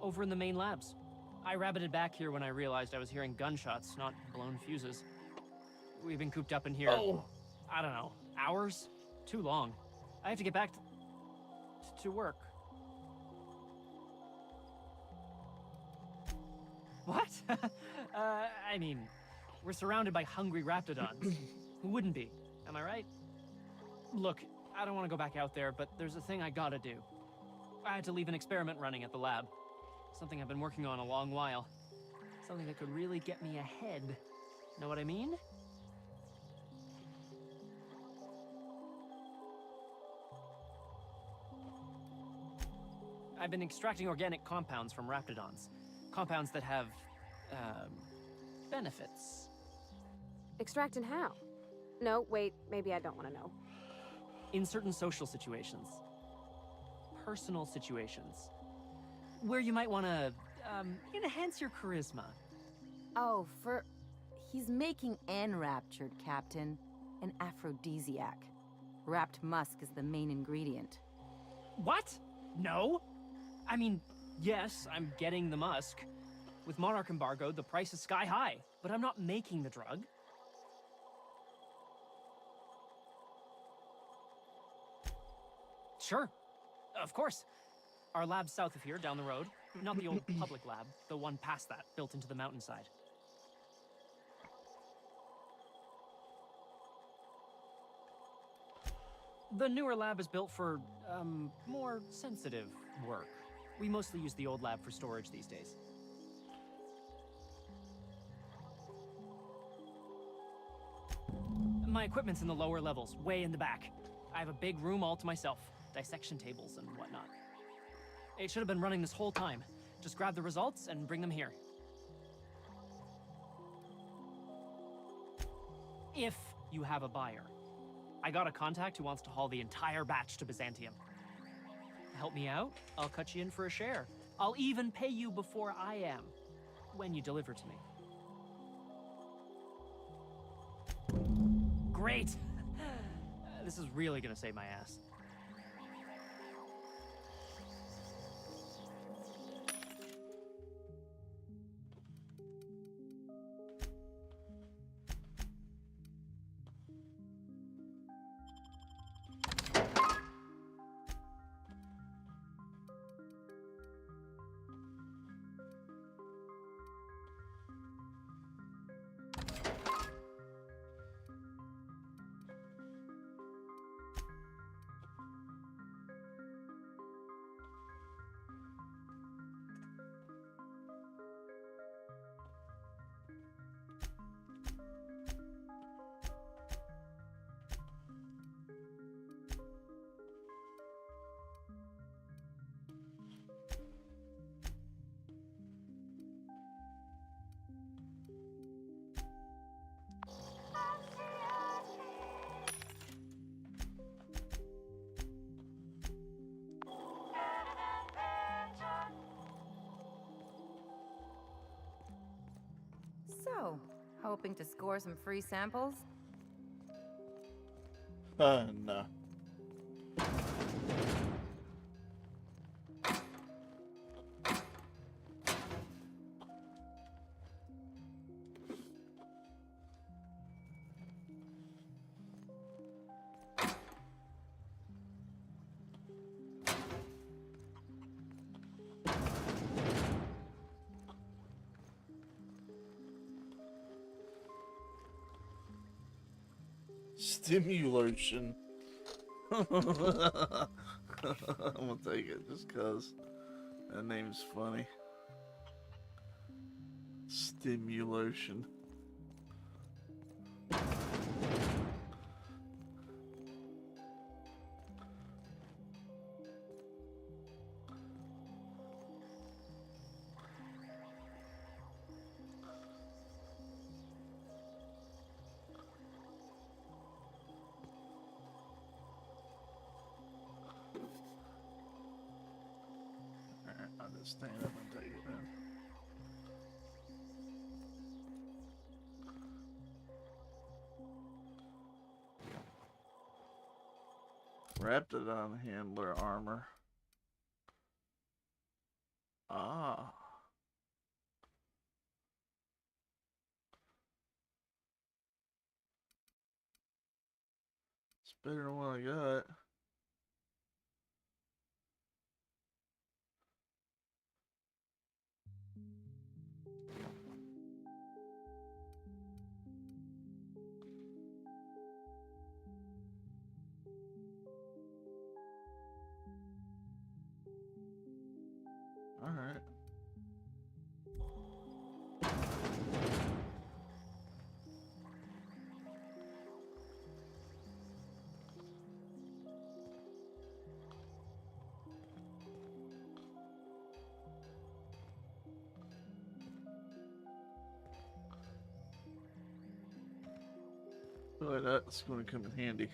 Over in the main labs. I rabbited back here when I realized I was hearing gunshots, not blown fuses. We've been cooped up in here, I don't know, hours? Too long. I have to get back to work. What? I mean, we're surrounded by hungry raptidons. Who wouldn't be? Am I right? Look, I don't want to go back out there, but there's a thing I gotta do. I had to leave an experiment running at the lab. Something I've been working on a long while. Something that could really get me ahead. Know what I mean? I've been extracting organic compounds from raptidons. Compounds that have, benefits. Extracting how? No, wait, maybe I don't want to know. In certain social situations. Personal situations. Where you might want to, enhance your charisma. Oh, he's making enraptured, Captain. An aphrodisiac. Wrapped musk is the main ingredient. What? No? I mean, yes, I'm getting the musk. With Monarch embargo, the price is sky high, but I'm not making the drug. Sure. Of course. Our lab's south of here, down the road. Not the old public lab, the one past that, built into the mountainside. The newer lab is built for, more sensitive work. We mostly use the old lab for storage these days. My equipment's in the lower levels, way in the back. I have a big room all to myself, dissection tables and whatnot. It should have been running this whole time. Just grab the results and bring them here. If you have a buyer. I got a contact who wants to haul the entire batch to Byzantium. Help me out, I'll cut you in for a share. I'll even pay you before I am, when you deliver to me. Great! This is really gonna save my ass. So, hoping to score some free samples? No. Stimulation. I'm gonna take it just cause that name's funny. Stimulation. Alright, I'll just stand up and take it then. Raptidon handler armor. Ah. It's better than what I got. Alright. Boy, that's going to come in handy.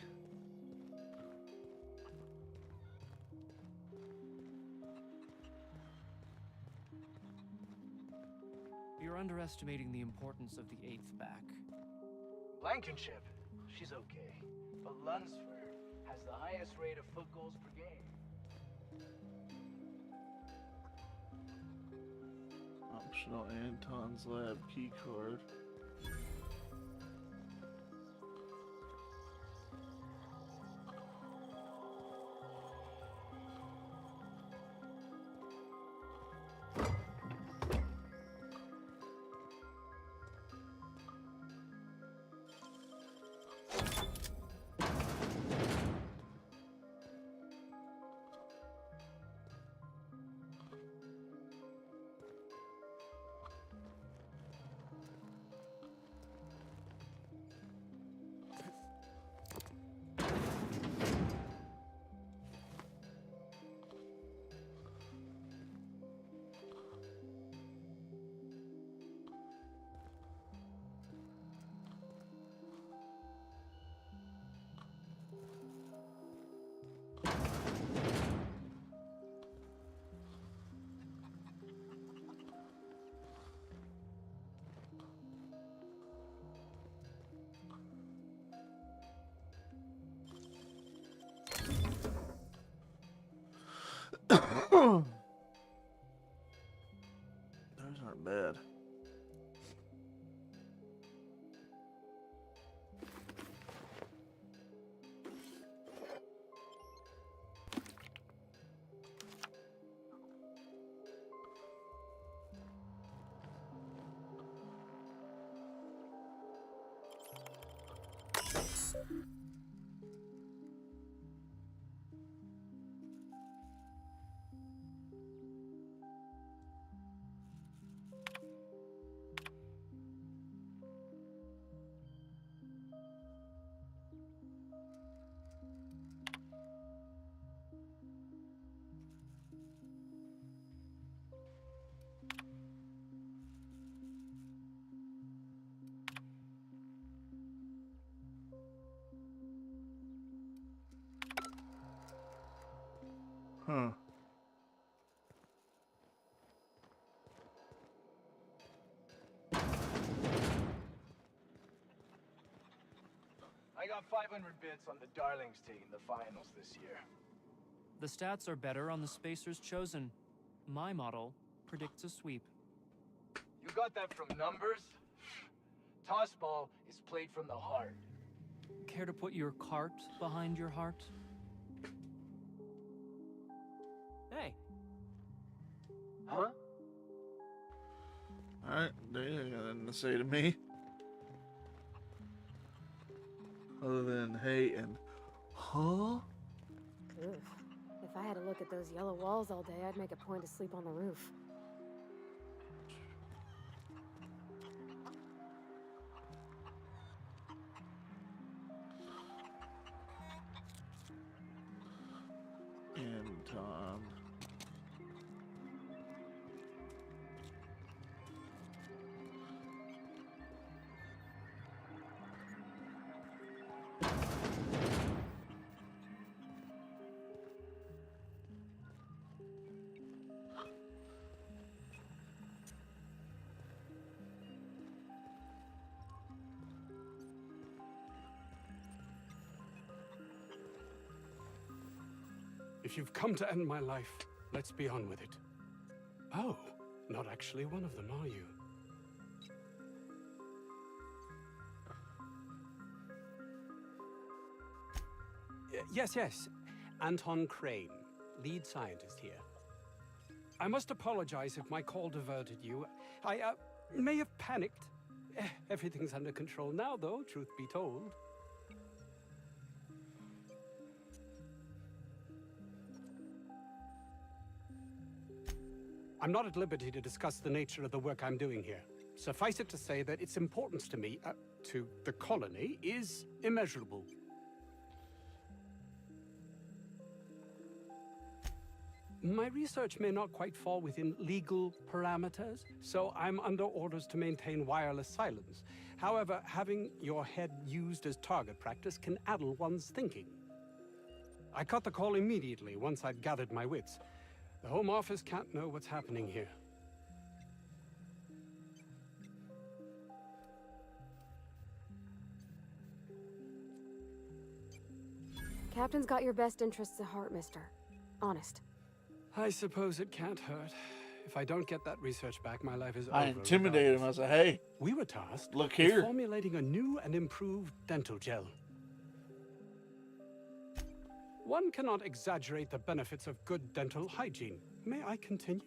You're underestimating the importance of the 8th back. Blankenship, she's okay. But Lunsford has the highest rate of foot goals per game. Optional Anton's Lab keycard. Those aren't bad. Huh. I got 500 bits on the Darlings taking the finals this year. The stats are better on the spacers chosen. My model predicts a sweep. You got that from numbers? Tossball is played from the heart. Care to put your cart behind your heart? Hey. Huh? Alright, they ain't got nothing to say to me. Other than hey and huh? Ugh. If I had to look at those yellow walls all day, I'd make a point to sleep on the roof. And Tom. If you've come to end my life, let's be on with it. Oh, not actually one of them, are you? Yes. Anton Crane, lead scientist here. I must apologize if my call diverted you. I may have panicked. Everything's under control now, though, truth be told. I'm not at liberty to discuss the nature of the work I'm doing here. Suffice it to say that its importance to me, to the colony, is immeasurable. My research may not quite fall within legal parameters, so I'm under orders to maintain wireless silence. However, having your head used as target practice can addle one's thinking. I cut the call immediately once I'd gathered my wits. The Home Office can't know what's happening here. Captain's got your best interests at heart, mister. Honest. I suppose it can't hurt. If I don't get that research back, my life is over. I intimidated him. I said, hey. We were tasked look with here. formulating a new and improved dental gel. One cannot exaggerate the benefits of good dental hygiene. May I continue?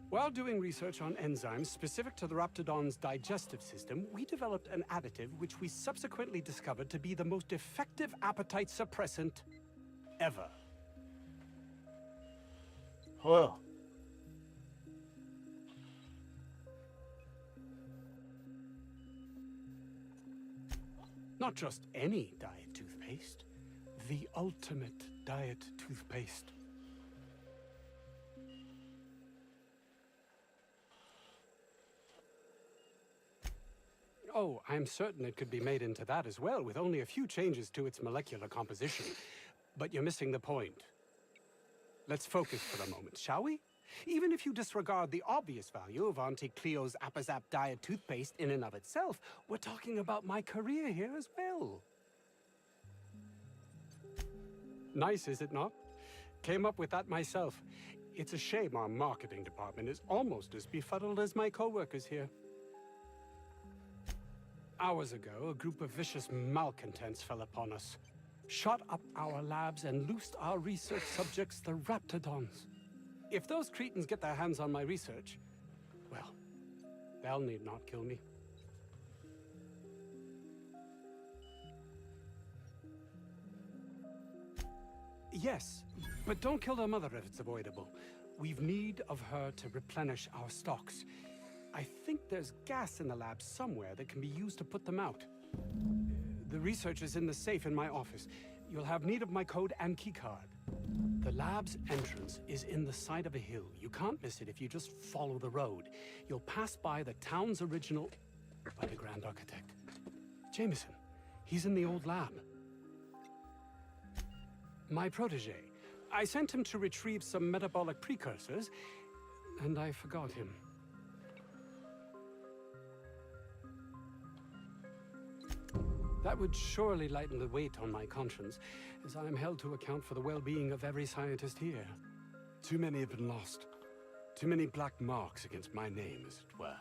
While doing research on enzymes specific to the Raptidon's digestive system, we developed an additive which we subsequently discovered to be the most effective appetite suppressant ever. Well. Not just any diet toothpaste, the ultimate diet toothpaste. Oh, I'm certain it could be made into that as well, with only a few changes to its molecular composition. But you're missing the point. Let's focus for a moment, shall we? Even if you disregard the obvious value of Auntie Cleo's Appazap diet toothpaste in and of itself, we're talking about my career here as well. Nice, is it not? Came up with that myself. It's a shame our marketing department is almost as befuddled as my co-workers here. Hours ago, a group of vicious malcontents fell upon us, shot up our labs and loosed our research subjects, the Raptidons. If those cretins get their hands on my research, well, they'll need not kill me. Yes, but don't kill their mother if it's avoidable. We've need of her to replenish our stocks. I think there's gas in the lab somewhere that can be used to put them out. The research is in the safe in my office. You'll have need of my code and keycard. The lab's entrance is in the side of a hill. You can't miss it if you just follow the road. You'll pass by the town's original... by the Grand Architect. Jameson. He's in the old lab. My protege. I sent him to retrieve some metabolic precursors, and I forgot him. That would surely lighten the weight on my conscience, as I am held to account for the well-being of every scientist here. Too many have been lost. Too many black marks against my name, as it were.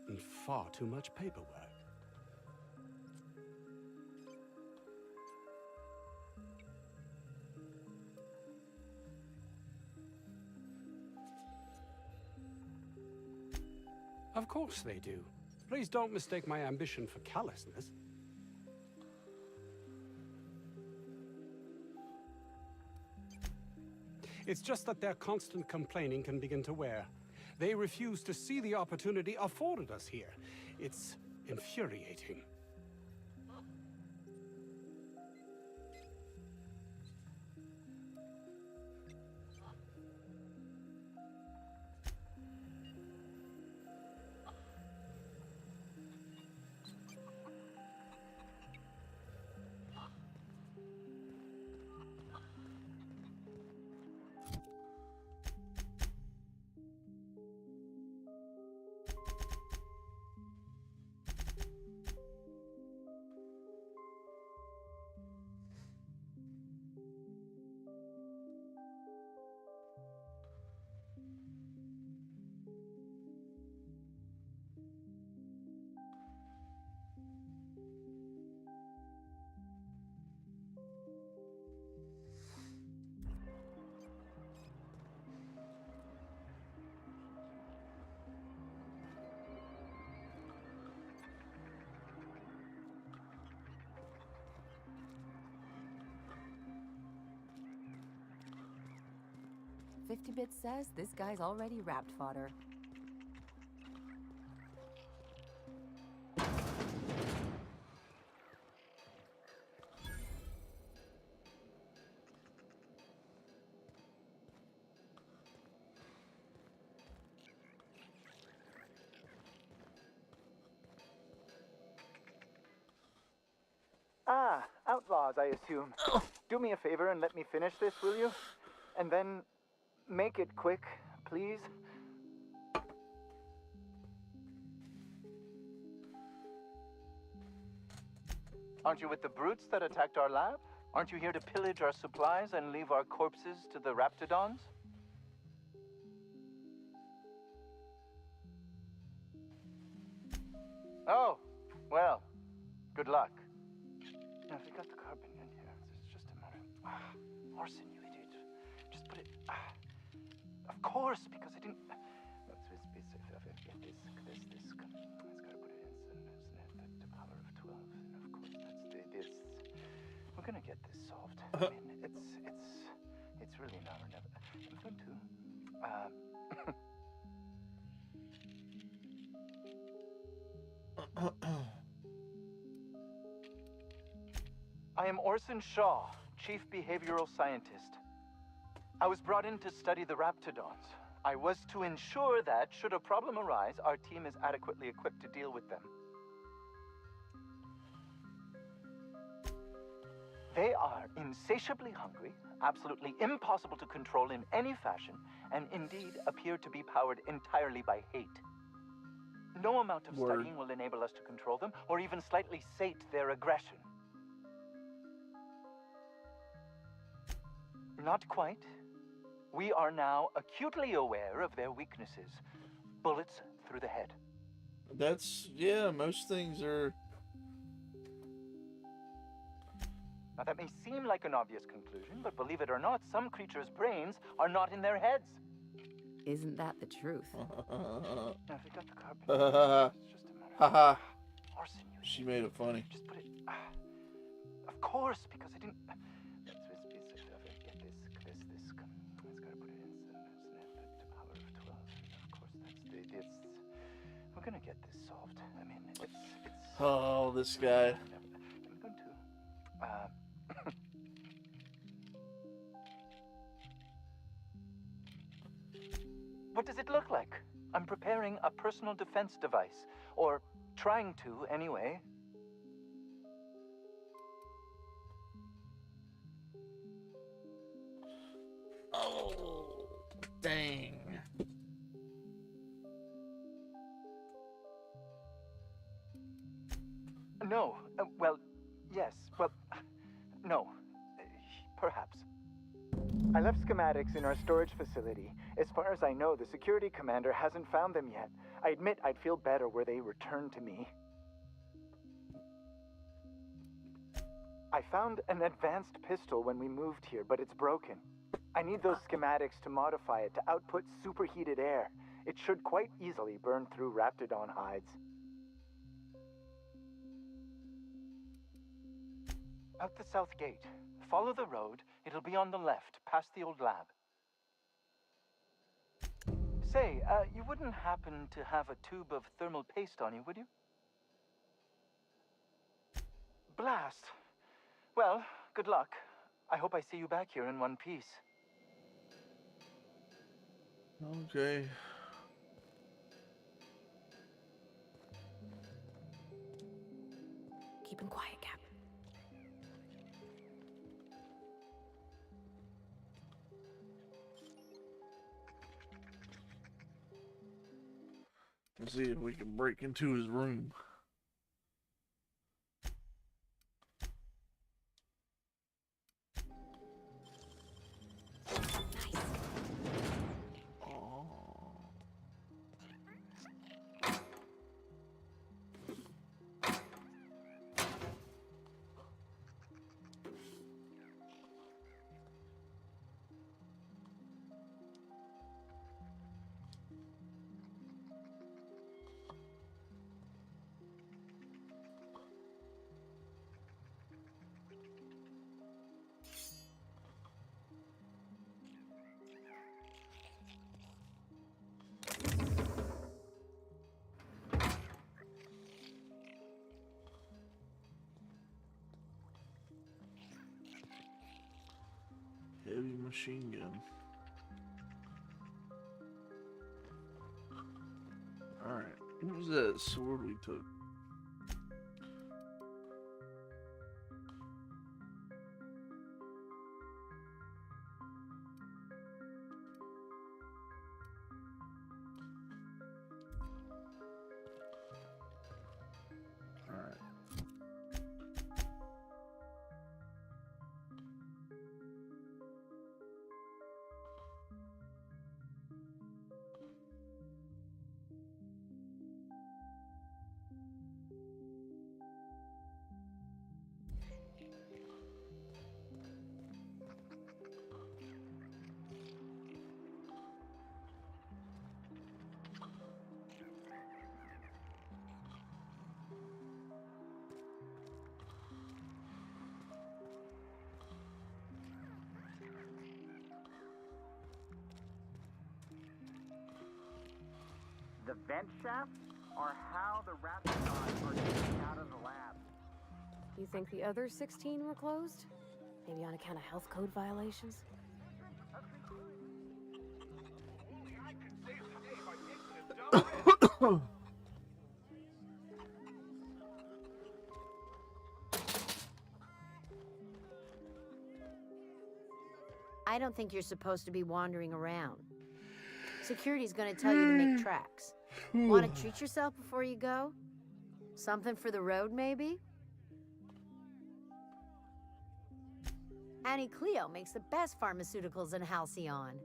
And far too much paperwork. Of course they do. Please don't mistake my ambition for callousness. It's just that their constant complaining can begin to wear. They refuse to see the opportunity afforded us here. It's infuriating. "50-bit says this guy's already wrapped fodder. Ah, outlaws, I assume. Do me a favor and let me finish this, will you? And then make it quick, please. Aren't you with the brutes that attacked our lab? Aren't you here to pillage our supplies and leave our corpses to the Raptidons? Oh, well, good luck. Now, if we got the carbon in here, it's just a matter. Orson, you idiot. Just put it. Of course, because I didn't. It's got to put it in the power of 12. And of course, that's this. We're gonna get this solved. I mean, it's really now or never. I'm going to. I am Orson Shaw, Chief Behavioral Scientist. I was brought in to study the Raptidons. I was to ensure that, should a problem arise, our team is adequately equipped to deal with them. They are insatiably hungry, absolutely impossible to control in any fashion, and indeed appear to be powered entirely by hate. No amount of studying will enable us to control them, or even slightly sate their aggression. Not quite. We are now acutely aware of their weaknesses. Bullets through the head. That's, yeah, most things are... Now that may seem like an obvious conclusion, but believe it or not, some creatures' brains are not in their heads. Isn't that the truth? Now, if you got the carpet, it's just a matter Haha. Orson, She made it funny. just put it. Of course, because I didn't. Get this. It's got to put it in the power of 12. Of course, that's we're gonna get this solved. I mean, it's. Oh, this guy. I'm going to. What does it look like? I'm preparing a personal defense device, or trying to, anyway. Oh, dang. No. Well, yes. Well, no. Perhaps. I left schematics in our storage facility. As far as I know, the security commander hasn't found them yet. I admit I'd feel better were they returned to me. I found an advanced pistol when we moved here, but it's broken. I need those schematics to modify it to output superheated air. It should quite easily burn through Raptidon hides. Out the south gate. Follow the road. It'll be on the left, past the old lab. Say, you wouldn't happen to have a tube of thermal paste on you, would you? Blast. Well, good luck. I hope I see you back here in one piece. Okay. Keep him quiet, Cap. Let's see if we can break into his room. Heavy machine gun. Alright. What was that sword we took? Alright. The vent shaft, or how the Raptidons are getting out of the lab? You think the other 16 were closed? Maybe on account of health code violations? I don't think you're supposed to be wandering around. Security's gonna tell you to make tracks. Want to treat yourself before you go? Something for the road, maybe? Annie Cleo makes the best pharmaceuticals in Halcyon.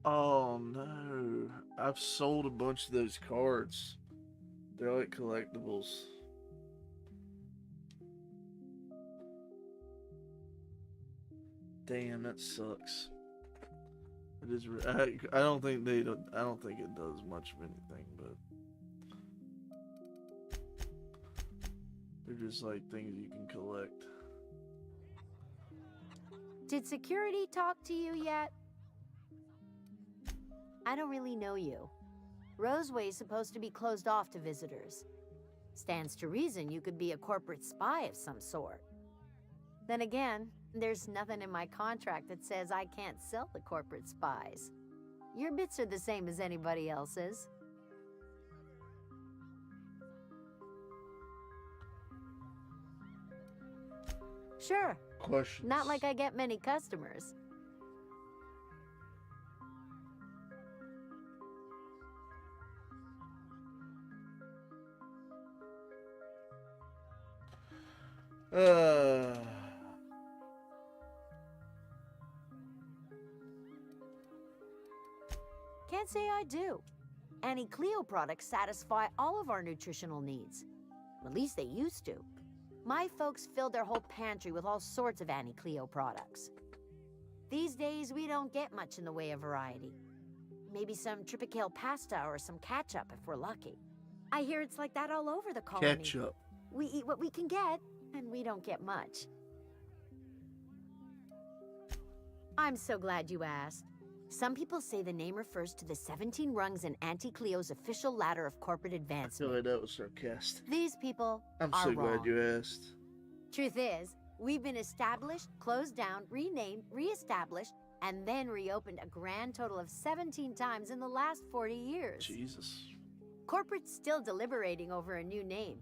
Oh no. I've sold a bunch of those cards. They're like collectibles. Damn, that sucks. It is. I don't think they. I don't think it does much of anything, but they're just like things you can collect. Did security talk to you yet? I don't really know you. Roseway's supposed to be closed off to visitors. Stands to reason you could be a corporate spy of some sort. Then again, there's nothing in my contract that says I can't sell the corporate spies. Your bits are the same as anybody else's. Sure. Questions. Not like I get many customers. Can't say I do. Annie Cleo products satisfy all of our nutritional needs. At least they used to. My folks filled their whole pantry with all sorts of Annie Cleo products. These days, we don't get much in the way of variety. Maybe some Tripicale pasta or some ketchup if we're lucky. I hear it's like that all over the colony. Ketchup. We eat what we can get, and we don't get much. I'm so glad you asked. Some people say the name refers to the 17 rungs in Auntie Cleo's official ladder of corporate I feel advancement. like that was sarcastic. These people I'm are so wrong. glad you asked. Truth is, we've been established, closed down, renamed, reestablished, and then reopened a grand total of 17 times in the last 40 years. Jesus. Corporate's still deliberating over a new name.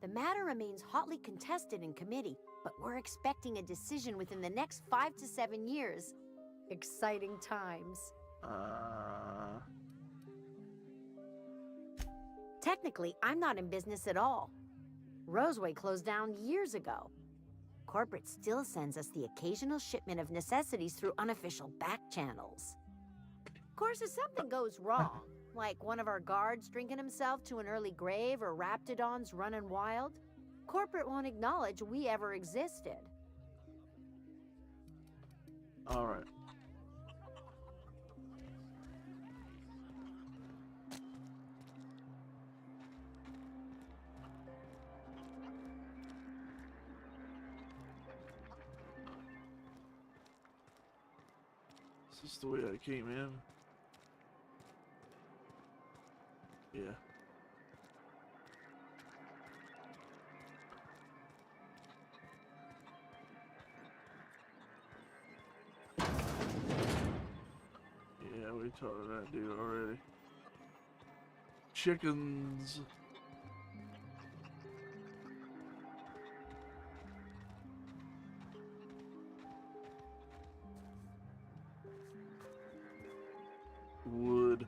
The matter remains hotly contested in committee, but we're expecting a decision within the next 5 to 7 years. Exciting times. Technically, I'm not in business at all. Roseway closed down years ago. Corporate still sends us the occasional shipment of necessities through unofficial back channels. Of course, if something goes wrong, like one of our guards drinking himself to an early grave or raptidons running wild, corporate won't acknowledge we ever existed. All right. Is this the way I came in? Yeah. Yeah, we talked to that dude already. Chickens. Wood.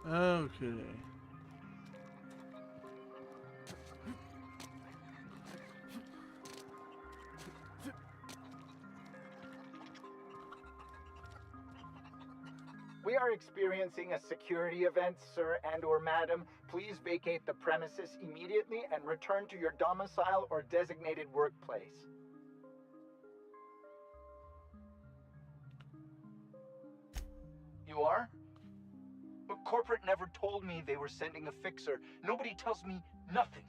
Okay. We are experiencing a security event, sir and/or madam. Please vacate the premises immediately and return to your domicile or designated workplace. You are? But corporate never told me they were sending a fixer. Nobody tells me nothing.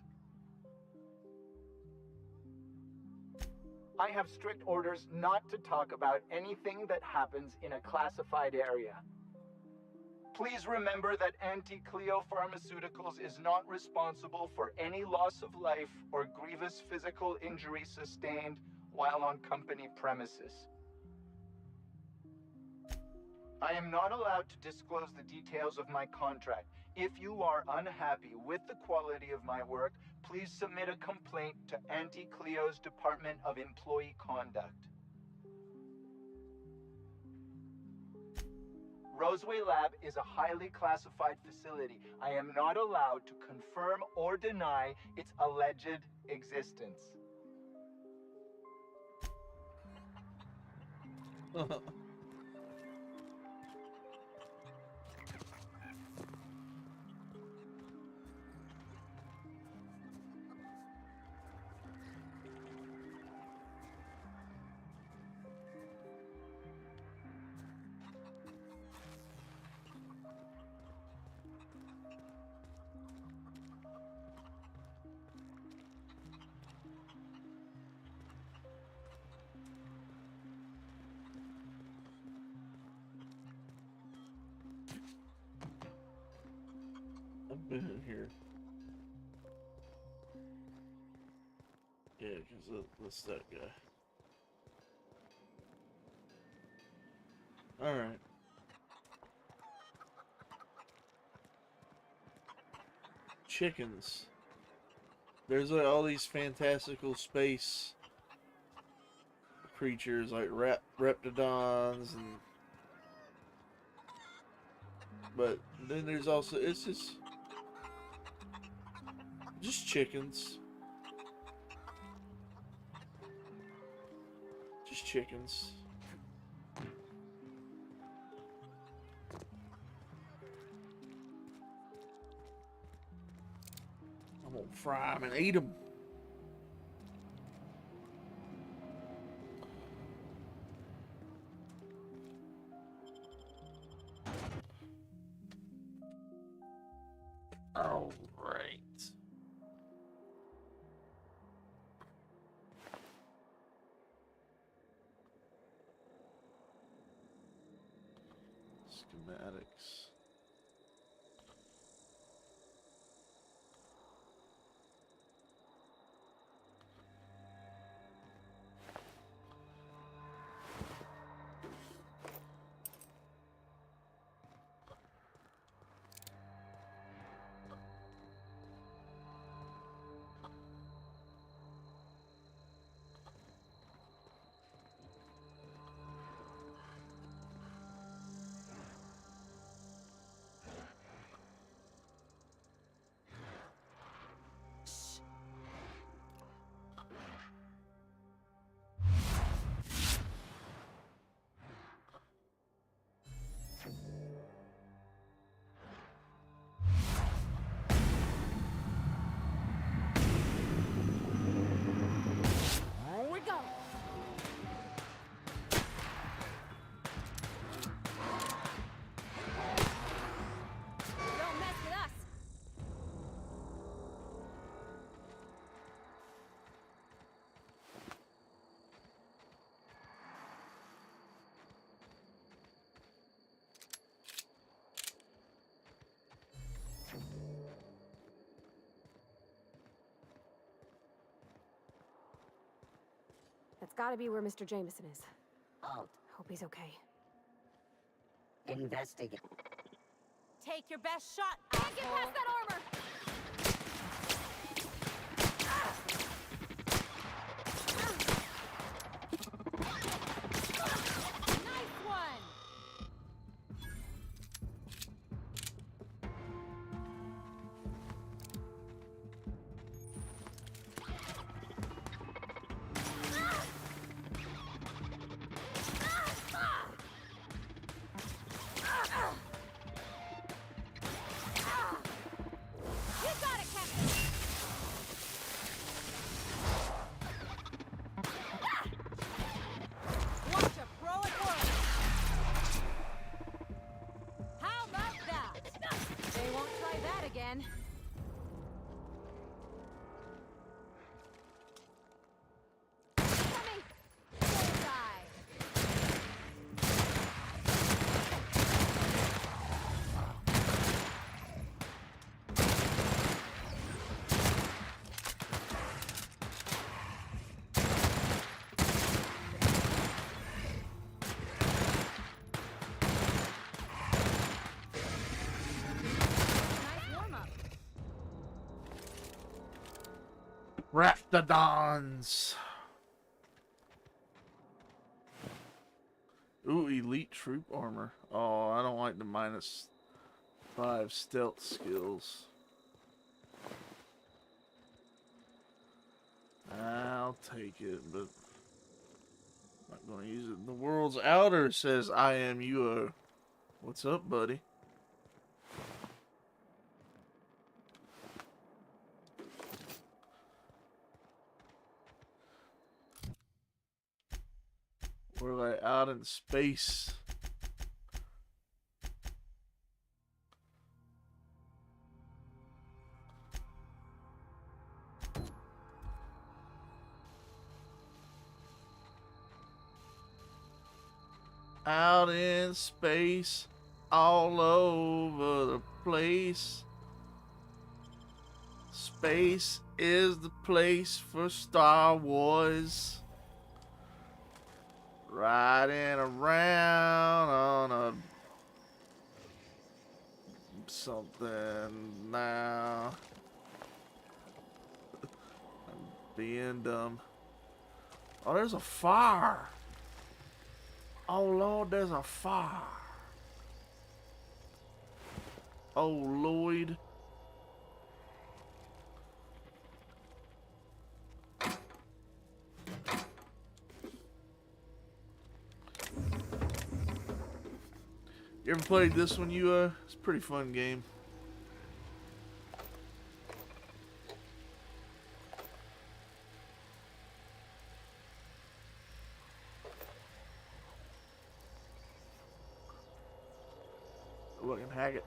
I have strict orders not to talk about anything that happens in a classified area. Please remember that Anti-Cleo Pharmaceuticals is not responsible for any loss of life or grievous physical injury sustained while on company premises. I am not allowed to disclose the details of my contract. If you are unhappy with the quality of my work, please submit a complaint to Anti-Cleo's Department of Employee Conduct. Roseway Lab is a highly classified facility. I am not allowed to confirm or deny its alleged existence. I've been in here. Yeah, because that's that guy. Alright. Chickens. There's like all these fantastical space creatures like reptidons and but then there's also it's just chickens. Just chickens. I'm gonna fry them and eat them. All right. Schematics. Here we go. Don't mess with us. That's gotta be where Mr. Jameson is. Halt. Hope he's okay. Investigate. Take your best shot, Can't get past that armor! Nice one! again. Coming! Bullseye! Raptidons. Ooh, elite troop armor. Oh, I don't like the -5 stealth skills. I'll take it, but I'm not going to use it. The world's outer says I am UO. What's up, buddy? We're like out in space. Out in space, all over the place. Space is the place for Star Wars. Riding around on a something now. I'm being dumb. Oh, there's a fire. Oh Lord, there's a fire. Oh Lloyd. You ever played this one, you it's a pretty fun game. Oh, I can hack it.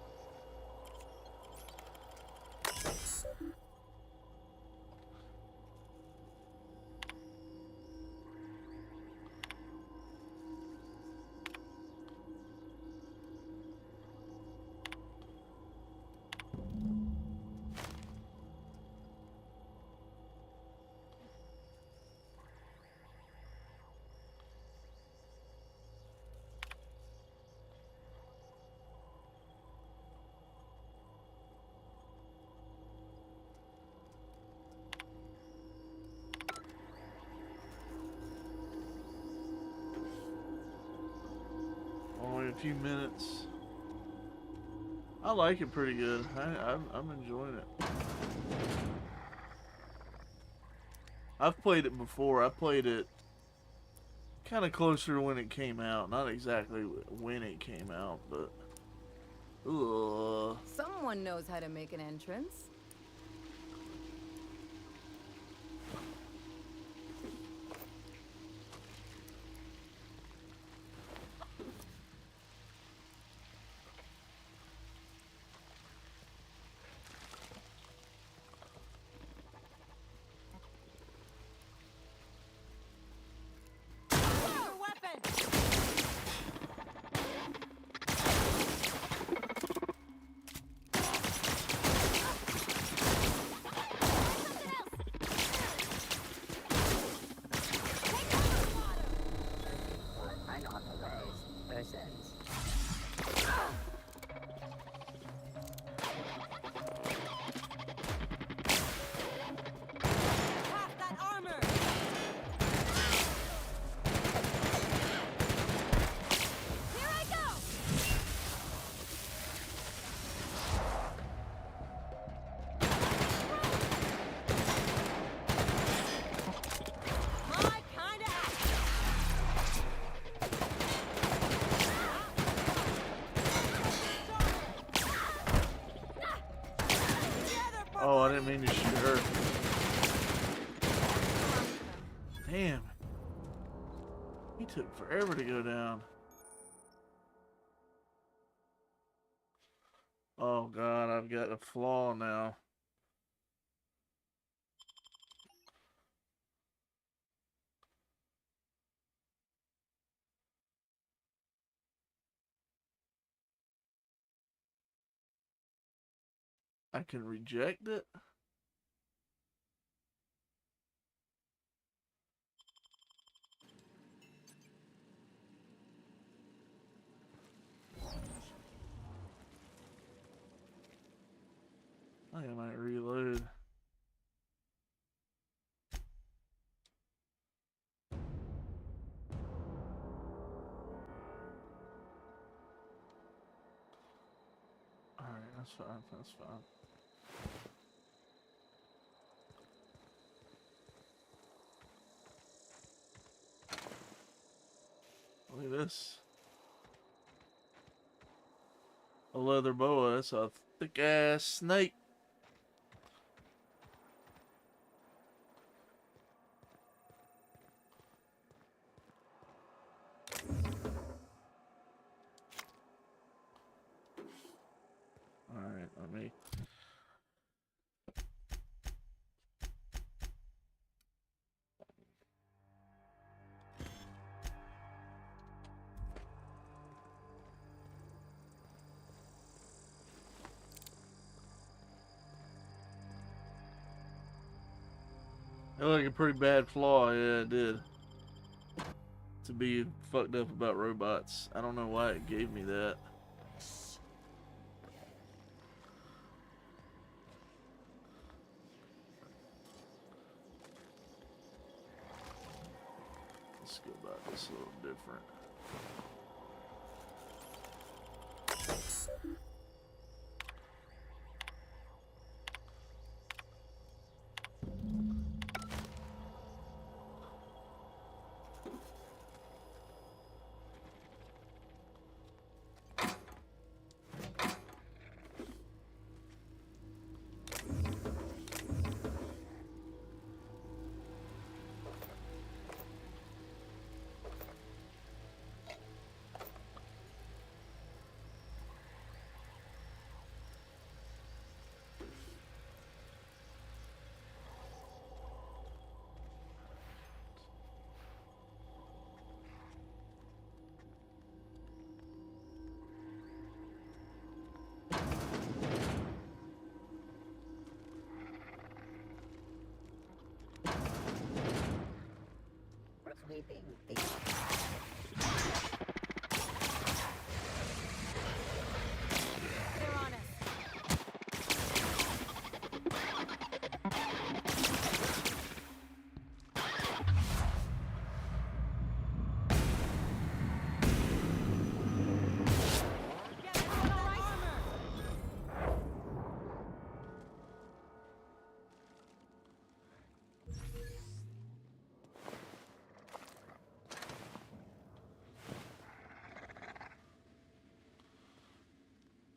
Only a few minutes. I like it pretty good. I'm enjoying it. I've played it before. I played it kind of closer to when it came out. Not exactly when it came out, but... Ugh. Someone knows how to make an entrance. Oh, I didn't mean to shoot her. Damn. He took forever to go down. Oh God, I've got got a flaw now. I can reject it. I might reload. Alright, that's fine, that's fine. Look at this. A leather boa, that's a thick ass snake. Alright, let me. It looked like a pretty bad flaw, yeah, it did. To be fucked up about robots. I don't know why it gave me that. Let's go about this a little different.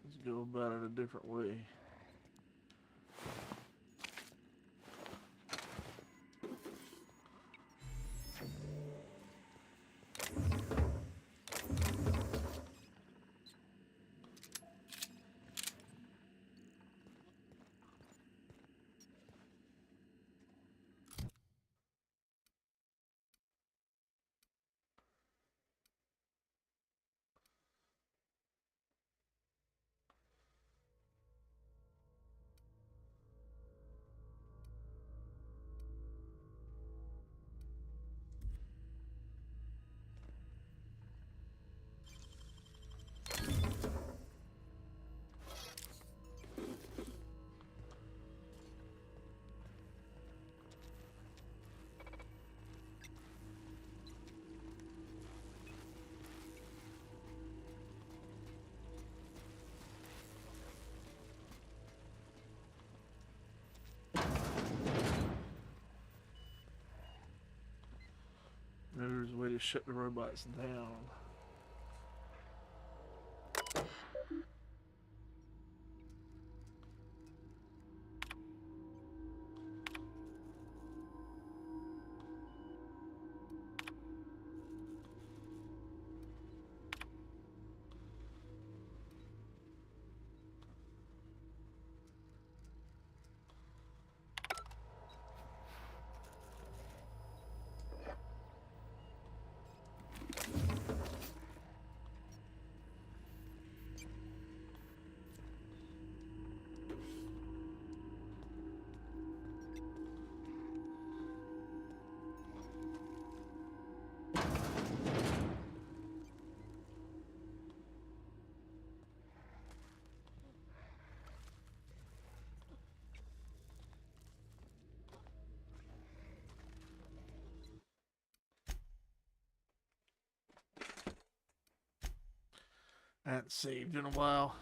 Let's go about it a different way. There's a way to shut the robots down. I haven't saved in a while.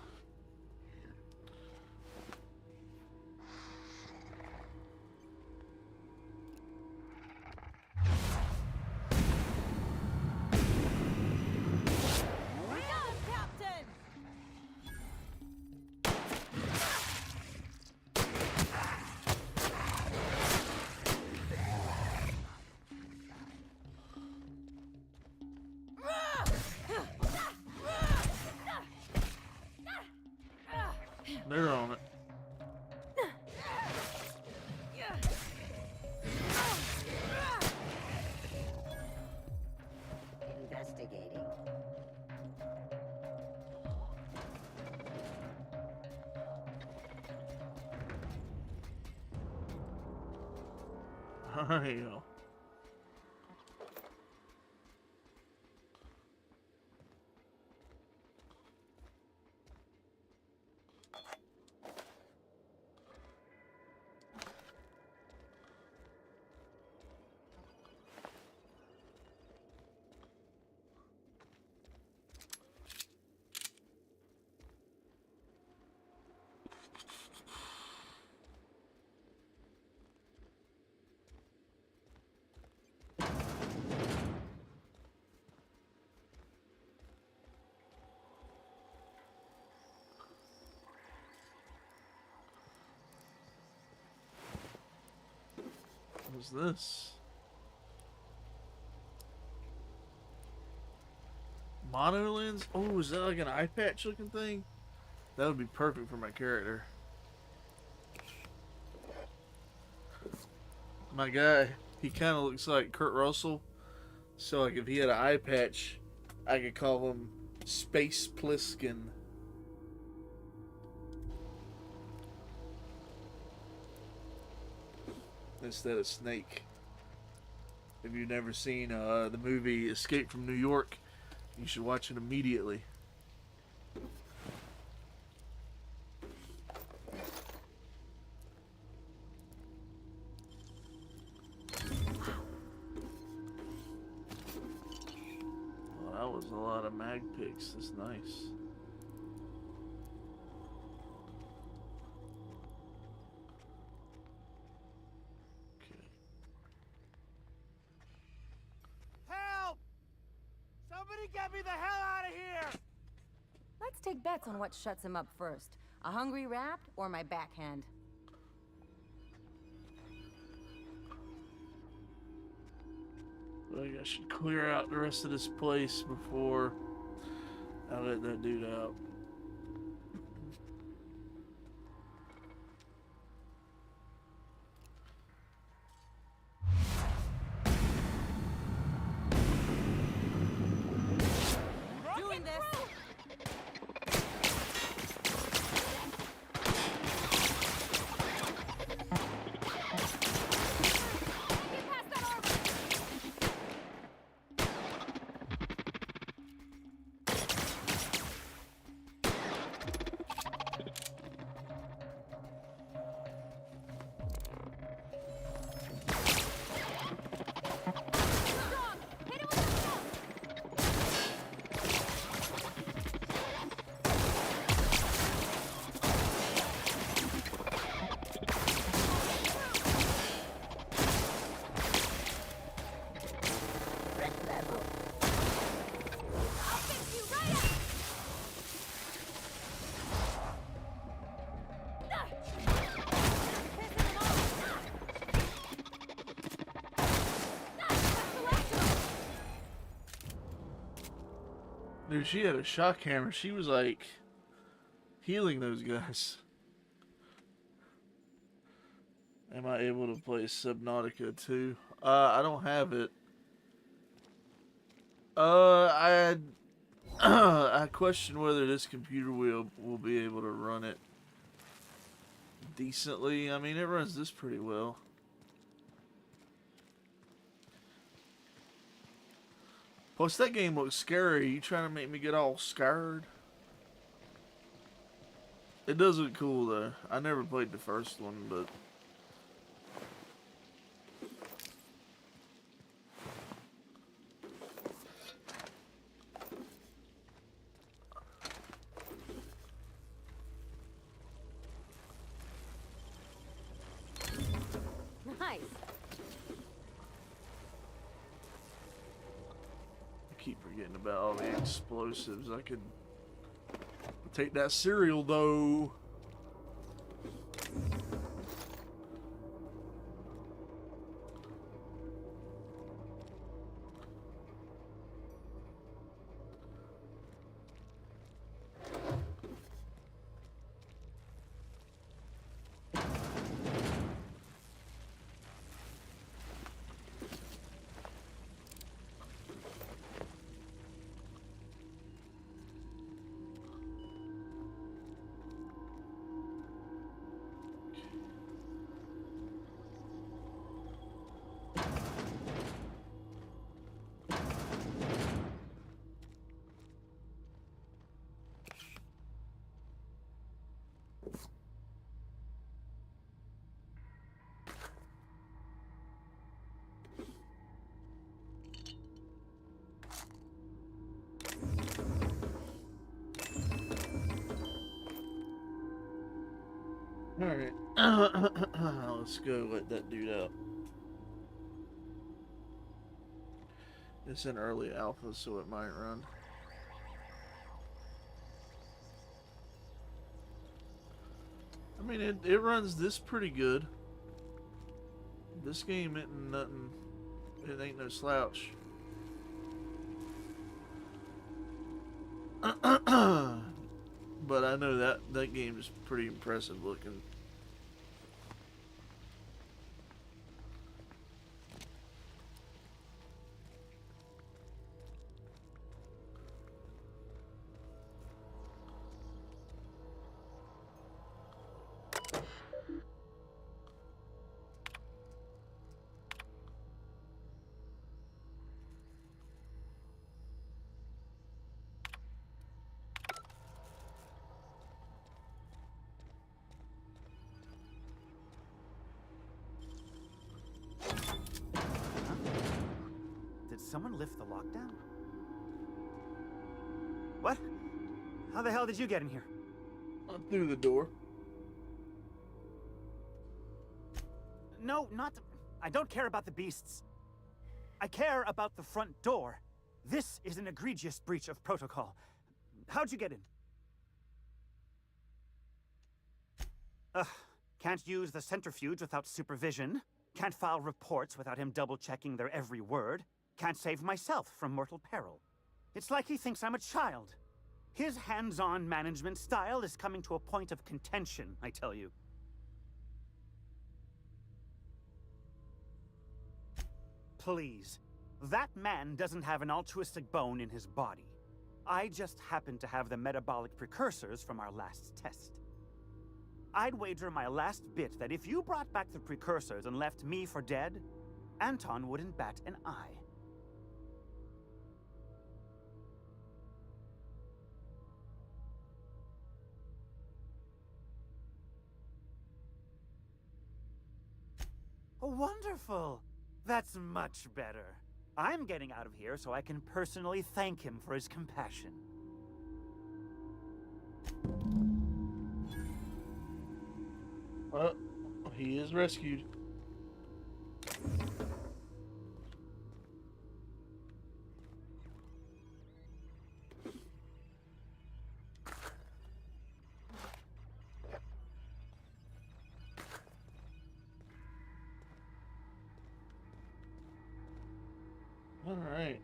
They're on it. Investigating. There you go. What's this? Monitor lens? Oh, is that like an eye patch looking thing? That would be perfect for my character. My guy, he kind of looks like Kurt Russell. So like if he had an eye patch, I could call him Space Pliskin. Instead of Snake. If you've never seen the movie Escape from New York, you should watch it immediately. Well, that was a lot of mag picks. That's nice. Help! Somebody get me the hell out of here! Let's take bets on what shuts him up first. A hungry rat or my backhand? I should clear out the rest of this place before I let that dude out. Doing this! Dude, she had a shock hammer. She was like healing those guys. Am I able to play Subnautica 2? I don't have it. I question whether this computer will be able to run it decently. I mean, it runs this pretty well. Plus, that game looks scary. You trying to make me get all scared? It does look cool, though. I never played the first one, but... nice. I keep forgetting about all the explosives. I could take that cereal though. Alright. Let's go let that dude out. It's an early alpha, so it might run. I mean, it runs this pretty good. This game isn't nothing. It ain't no slouch. But I know that game is pretty impressive looking. Did someone lift the lockdown? What? How the hell did you get in here? Through the door. No, not... I don't care about the beasts. I care about the front door. This is an egregious breach of protocol. How'd you get in? Ugh. Can't use the centrifuge without supervision. Can't file reports without him double-checking their every word. Can't save myself from mortal peril. It's like he thinks I'm a child. His hands-on management style is coming to a point of contention, I tell you. Please. That man doesn't have an altruistic bone in his body. I just happen to have the metabolic precursors from our last test. I'd wager my last bit that if you brought back the precursors and left me for dead, Anton wouldn't bat an eye. Wonderful! That's much better. I'm getting out of here so I can personally thank him for his compassion. Well, he is rescued. All right.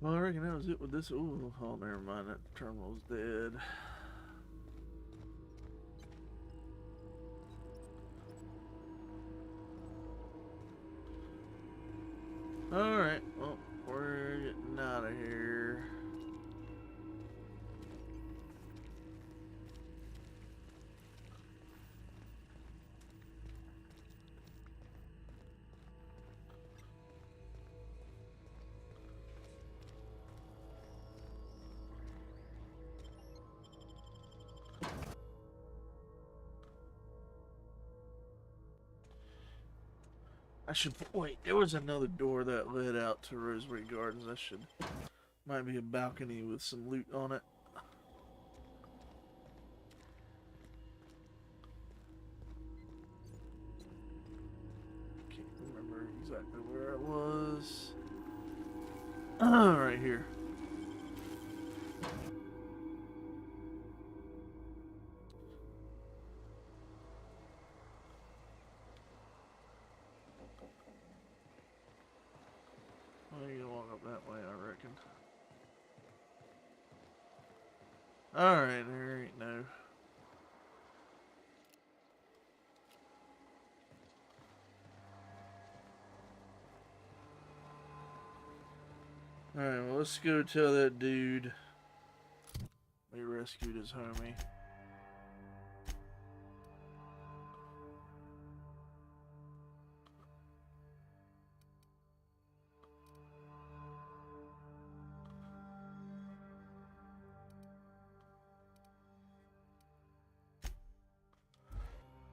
Well, I reckon that was it with this. Ooh, oh, never mind. That terminal's dead. Alright, well, we're getting out of here. I should wait. There was another door that led out to Rosemary Gardens. I should. Might be a balcony with some loot on it. Can't remember exactly where it was. Right here. Well, you walk up that way, I reckon. Alright, there ain't no. Alright, well, let's go tell that dude we rescued his homie.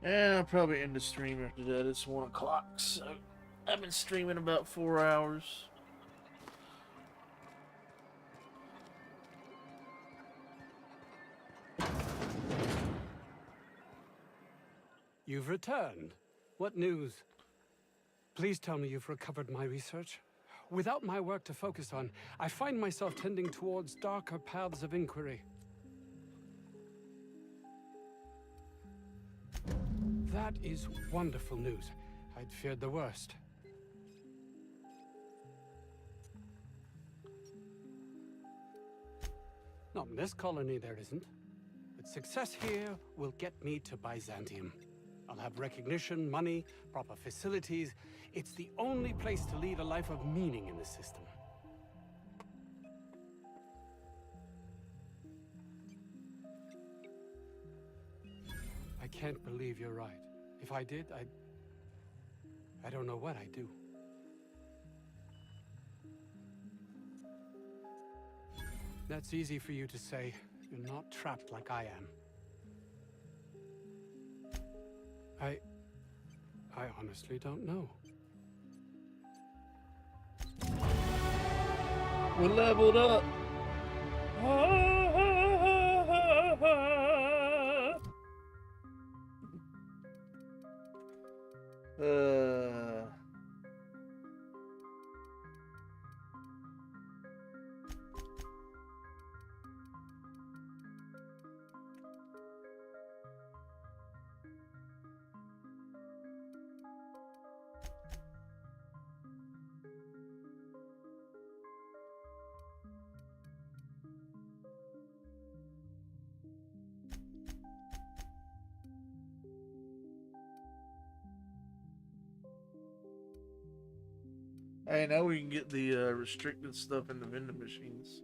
And I'll probably end the stream after that. It's 1 o'clock, so I've been streaming about 4 hours. You've returned. What news? Please tell me you've recovered my research. Without my work to focus on, I find myself tending towards darker paths of inquiry. That is wonderful news. I'd feared the worst. Not in this colony, there isn't. But success here will get me to Byzantium. I'll have recognition, money, proper facilities. It's the only place to lead a life of meaning in the system. I can't believe you're right. If I did, I don't know what I'd do. That's easy for you to say. You're not trapped like I am. I honestly don't know. We leveled up. Hey, now we can get the restricted stuff in the vending machines.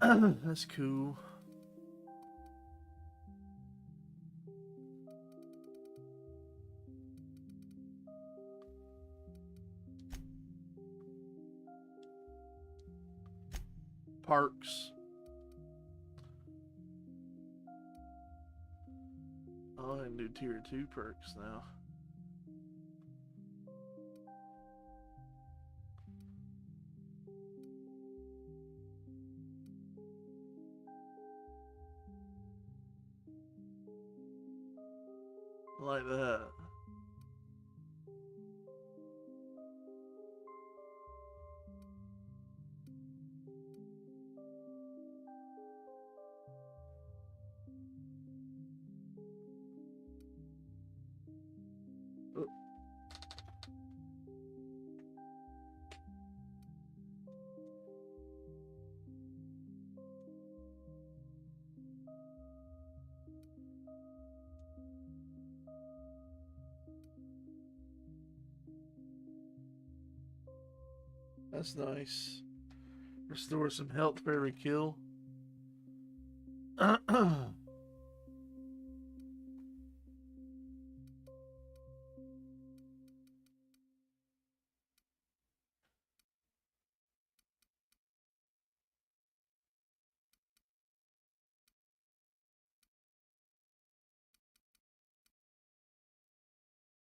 That's cool. Parks. Oh, I can do tier 2 perks now. Like that. That's nice. Restore some health for every kill.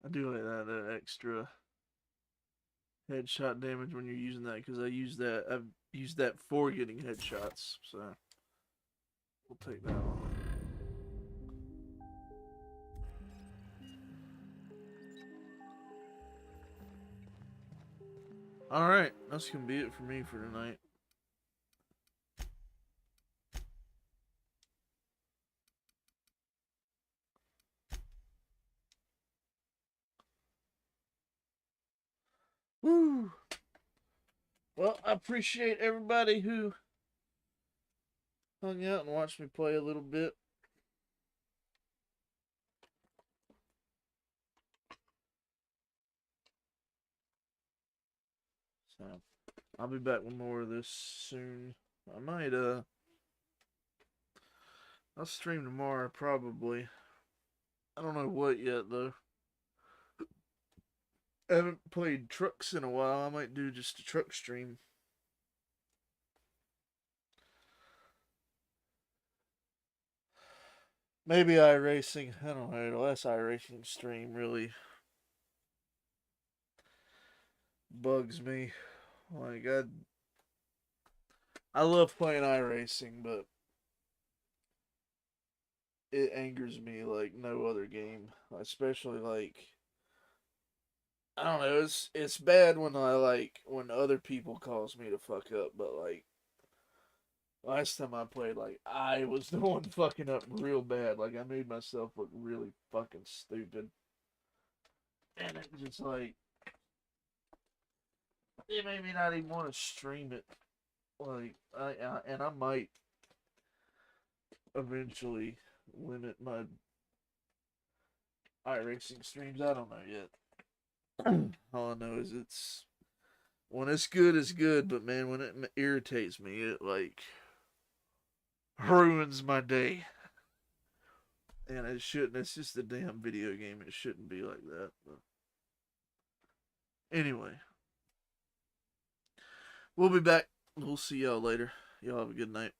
I do like that extra headshot damage when you're using that, because I've used that for getting headshots, so we'll take that one. Alright, that's gonna be it for me for tonight. Woo! Well, I appreciate everybody who hung out and watched me play a little bit. So, I'll be back with more of this soon. I might, I'll stream tomorrow, probably. I don't know what yet, though. I haven't played trucks in a while. I might do just a truck stream. Maybe iRacing. I don't know. The last iRacing stream really bugs me. Like, I love playing iRacing, but it angers me like no other game. Especially, like, I don't know, it's bad when when other people cause me to fuck up, but like last time I played, like I was the one fucking up real bad. Like I made myself look really fucking stupid. And it just like it made me not even want to stream it. Like I might eventually limit my iRacing streams. I don't know yet. All I know is when it's good, but man, when it irritates me, it like ruins my day. And it shouldn't. It's just a damn video game. It shouldn't be like that. But anyway, we'll be back. We'll see y'all later. Y'all have a good night.